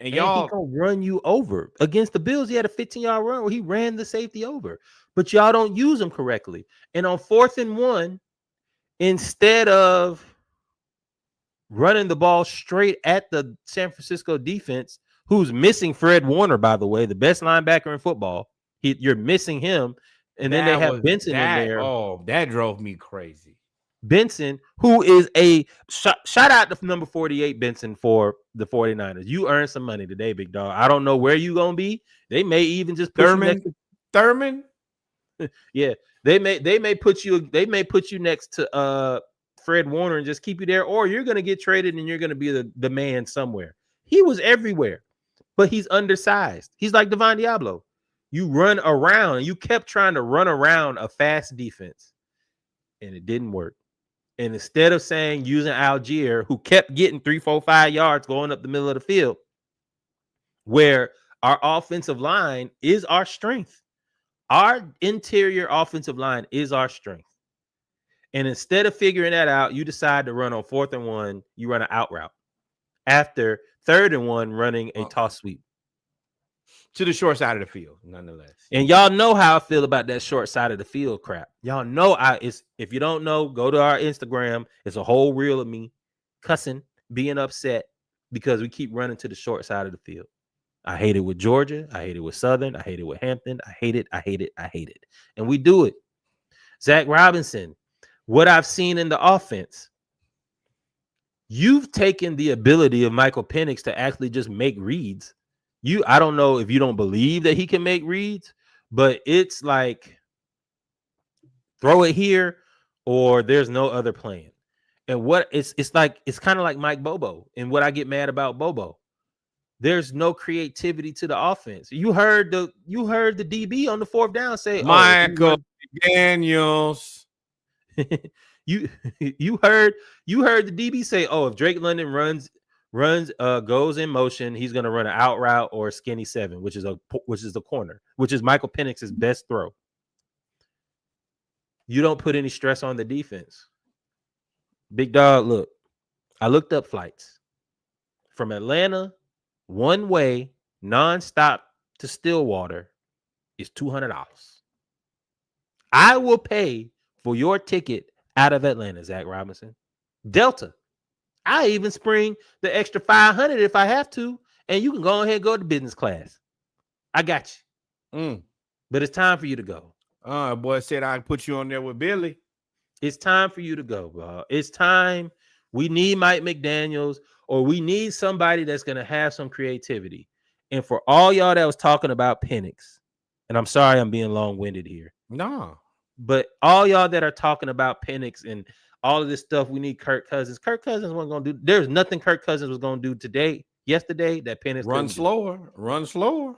And y'all he gonna run you over. Against the Bills, he had a 15-yard run where he ran the safety over. But y'all don't use him correctly. And on 4th and 1, instead of running the ball straight at the San Francisco defense, who's missing Fred Warner, by the way, the best linebacker in football. You're missing him. And then they have Benson in there. Oh, that drove me crazy. Benson, who is a shout out to number 48 Benson for the 49ers. You earned some money today, big dog. I don't know where you gonna be. They may even just put Thurman. Yeah, they may put you next to Fred Warner and just keep you there, or you're gonna get traded and you're gonna be the man somewhere. He was everywhere, but he's undersized. He's like Devon Diablo. You run around. You kept trying to run around a fast defense, and it didn't work. And instead of saying using Algier, who kept getting 3, 4, 5 yards going up the middle of the field, where our offensive line is our strength. Our interior offensive line is our strength. And instead of figuring that out, you decide to run on 4th and 1, you run an out route. After 3rd and 1, running a toss sweep. To the short side of the field, nonetheless. And y'all know how I feel about that short side of the field crap. Y'all know if you don't know, go to our Instagram. It's a whole reel of me cussing, being upset because we keep running to the short side of the field. I hate it with Georgia. I hate it with Southern. I hate it with Hampton. I hate it. And we do it. Zach Robinson, what I've seen in the offense, you've taken the ability of Michael Penix to actually just make reads. I don't know if you don't believe that he can make reads, but it's like throw it here or there's no other plan. And what it's kind of like Mike Bobo. And what I get mad about Bobo, there's no creativity to the offense. You heard the DB on the 4th down say, Michael Daniels. you heard the DB say, if Drake London goes in motion, he's going to run an out route or a skinny 7, which is the corner, which is Michael Penix's best throw. You don't put any stress on the defense. Big dog, look, I looked up flights from Atlanta, one way, nonstop to Stillwater is $200. I will pay for your ticket out of Atlanta, Zach Robinson. Delta. I even spring the extra $500 if I have to, and you can go ahead and go to business class. I got you. But it's time for you to go. Boy said I'd put you on there with Billy. It's time for you to go, bro. It's time. We need Mike McDaniels, or we need somebody that's going to have some creativity. And for all y'all that was talking about Penix, and I'm sorry I'm being long-winded here. No. But all y'all that are talking about Penix and all of this stuff, we need Kirk Cousins. Kirk Cousins wasn't going to do. There's nothing Kirk Cousins was going to do yesterday, that Penix run slower.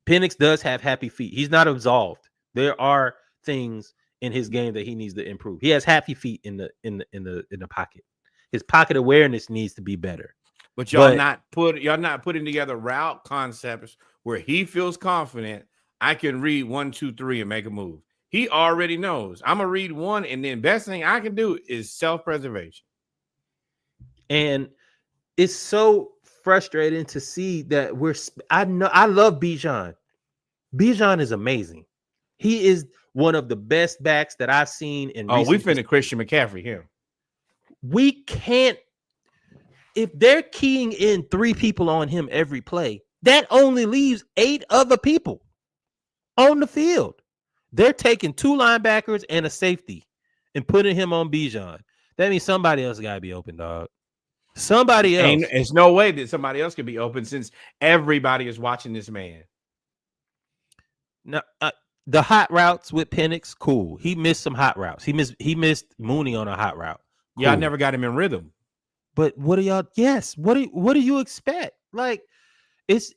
Penix does have happy feet. He's not absolved. There are things in his game that he needs to improve. He has happy feet in the pocket. His pocket awareness needs to be better. But y'all not putting together route concepts where he feels confident. I can read 1, 2, 3 and make a move. He already knows. I'm gonna read one, and then best thing I can do is self-preservation. And it's so frustrating to see that I love Bijan. Bijan is amazing. He is one of the best backs that I've seen in we recent finna history. Christian McCaffrey here. We can't, if they're keying in 3 people on him every play, that only leaves 8 other people on the field. They're taking 2 linebackers and a safety and putting him on Bijan. That means somebody else got to be open, dog. Somebody else. There's no way that somebody else could be open since everybody is watching this man. Now, the hot routes with Penix, cool. He missed some hot routes. He missed Mooney on a hot route. Cool. Yeah, I never got him in rhythm. But what do y'all? Yes. What do you expect? Like, it's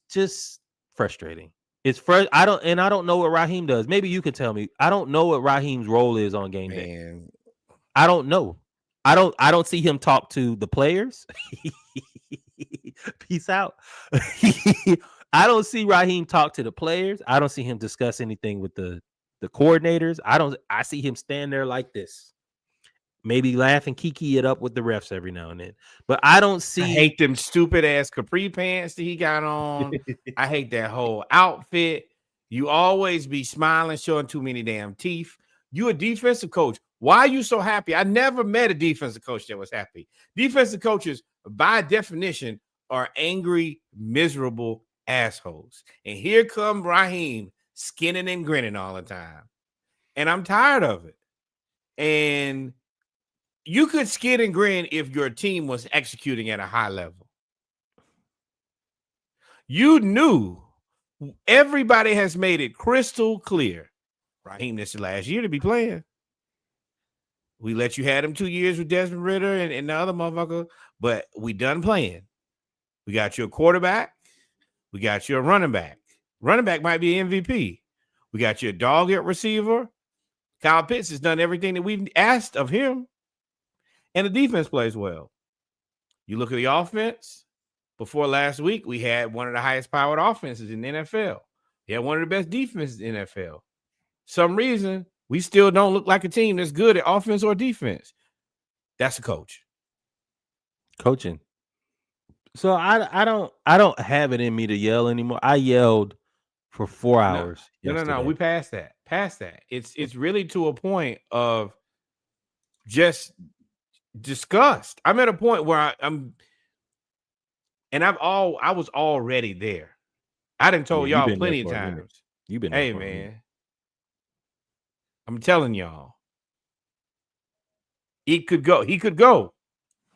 just frustrating. It's I don't know what Raheem does. Maybe you can tell me. I don't know what Raheem's role is on game day. I don't know. I don't see him talk to the players. Peace out. I don't see Raheem talk to the players. I don't see him discuss anything with the coordinators. I see him stand there like this. Maybe laugh and kiki it up with the refs every now and then. But I don't see. I hate them stupid ass capri pants that he got on. I hate that whole outfit. You always be smiling, showing too many damn teeth. You a defensive coach. Why are you so happy? I never met a defensive coach that was happy. Defensive coaches, by definition, are angry, miserable assholes. And here come Raheem skinning and grinning all the time. And I'm tired of it. And you could skin and grin if your team was executing at a high level. You knew, everybody has made it crystal clear. Raheem, this is last year to be playing. We let you have him 2 years with Desmond Ridder and the other motherfucker, but we done playing. We got you a quarterback. We got you a running back. Running back might be MVP. We got you a dog at receiver. Kyle Pitts has done everything that we've asked of him. And the defense plays well. You look at the offense. Before last week, we had one of the highest powered offenses in the NFL. We had one of the best defenses in the NFL. Some reason, we still don't look like a team that's good at offense or defense. That's a coach. Coaching. So I don't have it in me to yell anymore. I yelled for 4 hours. No. We passed that. It's really to a point of just disgust. I'm at a point where I was already there. I done told y'all plenty of times. You've been hey man. I'm telling y'all. He could go.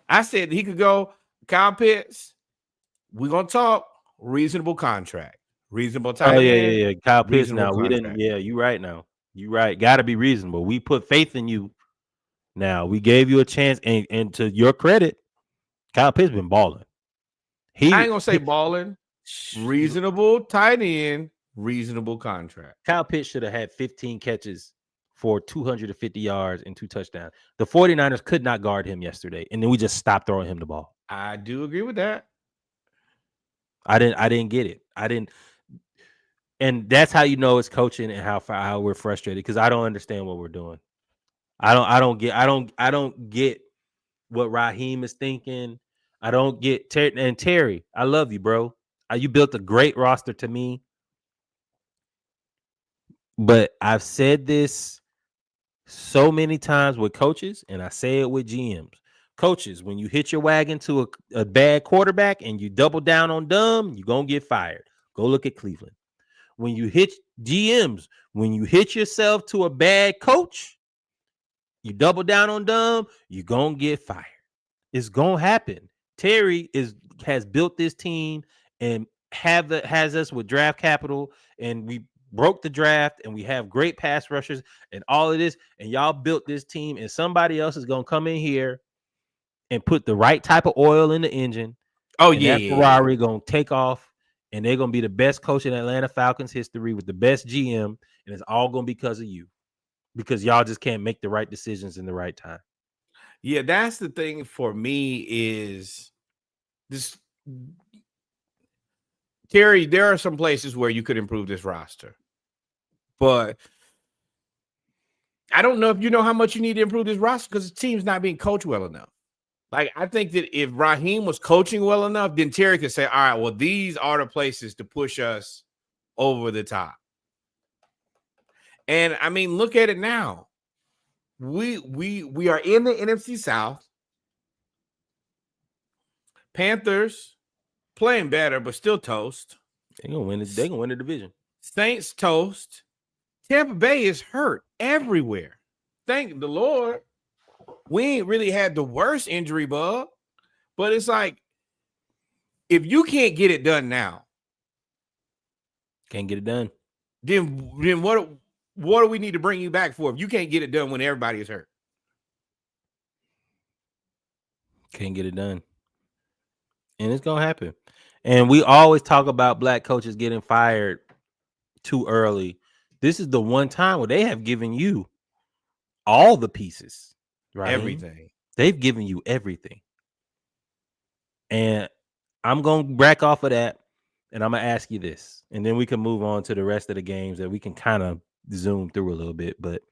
I said he could go. Kyle Pitts, we're gonna talk reasonable contract. Reasonable time. Oh, yeah. Kyle Pitts now. Contract. We didn't, you right now. You right. Gotta be reasonable. We put faith in you. Now we gave you a chance, and to your credit, Kyle Pitts been balling. I ain't gonna say balling. Reasonable tight end, reasonable contract. Kyle Pitts should have had 15 catches for 250 yards and 2 touchdowns. The 49ers could not guard him yesterday, and then we just stopped throwing him the ball. I do agree with that. I didn't get it. And that's how you know it's coaching and how we're frustrated, because I don't understand what we're doing. I don't get what Raheem is thinking. I don't get Terry. I love you, bro. You built a great roster to me. But I've said this so many times with coaches, and I say it with GMs. Coaches, when you hit your wagon to a bad quarterback and you double down on dumb, you're going to get fired. Go look at Cleveland. When you hit GMs, when you hit yourself to a bad coach, you double down on dumb, you're going to get fired. It's going to happen. Terry has built this team and has us with draft capital, and we broke the draft, and we have great pass rushers and all of this, and y'all built this team, and somebody else is going to come in here and put the right type of oil in the engine. Oh, yeah. That Ferrari going to take off, and they're going to be the best coach in Atlanta Falcons history with the best GM, and it's all going to be because of you. Because y'all just can't make the right decisions in the right time. Yeah, that's the thing for me is this. Terry, there are some places where you could improve this roster. But I don't know if you know how much you need to improve this roster because the team's not being coached well enough. Like, I think that if Raheem was coaching well enough, then Terry could say, all right, well, these are the places to push us over the top. And I mean, look at it now. We are in the NFC South. Panthers playing better, but still toast. They're gonna win it. They're gonna win the division. Saints toast. Tampa Bay is hurt everywhere. Thank the Lord. We ain't really had the worst injury bug, but it's like, if you can't get it done now, can't get it done. Then what do we need to bring you back for if you can't get it done when everybody is hurt? Can't get it done. And it's gonna happen. And we always talk about black coaches getting fired too early. This is the one time where they have given you all the pieces, right? Everything. They've given you everything. And I'm gonna back off of that, and I'm gonna ask you this, and then we can move on to the rest of the games that we can kind of zoom through a little bit. But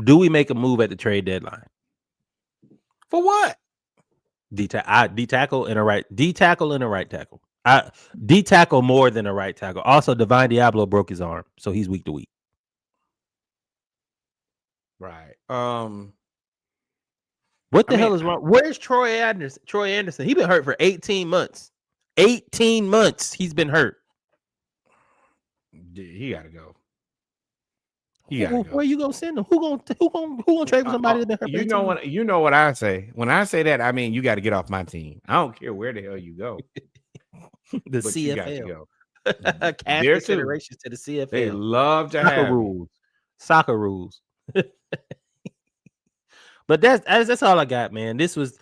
do we make a move at the trade deadline? For what? D tackle and a right tackle. D tackle more than a right tackle. Also, Divine Diablo broke his arm, so he's week to week. Right. What the hell is wrong? Where's Troy Anderson? He's been hurt for 18 months. 18 months he's been hurt. He gotta go. Where you gonna send him? Who gonna trade for somebody that's been hurt? You know what I say. When I say that, I mean you got to get off my team. I don't care where the hell you go. The CFL. You got to go. Cash considerations to the CFL. They love to have soccer rules. But that's all I got, man. This was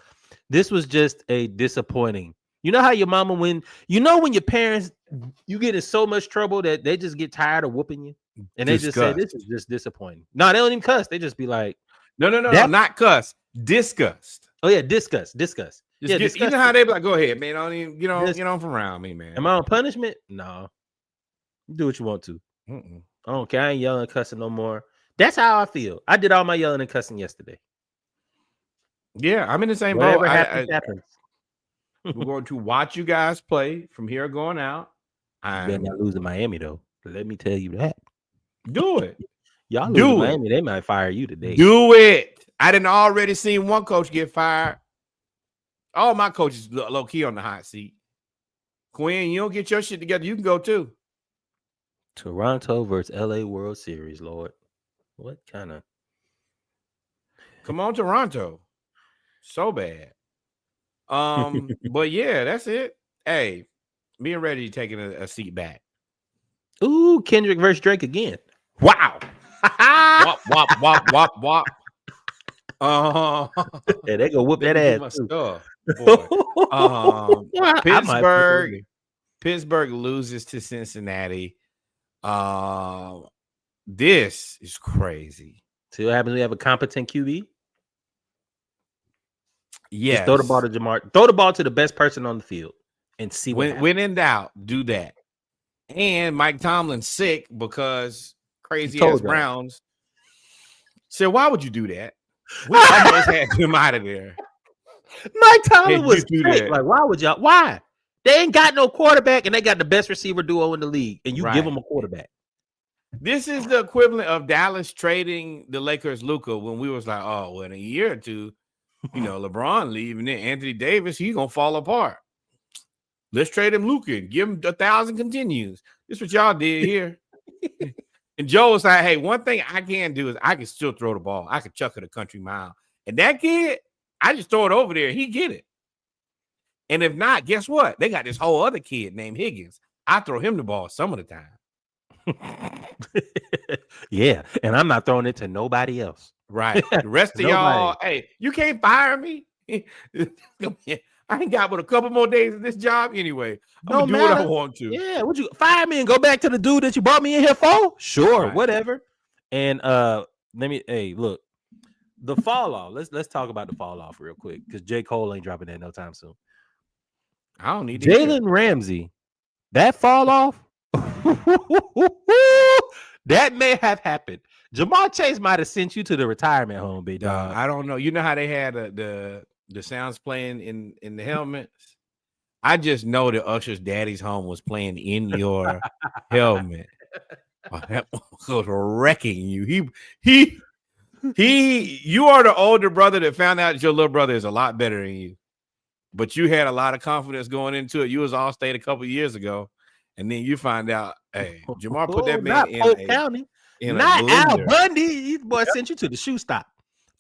just a disappointing. You know how your mama when your parents, you get in so much trouble that they just get tired of whooping you, and they just say this is just disappointing. No, they don't even cuss. They just be like, no, not cuss, disgust. Oh yeah, disgust. You know how they be like, go ahead, man. I don't even get on from around me, man. Am I on punishment? No, do what you want to. I don't care. I ain't yelling and cussing no more. That's how I feel. I did all my yelling and cussing yesterday. Yeah, I'm in the same boat. Whatever happens. We're going to watch you guys play from here going out. You're not losing Miami though. Let me tell you that. Do it. Y'all losing Miami, they might fire you today. Do it. I didn't already seen one coach get fired. All my coaches low key on the hot seat. Quinn, you don't get your shit together, you can go too. Toronto versus LA World Series, Lord. What kind of? Come on, Toronto. So bad. But yeah, that's it. Hey, me and Reggie taking a seat back. Ooh, Kendrick versus Drake again. Wow. Wop, wop, wop, wop, wop. Yeah, they go whoop that ass. Pittsburgh loses to Cincinnati. This is crazy. See what happens when we have a competent QB? Yeah. Throw the ball to Jamar. Throw the ball to the best person on the field and see what when in doubt, do that. And Mike Tomlin's sick because crazy ass Browns said, why would you do that? We almost had him out of there. Mike Tomlin was sick. Like, why would y'all? Why? They ain't got no quarterback, and they got the best receiver duo in the league, and you give them a quarterback. This is the equivalent of Dallas trading the Lakers Luka when we was like, oh, well, in a year or two, LeBron leaving it, Anthony Davis, he's gonna fall apart. Let's trade him Luka and give him 1,000 continues. This is what y'all did here. And Joe was like, hey, one thing I can do is I can still throw the ball. I can chuck it a country mile. And that kid, I just throw it over there. He get it. And if not, guess what? They got this whole other kid named Higgins. I throw him the ball some of the time. Yeah, and I'm not throwing it to nobody else. Right. The rest of y'all, hey, you can't fire me. I ain't got but a couple more days of this job anyway. I'm gonna do what I want to. Yeah, would you fire me and go back to the dude that you brought me in here for? Sure, whatever. And look, the fall off. Let's talk about the fall off real quick because J. Cole ain't dropping that no time soon. I don't need Jalen Ramsey. That fall off, that may have happened. Jamar Chase might have sent you to the retirement home, big dog. I don't know. You know how they had the sounds playing in the helmets? I just know that Usher's Daddy's Home was playing in your helmet. That was wrecking you. You are the older brother that found out that your little brother is a lot better than you. But you had a lot of confidence going into it. You was All-State a couple years ago, and then you find out, hey, Jamar put that man in Polk County, not Al Bundy. These boys sent you to the shoe stop.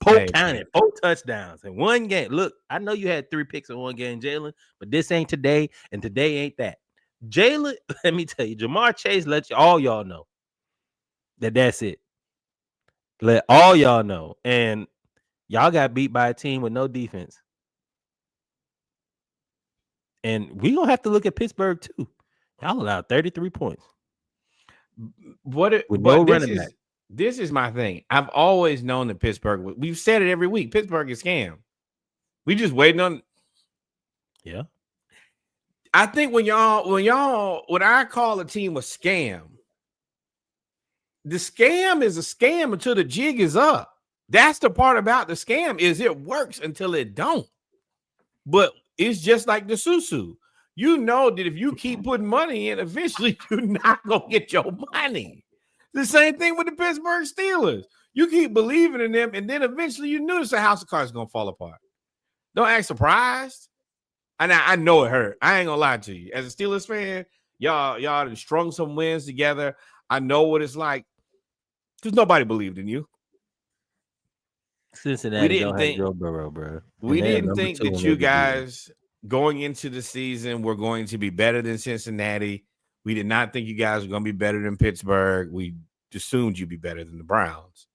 Polk County, 4 touchdowns in one game. Look, I know you had 3 picks in one game, Jalen, but this ain't today, and today ain't that. Jalen, let me tell you, Jamar Chase let all y'all know that's it. Let all y'all know, and y'all got beat by a team with no defense. And we gonna have to look at Pittsburgh too. Y'all allowed 33 points. This is my thing. I've always known that Pittsburgh. We've said it every week. Pittsburgh is scam. We just waiting on. Yeah. I think when I call a team a scam, the scam is a scam until the jig is up. That's the part about the scam is it works until it don't. But it's just like the Susu. You know that if you keep putting money in, eventually you're not going to get your money. The same thing with the Pittsburgh Steelers. You keep believing in them, and then eventually you notice the house of cards is going to fall apart. Don't act surprised. And I know it hurt. I ain't going to lie to you. As a Steelers fan, y'all have strung some wins together. I know what it's like because nobody believed in you. Cincinnati don't have Joe Burrow, bro. We didn't think that you guys going into the season were going to be better than Cincinnati. We did not think you guys were going to be better than Pittsburgh. We assumed you'd be better than the Browns.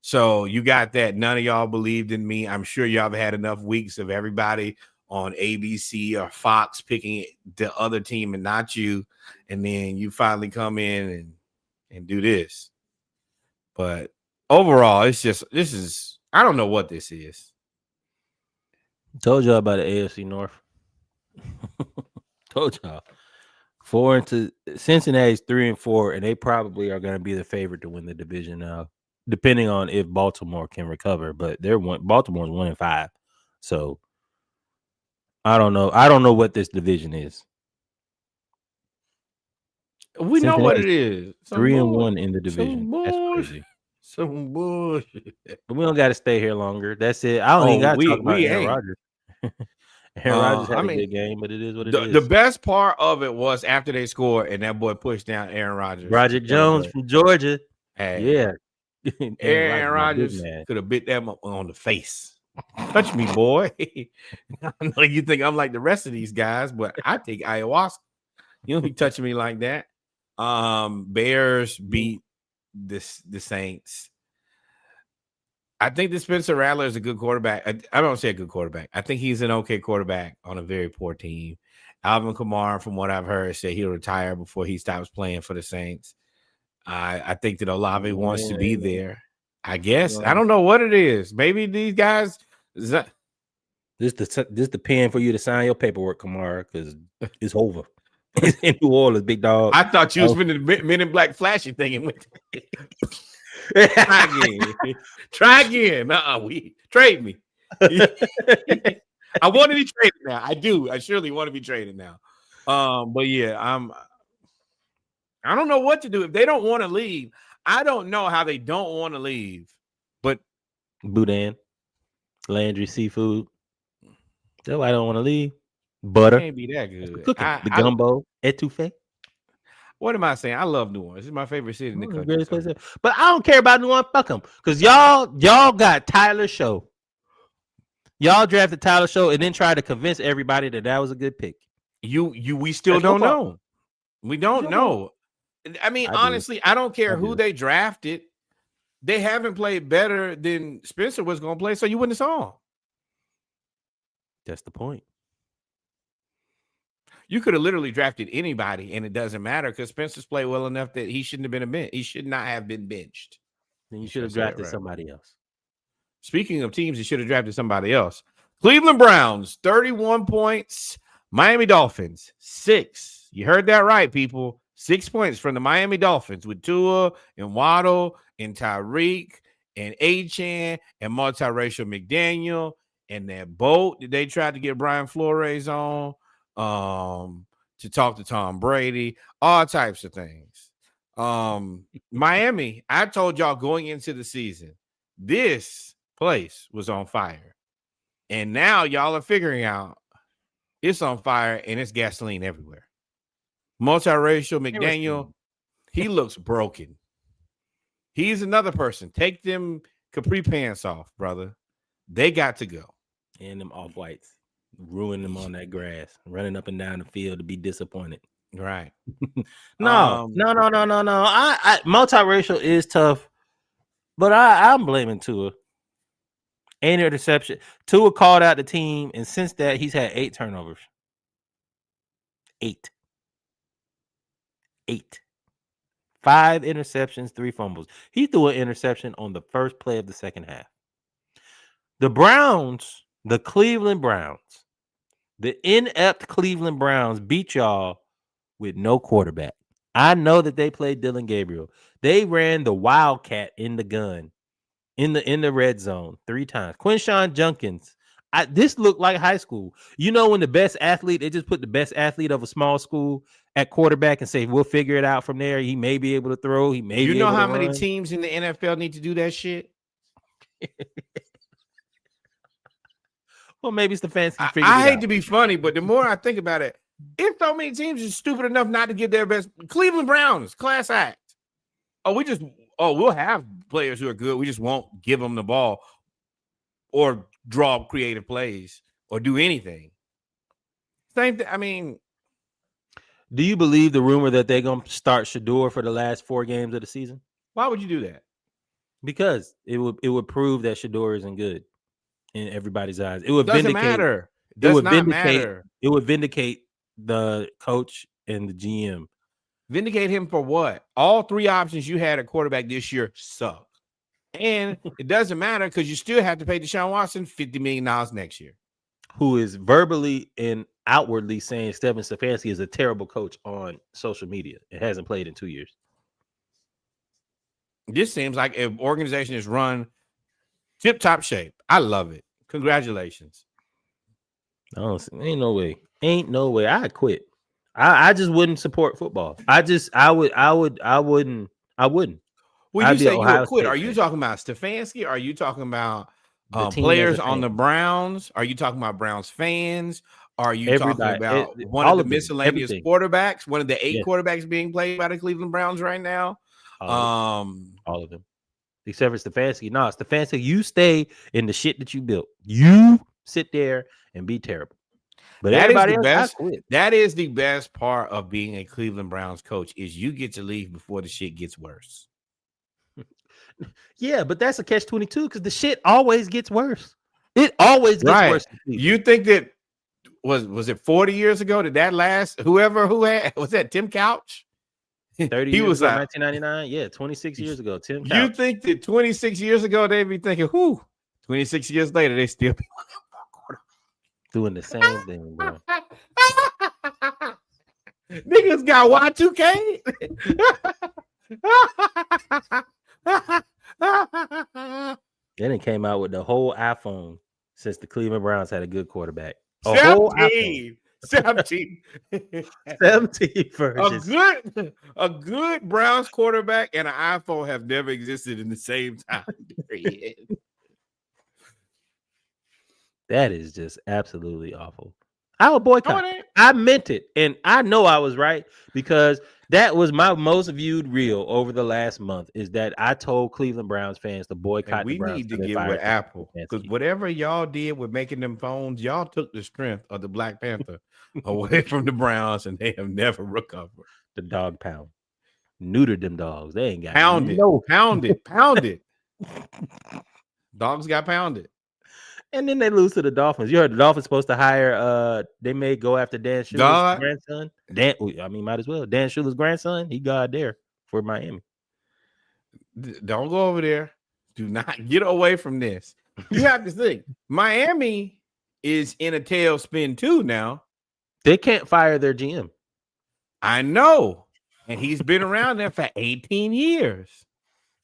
So you got that. None of y'all believed in me. I'm sure y'all have had enough weeks of everybody on ABC or Fox picking the other team and not you. And then you finally come in and do this. But overall, this is, I don't know what this is. Told y'all about the AFC North. Told y'all. Cincinnati's 3-4, and they probably are going to be the favorite to win the division now, depending on if Baltimore can recover. But Baltimore's 1-5, so I don't know. I don't know what this division is. We know what it is. 3-1 in the division. That's crazy. Some bullshit. But we don't got to stay here longer. That's it. I don't even got to talk about Aaron Rodgers. Aaron Rodgers had a good game, but it is what it is. The best part of it was after they scored and that boy pushed down Aaron Rodgers. Roger Jones from Georgia. Hey, yeah. Aaron Rodgers could have bit them on the face. Touch me, boy. I know you think I'm like the rest of these guys, but I take ayahuasca. You don't be touching me like that. Bears beat the Saints. I think that Spencer Rattler is a good quarterback. I don't say a good quarterback. I think he's an okay quarterback on a very poor team. Alvin Kamara, from what I've heard, said he'll retire before he stops playing for the Saints. I think that Olave wants to be there. I guess. I don't know what it is. Maybe these guys. This the pen for you to sign your paperwork, Kamara, because it's over. It's in New Orleans, big dog. I thought you was in the Men in Black flashy thing and went. Try again. We trade me. I want to be traded now. I do. I surely want to be traded now. But yeah, I don't know what to do if they don't want to leave. I don't know how they don't want to leave. But Boudin, Landry, seafood. That's why I don't want to leave. Butter can't be that good. The gumbo, etouffee. What am I saying? I love New Orleans. It's my favorite city in the country. But I don't care about New Orleans. Fuck them. Because y'all got Tyler Show. Y'all drafted Tyler Show and then tried to convince everybody that was a good pick. We still don't know. We don't know. I mean, honestly, I don't care who they drafted. They haven't played better than Spencer was going to play, so you wouldn't have saw him. That's the point. You could have literally drafted anybody, and it doesn't matter because Spencer's played well enough that he shouldn't have been a bench. He should not have been benched. Then you should have drafted somebody else. Speaking of teams, you should have drafted somebody else. Cleveland Browns, 31 points. Miami Dolphins, 6. You heard that right, people. 6 points from the Miami Dolphins with Tua and Waddle and Tyreek and Achan and multiracial McDaniel and that boat that they tried to get Brian Flores on to talk to Tom Brady, all types of things. Miami, I told y'all going into the season, this place was on fire. And now y'all are figuring out it's on fire and it's gasoline everywhere. Multiracial McDaniel, he looks broken. He's another person. Take them capri pants off, brother. They got to go. And them off-whites. Ruin them on that grass. Running up and down the field to be disappointed. Right. No. I multiracial is tough, but I'm blaming Tua. Ain't interception. Tua called out the team, and since that, he's had 8 turnovers. 8. 5 interceptions, 3 fumbles. He threw an interception on the first play of the second half. The Browns, the Cleveland Browns, the inept Cleveland Browns beat y'all with no quarterback. I know that they played Dylan Gabriel. They ran the Wildcat in the gun, in the red zone 3 times. Quinshawn Junkins. This looked like high school. You know, when the best athlete, they just put the best athlete of a small school at quarterback and say, we'll figure it out from there. He may be able to throw. He may be able to run. You know how many teams in the NFL need to do that shit? Well, maybe Stefanski. I hate to be funny, but the more I think about it, if so many teams are stupid enough not to get their best, Cleveland Browns, class act. We'll have players who are good. We just won't give them the ball or draw creative plays or do anything. Same thing. I mean, do you believe the rumor that they're going to start Shador for the last 4 games of the season? Why would you do that? Because it would prove that Shador isn't good in everybody's eyes. It would Doesn't matter. Does not matter. It would vindicate the coach and the GM. Vindicate him for what? All 3 options you had at quarterback this year suck. And it doesn't matter because you still have to pay Deshaun Watson $50 million next year. Who is verbally and outwardly saying Stephen Stefanski is a terrible coach on social media. It hasn't played in 2 years. This seems like an organization is run tip-top shape. I love it. Congratulations. Ain't no way. Ain't no way. I'd quit. I just wouldn't support football. I wouldn't. When you say you would quit, are you talking about Stefanski? Are you talking about players on the Browns? Are you talking about Browns fans? Are you talking about one of the miscellaneous quarterbacks? One of the 8 quarterbacks being played by the Cleveland Browns right now? All of them. Except for Stefanski. No, Stefanski, you stay in the shit that you built. You sit there and be terrible. But that is the best part of being a Cleveland Browns coach is you get to leave before the shit gets worse. Yeah, but that's a catch-22 because the shit always gets worse. It always gets worse. You think that was it 40 years ago? Did that last? Who was that? Tim Couch? 30 he years was ago, 1999. Yeah, 26 years ago. Tim Couch. You think that 26 years ago they'd be thinking, 26 years later they still be doing the same thing, bro. Niggas got Y2K. Then it came out with the whole iPhone since the Cleveland Browns had a good quarterback. 17 versions. A good Browns quarterback and an iPhone have never existed in the same time period. That is just absolutely awful. I would boycott. I meant it. And I know I was right because that was my most viewed reel over the last month is that I told Cleveland Browns fans to boycott the Browns. We need to get with Apple because whatever y'all did with making them phones, y'all took the strength of the Black Panther away from the Browns and they have never recovered. The dog pound. Neutered them dogs. They ain't got pounded. Dogs got pounded. And then they lose to the Dolphins. You heard the Dolphins supposed to hire they may go after Dan Shuler's grandson. Might as well. Dan Shuler's grandson, he got there for Miami. Don't go over there. Do not get away from this. You have to think. Miami is in a tailspin too now. They can't fire their GM. I know. And he's been around there for 18 years.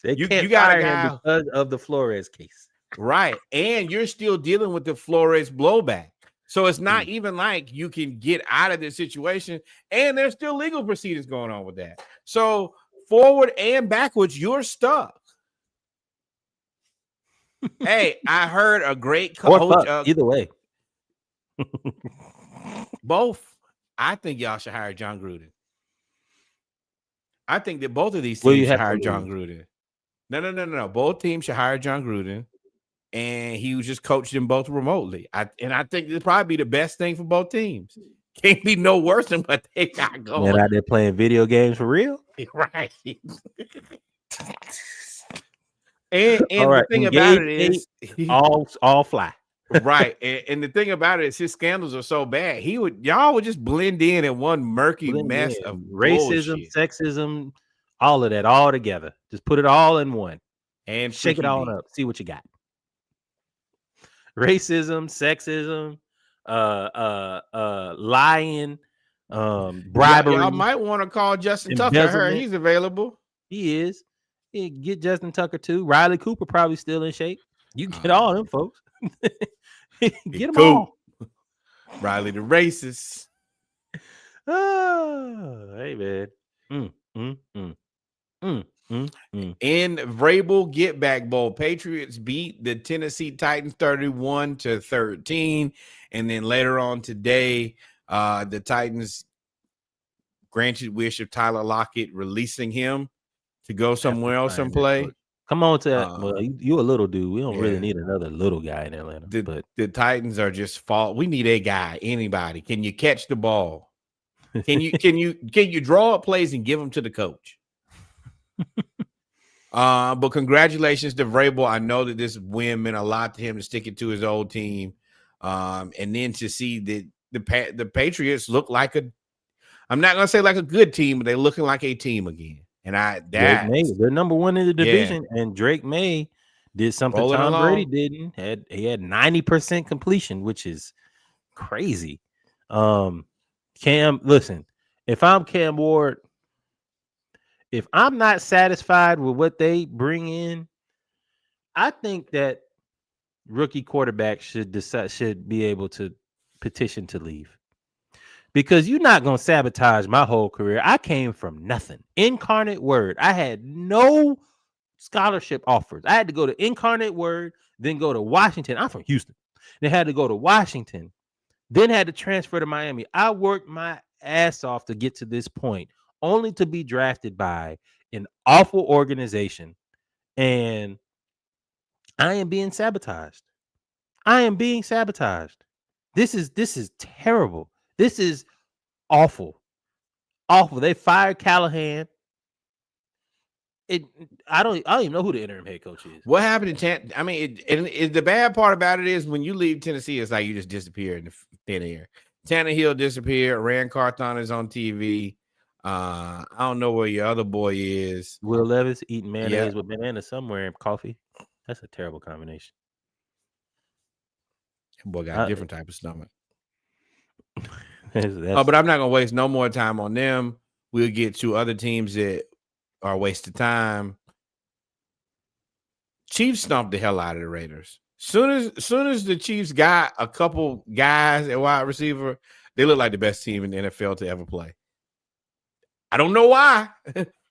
They You can't got a fire him guy, because of the Flores case. right? And you're still dealing with the Flores blowback. So it's not even like you can get out of this situation. And there's still legal proceedings going on with that. So forward and backwards, you're stuck. Hey, I heard a great coach. Either way. Both. I think y'all should hire John Gruden. I think that both of these Well, teams you should have hire to John lose. Gruden. No. Both teams should hire John Gruden, and he was just coached them both remotely. I think it'd probably be the best thing for both teams. Can't be no worse than what they got going. Man, out there playing video games for real, right? and right. The thing about it is, all fly. Right, and the thing about it is his scandals are so bad. Y'all would just blend in one murky mess of racism, bullshit. sexism, all of that all together. Just put it all in one and shake it all up. See what you got. Racism, sexism, lying, bribery. Y'all might want to call Justin Tucker. He's available. He is. Get Justin Tucker too. Riley Cooper probably still in shape. You get all them folks. Get them all. Riley the racist. Oh, hey man. In Vrabel Get Back Bowl, Patriots beat the Tennessee Titans 31-13, and then later on today, the Titans granted wish of Tyler Lockett, releasing him to go somewhere else and play. Come on to that. Well, you a little dude. We don't really need another little guy in Atlanta. But the Titans are just fault. We need a guy. Anybody? Can you catch the ball? Can you draw up plays and give them to the coach? But congratulations to Vrabel. I know that this win meant a lot to him to stick it to his old team. And then to see that the Patriots look like I'm not gonna say like a good team, but they're looking like a team again. And they're number one in the division, and Drake May did something Tom Brady didn't. He had 90% completion, which is crazy. Cam, listen, if I'm Cam Ward, if I'm not satisfied with what they bring in, I think that rookie quarterback should be able to petition to leave. Because you're not going to sabotage my whole career. I came from nothing. Incarnate Word. I had no scholarship offers. I had to go to Incarnate Word, then go to Washington. I'm from Houston. Then had to go to Washington, then had to transfer to Miami. I worked my ass off to get to this point, only to be drafted by an awful organization. And I am being sabotaged. This is terrible. This is awful. They fired Callahan. I don't even know who the interim head coach is. What happened to the bad part about it is when you leave Tennessee, it's like you just disappear in the thin air. Tannehill disappeared. Rand Carthon is on TV. I don't know where your other boy is. Will Levis eating mayonnaise with banana somewhere in coffee. That's a terrible combination. That boy got a different type of stomach. But I'm not gonna waste no more time on them. We'll get to other teams that are a waste of time. Chiefs stomped the hell out of the Raiders. Soon as the Chiefs got a couple guys at wide receiver, they look like the best team in the NFL to ever play. I don't know why.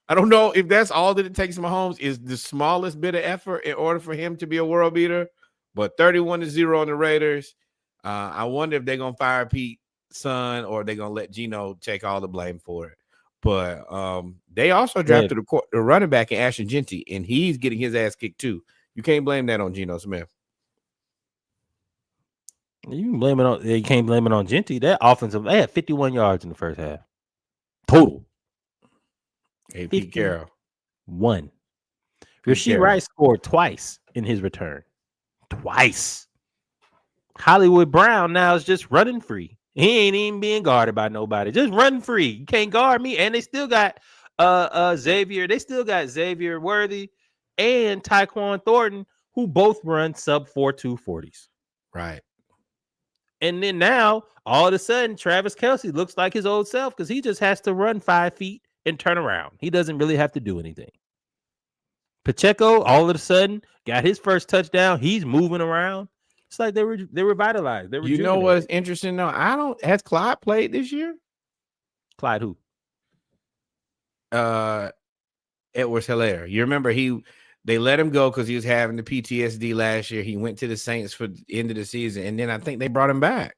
I don't know if that's all that it takes. Mahomes is the smallest bit of effort in order for him to be a world beater. But 31-0 on the Raiders. I wonder if they're gonna fire Pete's son or they're gonna let Geno take all the blame for it. But they also drafted a running back in Ashton Genty, and he's getting his ass kicked too. You can't blame that on Geno Smith. You can't blame it on Genty. That offensive, they had 51 yards in the first half. Total. Hey, Pete Carroll. One. Rashee Rice scored twice in his return. Twice. Hollywood Brown now is just running free. He ain't even being guarded by nobody. Just running free. You can't guard me. And they still got Xavier. They still got Xavier Worthy and Tyquan Thornton, who both run sub 4.2 40s. Right. And then now, all of a sudden, Travis Kelce looks like his old self because he just has to run 5 feet and turn around. He doesn't really have to do anything. Pacheco, all of a sudden, got his first touchdown. He's moving around. It's like they're revitalized. They're You know rejuvenated. what's interesting though? Has Clyde played this year? Clyde who? Edwards-Helaire. You remember they let him go because he was having the PTSD last year. He went to the Saints for the end of the season, and then I think they brought him back.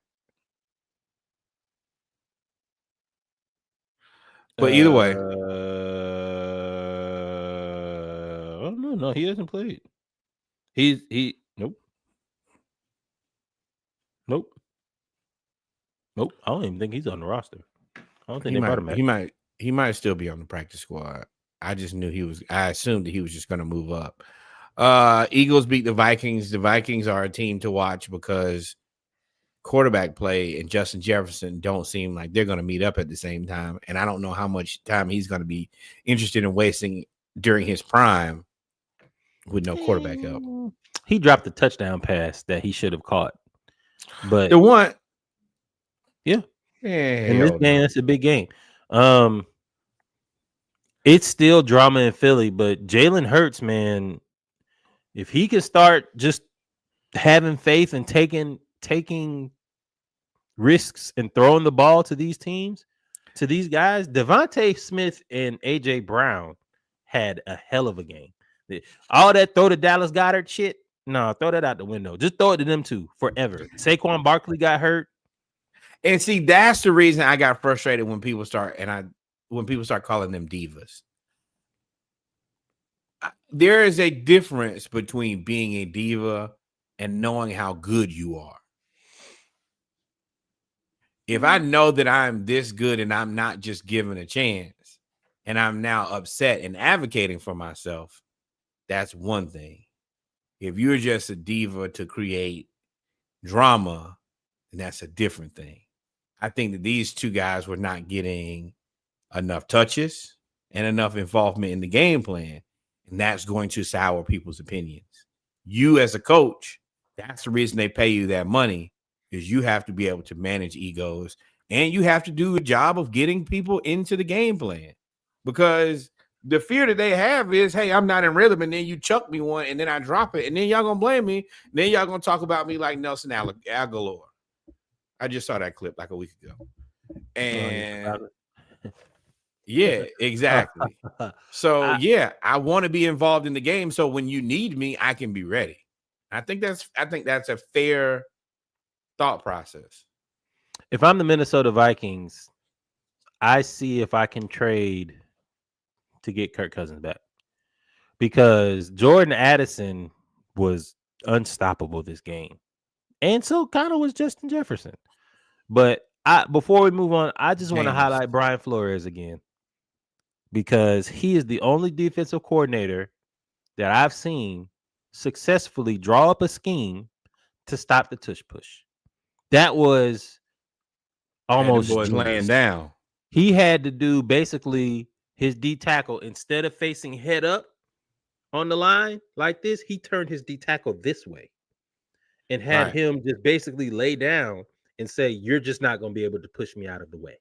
But either way, oh no, he hasn't played. Nope. I don't even think he's on the roster. I don't think they brought him back. He might still be on the practice squad. I just knew I assumed that he was just going to move up. Eagles beat the Vikings. The Vikings are a team to watch because quarterback play and Justin Jefferson don't seem like they're going to meet up at the same time. And I don't know how much time he's going to be interested in wasting during his prime with no quarterback help. He dropped the touchdown pass that he should have caught. But the one, yeah. In this game, that's a big game. It's still drama in Philly, but Jalen Hurts, man, if he can start just having faith and taking risks and throwing the ball to these teams, to these guys, Devontae Smith and AJ Brown had a hell of a game. All that throw to Dallas Goedert shit, no, throw that out the window. Just throw it to them two forever. Saquon Barkley got hurt. And see, that's the reason I got frustrated when people start calling them divas. There is a difference between being a diva and knowing how good you are. If I know that I'm this good and I'm not just given a chance and I'm now upset and advocating for myself, that's one thing. If you're just a diva to create drama, then that's a different thing. I think that these two guys were not getting enough touches and enough involvement in the game plan, and that's going to sour people's opinions. You as a coach, that's the reason they pay you that money, is you have to be able to manage egos and you have to do a job of getting people into the game plan, because the fear that they have is, hey, I'm not in rhythm, and then you chuck me one and then I drop it and then y'all gonna blame me. And then y'all gonna talk about me like Nelson Aguilar. I just saw that clip like a week ago. And yeah, exactly. So I want to be involved in the game. So when you need me, I can be ready. I think that's a fair thought process. If I'm the Minnesota Vikings, I see if I can trade to get Kirk Cousins back, because Jordan Addison was unstoppable this game, and so kind of was Justin Jefferson. But before we move on, I just want to highlight Brian Flores again, because he is the only defensive coordinator that I've seen successfully draw up a scheme to stop the tush push. That was almost laying down. He had to do basically his D tackle, instead of facing head up on the line like this, he turned his D tackle this way and had him just basically lay down and say, "You're just not going to be able to push me out of the way."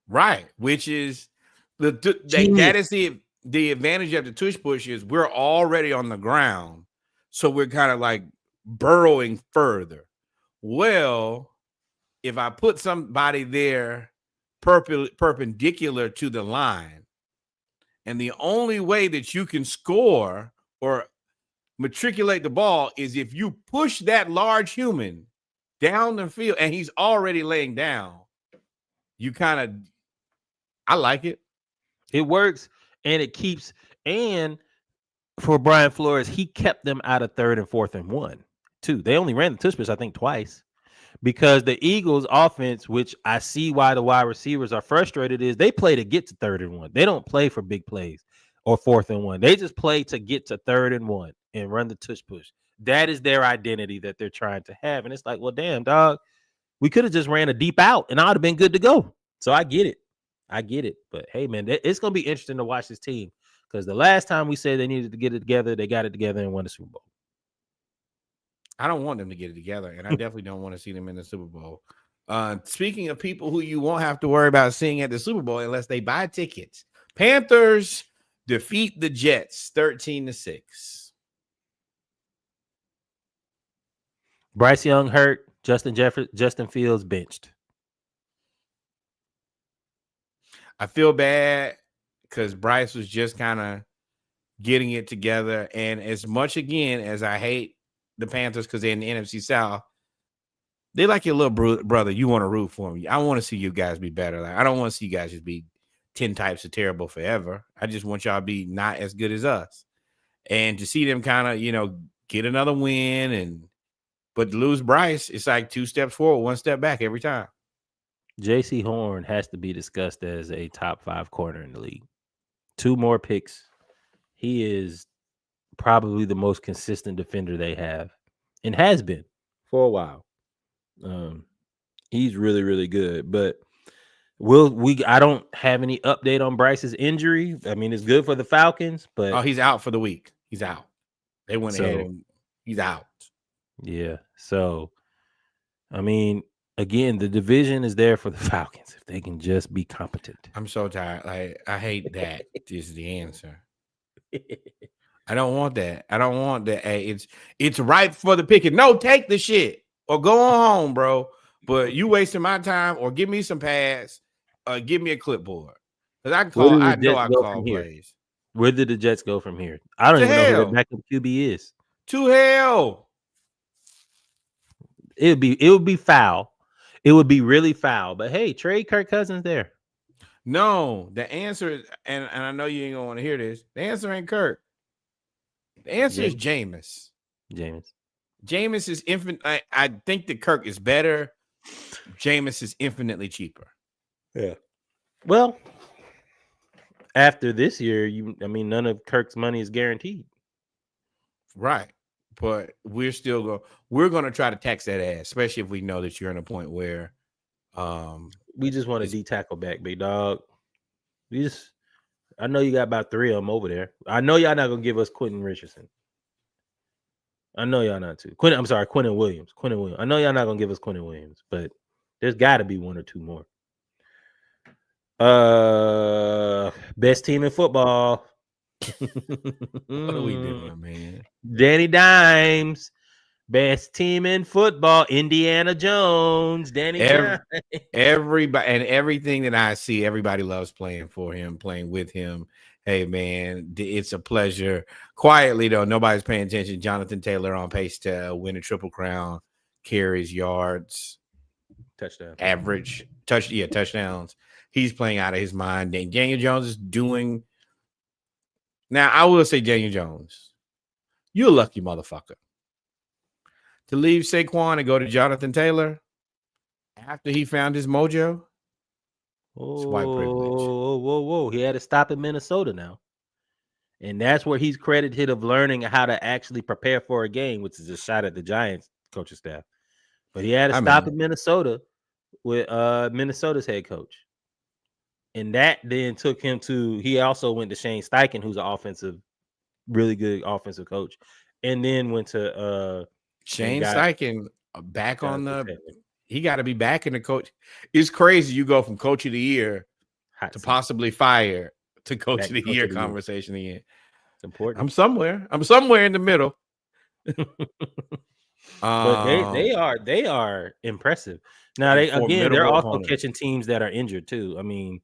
Right, which is that is the advantage of the tush push, is we're already on the ground, so we're kind of like burrowing further. Well, if I put somebody there perpendicular to the line, and the only way that you can score or matriculate the ball is if you push that large human down the field and he's already laying down, I like it. It works, and it keeps, and for Brian Flores, he kept them out of 3rd and 4th and 1 too. They only ran the tush push, I think, twice, because the Eagles offense, which I see why the wide receivers are frustrated, is they play to get to 3rd and 1. They don't play for big plays or 4th and 1. They just play to get to 3rd and 1 and run the tush push. That is their identity that they're trying to have. And it's like, well, damn, dog, we could have just ran a deep out and I'd have been good to go. So I get it. But hey, man, it's going to be interesting to watch this team, because the last time we said they needed to get it together, they got it together and won the Super Bowl. I don't want them to get it together, and I definitely don't want to see them in the Super Bowl. Speaking of people who you won't have to worry about seeing at the Super Bowl unless they buy tickets, Panthers defeat the Jets 13-6. Bryce Young hurt. Justin Fields benched. I feel bad because Bryce was just kind of getting it together. And as much, again, as I hate the Panthers because they're in the NFC South, they like your little brother. You want to root for them. I want to see you guys be better. Like, I don't want to see you guys just be 10 types of terrible forever. I just want y'all to be not as good as us. And to see them kind of, get another win but lose Bryce, it's like 2 steps forward, 1 step back every time. J.C. Horn has to be discussed as a top 5 corner in the league. 2 more picks. He is probably the most consistent defender they have and has been for a while. He's really, really good. But I don't have any update on Bryce's injury. I mean, it's good for the Falcons, but he's out for the week. He's out. They went ahead and he's out. Yeah. So, I mean, again, the division is there for the Falcons if they can just be competent. I'm so tired. Like, I hate that is the answer. I don't want that. I don't want that. Hey, it's ripe for the picking. No, take the shit or go on home, bro. But you wasting my time, or give me some pads, give me a clipboard. Because I know I call plays. Where did the Jets go from here? I don't even know who their backup QB is. To hell. It would be foul. It would be really foul. But hey, trade Kirk Cousins there. No, the answer is, and I know you ain't gonna want to hear this. The answer ain't Kirk. The answer is Jameis. Jameis is infinite. I think that Kirk is better. Jameis is infinitely cheaper. Yeah. Well, after this year, none of Kirk's money is guaranteed. Right. But we're going to try to tax that ass, especially if we know that you're in a point where we just want a D tackle back, big dog. I know you got about 3 of them over there. I know y'all not going to give us Quentin Richardson. I know y'all not too. Quentin Williams. I know y'all not going to give us Quentin Williams, but there's got to be 1 or 2 more. Best team in football. What are we doing, man? Danny Dimes. Best team in football. Indiana Jones. Dimes. Everybody and everything that I see, everybody loves playing for him, playing with him. Hey, man, it's a pleasure. Quietly, though, nobody's paying attention. Jonathan Taylor on pace to win a Triple Crown. Carries, yards, touchdown, average, touchdowns. He's playing out of his mind. Daniel Jones is doing. Now, I will say, Daniel Jones, you're a lucky motherfucker. To leave Saquon and go to Jonathan Taylor after he found his mojo. It's white privilege. Whoa. He had to stop in Minnesota now. And that's where he's credited of learning how to actually prepare for a game, which is a shot at the Giants coaching staff. But he had to stop in Minnesota with Minnesota's head coach. And that then took him to, he also went to Shane Steichen, who's an really good offensive coach. And then went to Shane Steichen back on he got to be back in the coach. It's crazy. You go from coach of the year to possibly fire to coach of the year conversation again. It's important. I'm somewhere in the middle. But they are impressive. Now they're also catching teams that are injured too. I mean,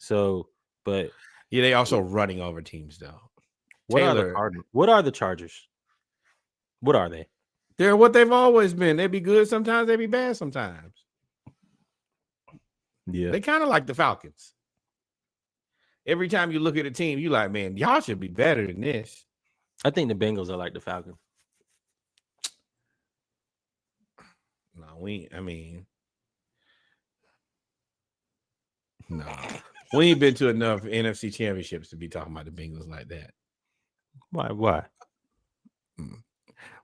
but yeah, they also running over teams though. What are the Chargers? What are they? They're what they've always been. They be good sometimes, they be bad sometimes. Yeah. They kind of like the Falcons. Every time you look at a team, you like, man, y'all should be better than this. I think the Bengals are like the Falcons. No, we ain't been to enough NFC championships to be talking about the Bengals like that. Why?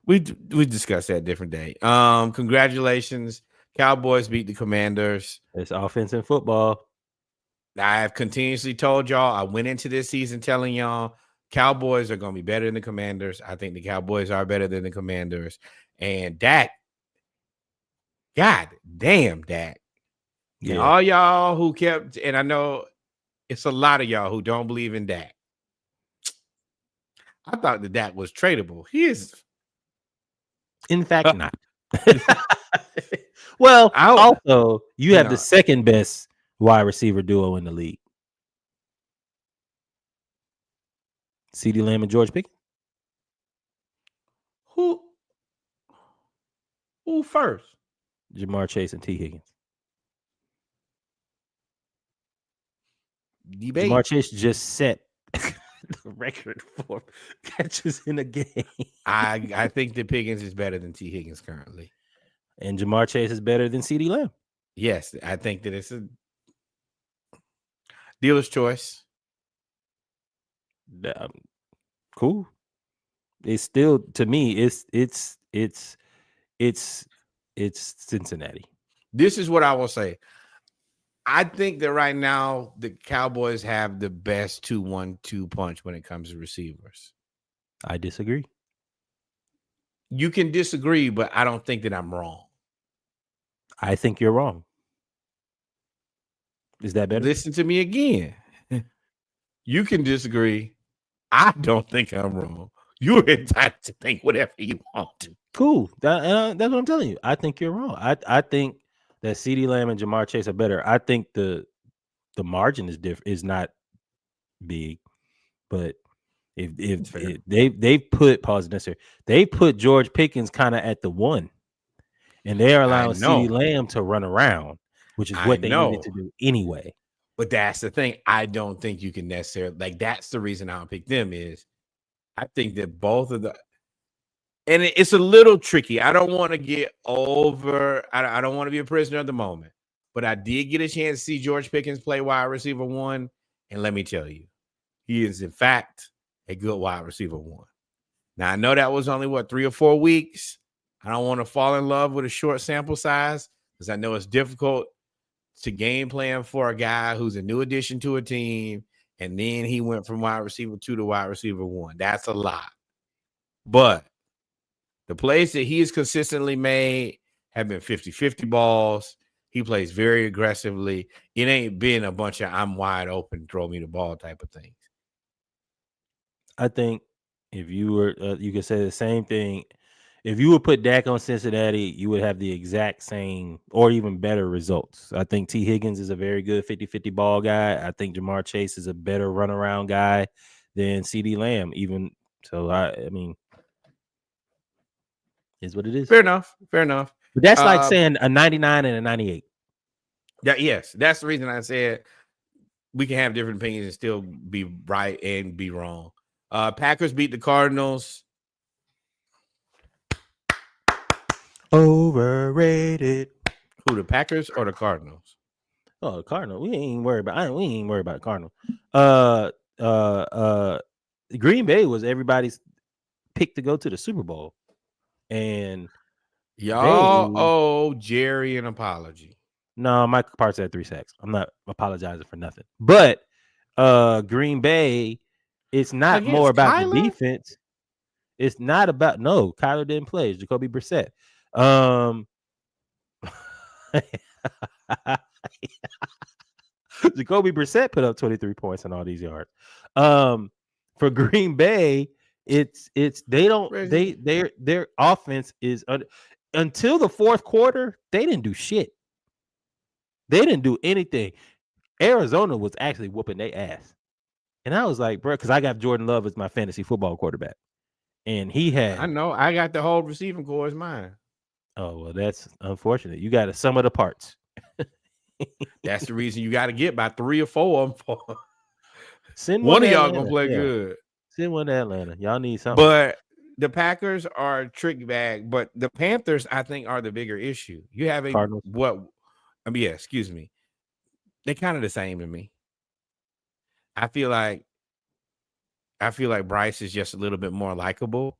We discussed that a different day. Congratulations. Cowboys beat the Commanders. It's offense in football. I have continuously told y'all, I went into this season telling y'all Cowboys are going to be better than the Commanders. I think the Cowboys are better than the Commanders. And Dak, God damn Dak. Yeah. And all y'all who kept, and I know It's a lot of y'all who don't believe in Dak. I thought that Dak was tradable. He is. In fact, not. Well, Out. also, you have the second best wide receiver duo in the league. CeeDee Lamb and George Pickens. Who first? Jamar Chase and T. Higgins. Debate. Jamar Chase just set the record for catches in a game. I think that Pickens is better than T. Higgins currently. And Jamar Chase is better than CeeDee Lamb. Yes, I think that it's a dealer's choice. Cool. It's still, to me, it's Cincinnati. This is what I will say. I think that right now the Cowboys have the best 2-1-2 punch when it comes to receivers. I disagree. You can disagree, but I don't think that I'm wrong. I think you're wrong. Is that better? Listen to me again. You can disagree. I don't think I'm wrong. You're entitled to think whatever you want to. Cool. That's what I'm telling you. I think you're wrong. I think that CeeDee Lamb and Jamar Chase are better. I think the margin is not big, but if they put pause necessary, they put George Pickens kind of at the 1, and they are allowing CeeDee Lamb to run around, which is what they needed to do anyway. But that's the thing. I don't think you can necessarily that's the reason I don't pick them is I think that both of the. And it's a little tricky. I don't want to get over. I don't want to be a prisoner of the moment. But I did get a chance to see George Pickens play wide receiver 1. And let me tell you, he is, in fact, a good wide receiver 1. Now, I know that was only, 3 or 4 weeks. I don't want to fall in love with a short sample size because I know it's difficult to game plan for a guy who's a new addition to a team. And then he went from wide receiver 2 to wide receiver 1. That's a lot. But the plays that he has consistently made have been 50-50 balls. He plays very aggressively. It ain't been a bunch of I'm wide open, throw me the ball type of things. I think if you were, you could say the same thing. If you would put Dak on Cincinnati, you would have the exact same or even better results. I think T. Higgins is a very good 50-50 ball guy. I think Jamar Chase is a better runaround guy than CeeDee Lamb. Even so, I mean, is what it is. Fair enough. But that's like saying a 99 and a 98. Yes, that's the reason I said we can have different opinions and still be right and be wrong. Packers beat the Cardinals. Overrated. Who, the Packers or the Cardinals? Oh, the Cardinals. We ain't worried about the Cardinals. Green Bay was everybody's pick to go to the Super Bowl. And y'all owe Jerry an apology. No, Mike Parks had 3 sacks. I'm not apologizing for nothing. But Green Bay, it's not against more about Kyler? The defense. It's not about Kyler didn't play. It's Jacoby Brissett. Jacoby Brissett put up 23 points and all these yards. For Green Bay, their offense is until the fourth quarter, they didn't do shit. They didn't do anything. Arizona was actually whooping their ass. And I was like, bro, because I got Jordan Love as my fantasy football quarterback. And he had. I know. I got the whole receiving core as mine. Oh, well, that's unfortunate. You got to sum of the parts. That's the reason you got to get by 3 or 4 of them. Send one of y'all going to play good. Send one to Atlanta. Y'all need something. But the Packers are a trick bag. But the Panthers, I think, are the bigger issue. You have excuse me. They're kind of the same to me. I feel like Bryce is just a little bit more likable.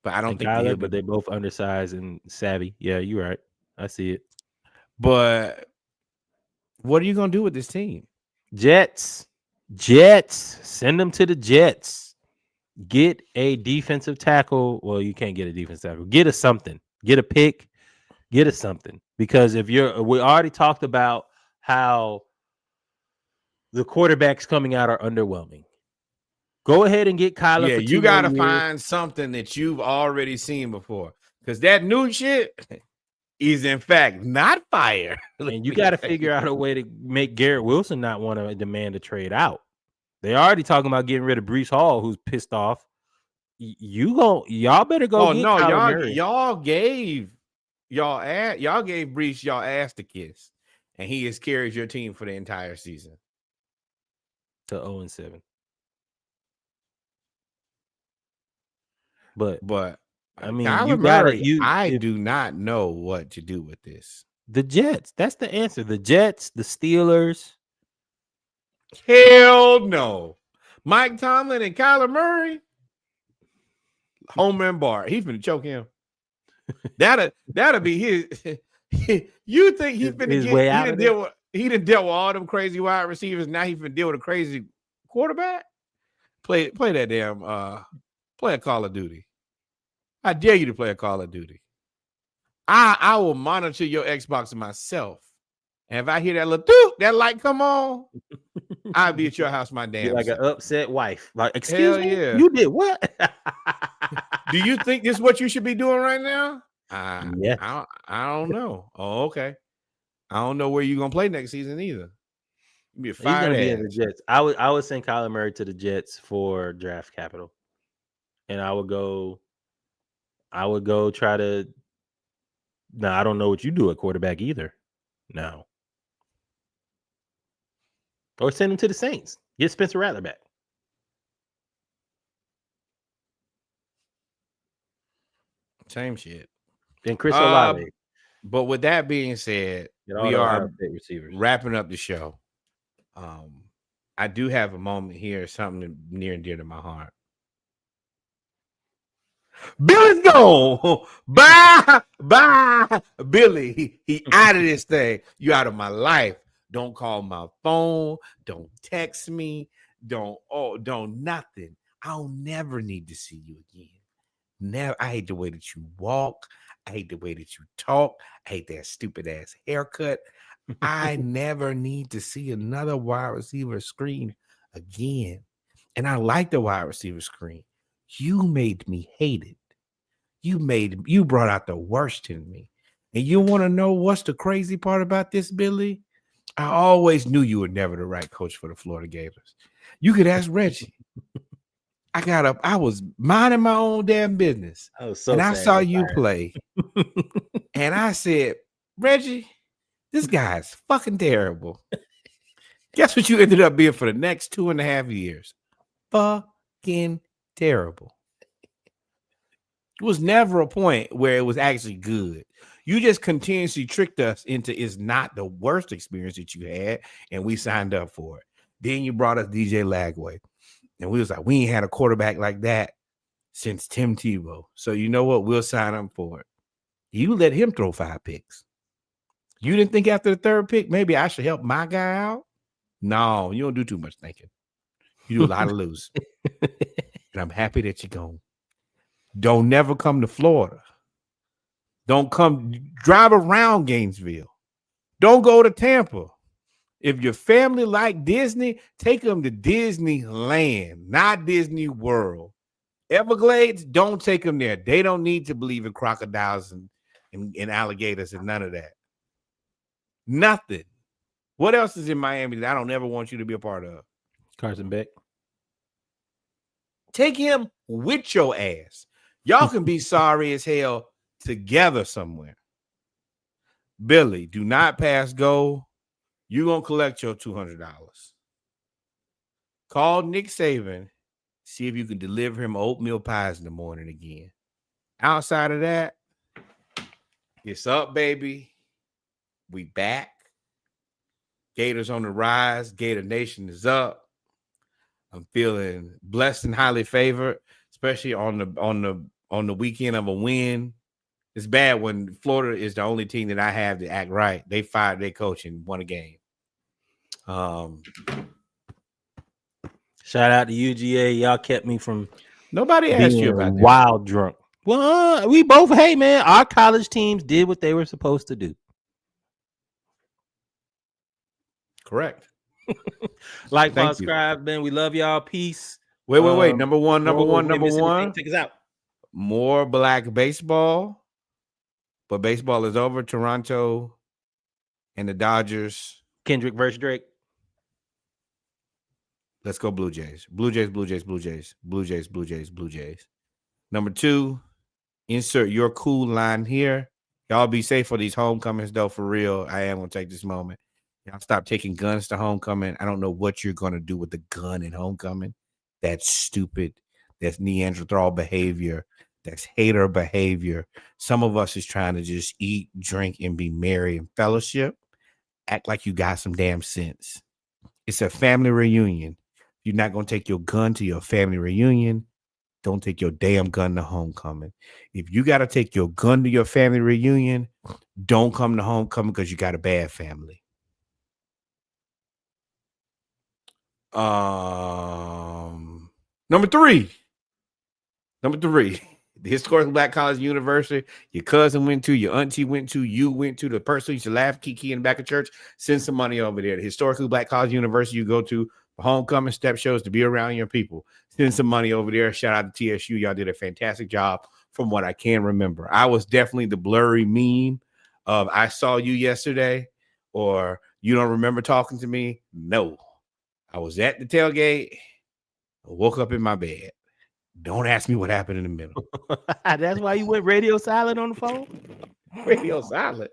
But I don't think but they both undersized and savvy. Yeah, you're right. I see it. But what are you going to do with this team? Jets. Send them to the Jets. Get a defensive tackle. Well, you can't get a defensive tackle. Get a something. Get a pick. Get a something. Because we already talked about how the quarterbacks coming out are underwhelming. Go ahead and get Kyler Yeah, for 2 you more got to years. find something that you've already seen before, because that new shit is in fact not fire. And you got to figure out a way to make Garrett Wilson not want to demand a trade out. They already talking about getting rid of Breece Hall, who's pissed off. Y'all better go get no, Kyler Murray. y'all gave Brees y'all ass to kiss, and he has carried your team for the entire season to 0-7. But I mean, Kyler you gotta Murray, I do not know what to do with this. The Jets. That's the answer. The Jets, the Steelers. Hell no. Mike Tomlin and Kyler Murray. Homer and Bart. He's gonna choke him. That'll be his. You think he's gonna his way out? He didn't deal with all them crazy wide receivers. Now he's gonna deal with a crazy quarterback. Play that damn play a Call of Duty. I dare you to play a Call of Duty. I will monitor your Xbox myself. And if I hear that little that light come on, I'll be at your house, my damn. You're like an upset wife. Like, excuse me, yeah. You did what? Do you think this is what you should be doing right now? Yeah. I don't know. Oh, okay. I don't know where you're gonna play next season either. He's gonna be in the Jets. I would send Kyler Murray to the Jets for draft capital, and I would go try to. No, I don't know what you do at quarterback either. No. Or send him to the Saints. Get Spencer Rattler back. Same shit. Then Chris Olave. But with that being said, we are wrapping up the show. I do have a moment here, something near and dear to my heart. Billy's gone. Bye, Billy. He out of this thing. You out of my life. Don't call my phone. Don't text me. Don't nothing. I'll never need to see you again. Never. I hate the way that you walk. I hate the way that you talk. I hate that stupid ass haircut. I never need to see another wide receiver screen again. And I like the wide receiver screen. You made me hate it. You brought out the worst in me. And you want to know what's the crazy part about this, Billy? I always knew you were never the right coach for the Florida Gators. You could ask Reggie. I was minding my own damn business. And I saw you play. And I said, Reggie, this guy is fucking terrible. Guess what you ended up being for the next 2.5 years? Fucking terrible. It was never a point where it was actually good. You just continuously tricked us into it's not the worst experience that you had, and we signed up for it. Then you brought us DJ Lagway, and we was like, we ain't had a quarterback like that since Tim Tebow. So you know what? We'll sign him for it. You let him throw 5 picks. You didn't think after the 3rd pick, maybe I should help my guy out? No, you don't do too much thinking. You do a lot of losing. And I'm happy that you're gone. Don't never come to Florida. Don't drive around Gainesville. Don't go to Tampa. If your family like Disney, take them to Disneyland, not Disney World. Everglades, don't take them there. They don't need to believe in crocodiles and alligators and none of that. Nothing. What else is in Miami that I don't ever want you to be a part of? Carson Beck. Take him with your ass. Y'all can be sorry as hell together somewhere. Billy, do not pass go. You're going to collect your $200. Call Nick Saban. See if you can deliver him oatmeal pies in the morning again. Outside of that, it's up, baby. We back. Gators on the rise. Gator Nation is up. I'm feeling blessed and highly favored, especially on the weekend of a win. It's bad when Florida is the only team that I have to act right. They fired their coach and won a game. Shout out to UGA. Y'all kept me from nobody asked you about that. Wild drunk. Well, we both, hey man, our college teams did what they were supposed to do. Correct. Like, follow, Thank you. subscribe, man. We love y'all. Peace. Wait. Number one. Take us out. More black baseball, but baseball is over. Toronto and the Dodgers. Kendrick versus Drake. Let's go Blue Jays. Blue Jays. Number 2, insert your cool line here. Y'all be safe for these homecomings, though, for real. I am going to take this moment. Y'all stop taking guns to homecoming. I don't know what you're going to do with the gun in homecoming. That's stupid. That's Neanderthal behavior. That's hater behavior. Some of us is trying to just eat, drink, and be merry and fellowship. Act like you got some damn sense. It's a family reunion. You're not going to take your gun to your family reunion. Don't take your damn gun to homecoming. If you got to take your gun to your family reunion, don't come to homecoming because you got a bad family. Number three, the historical Black College University your cousin went to, your auntie went to, you went to, the person who used to laugh, kiki in the back of church, send some money over there. The historically Black College University you go to for homecoming, step shows, to be around your people. Send some money over there. Shout out to TSU. Y'all did a fantastic job from what I can remember. I was definitely the blurry meme of I saw you yesterday, or you don't remember talking to me. No, I was at the tailgate. I woke up in my bed. Don't ask me what happened in the middle. That's why you went radio silent on the phone? Radio silent.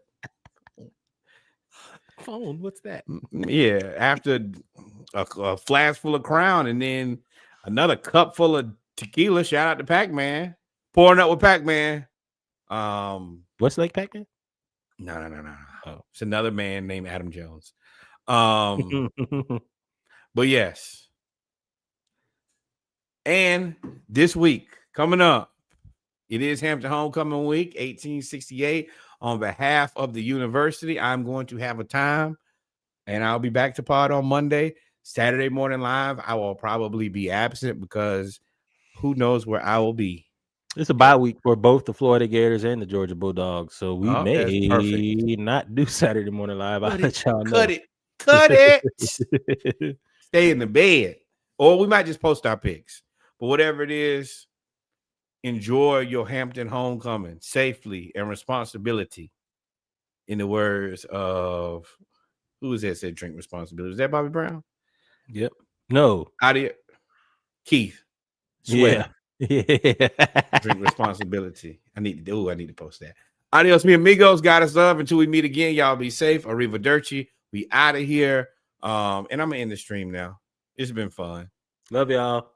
Phone, what's that? Yeah, after a flask full of Crown and then another cup full of tequila. Shout out to Pac-Man. Pouring up with Pac-Man. What's like Pac-Man? No. Oh. It's another man named Adam Jones. But yes. And this week, coming up, it is Hampton Homecoming Week, 1868. On behalf of the university, I'm going to have a time, and I'll be back to pod on Monday. Saturday morning live, I will probably be absent because who knows where I will be. It's a bye week for both the Florida Gators and the Georgia Bulldogs, so we may not do Saturday morning live. I'll let y'all know. Cut it. Stay in the bed. Or we might just post our picks. But whatever it is, enjoy your Hampton homecoming safely and responsibility. In the words of, who is that said drink responsibility? Is that Bobby Brown? Yep. No. Keith. Sweat. Yeah. Drink responsibility. I need to post that. Adios, mi amigos. God is love. Until we meet again, y'all be safe. Arrivederci. We out of here. And I'm going to end the stream now. It's been fun. Love y'all.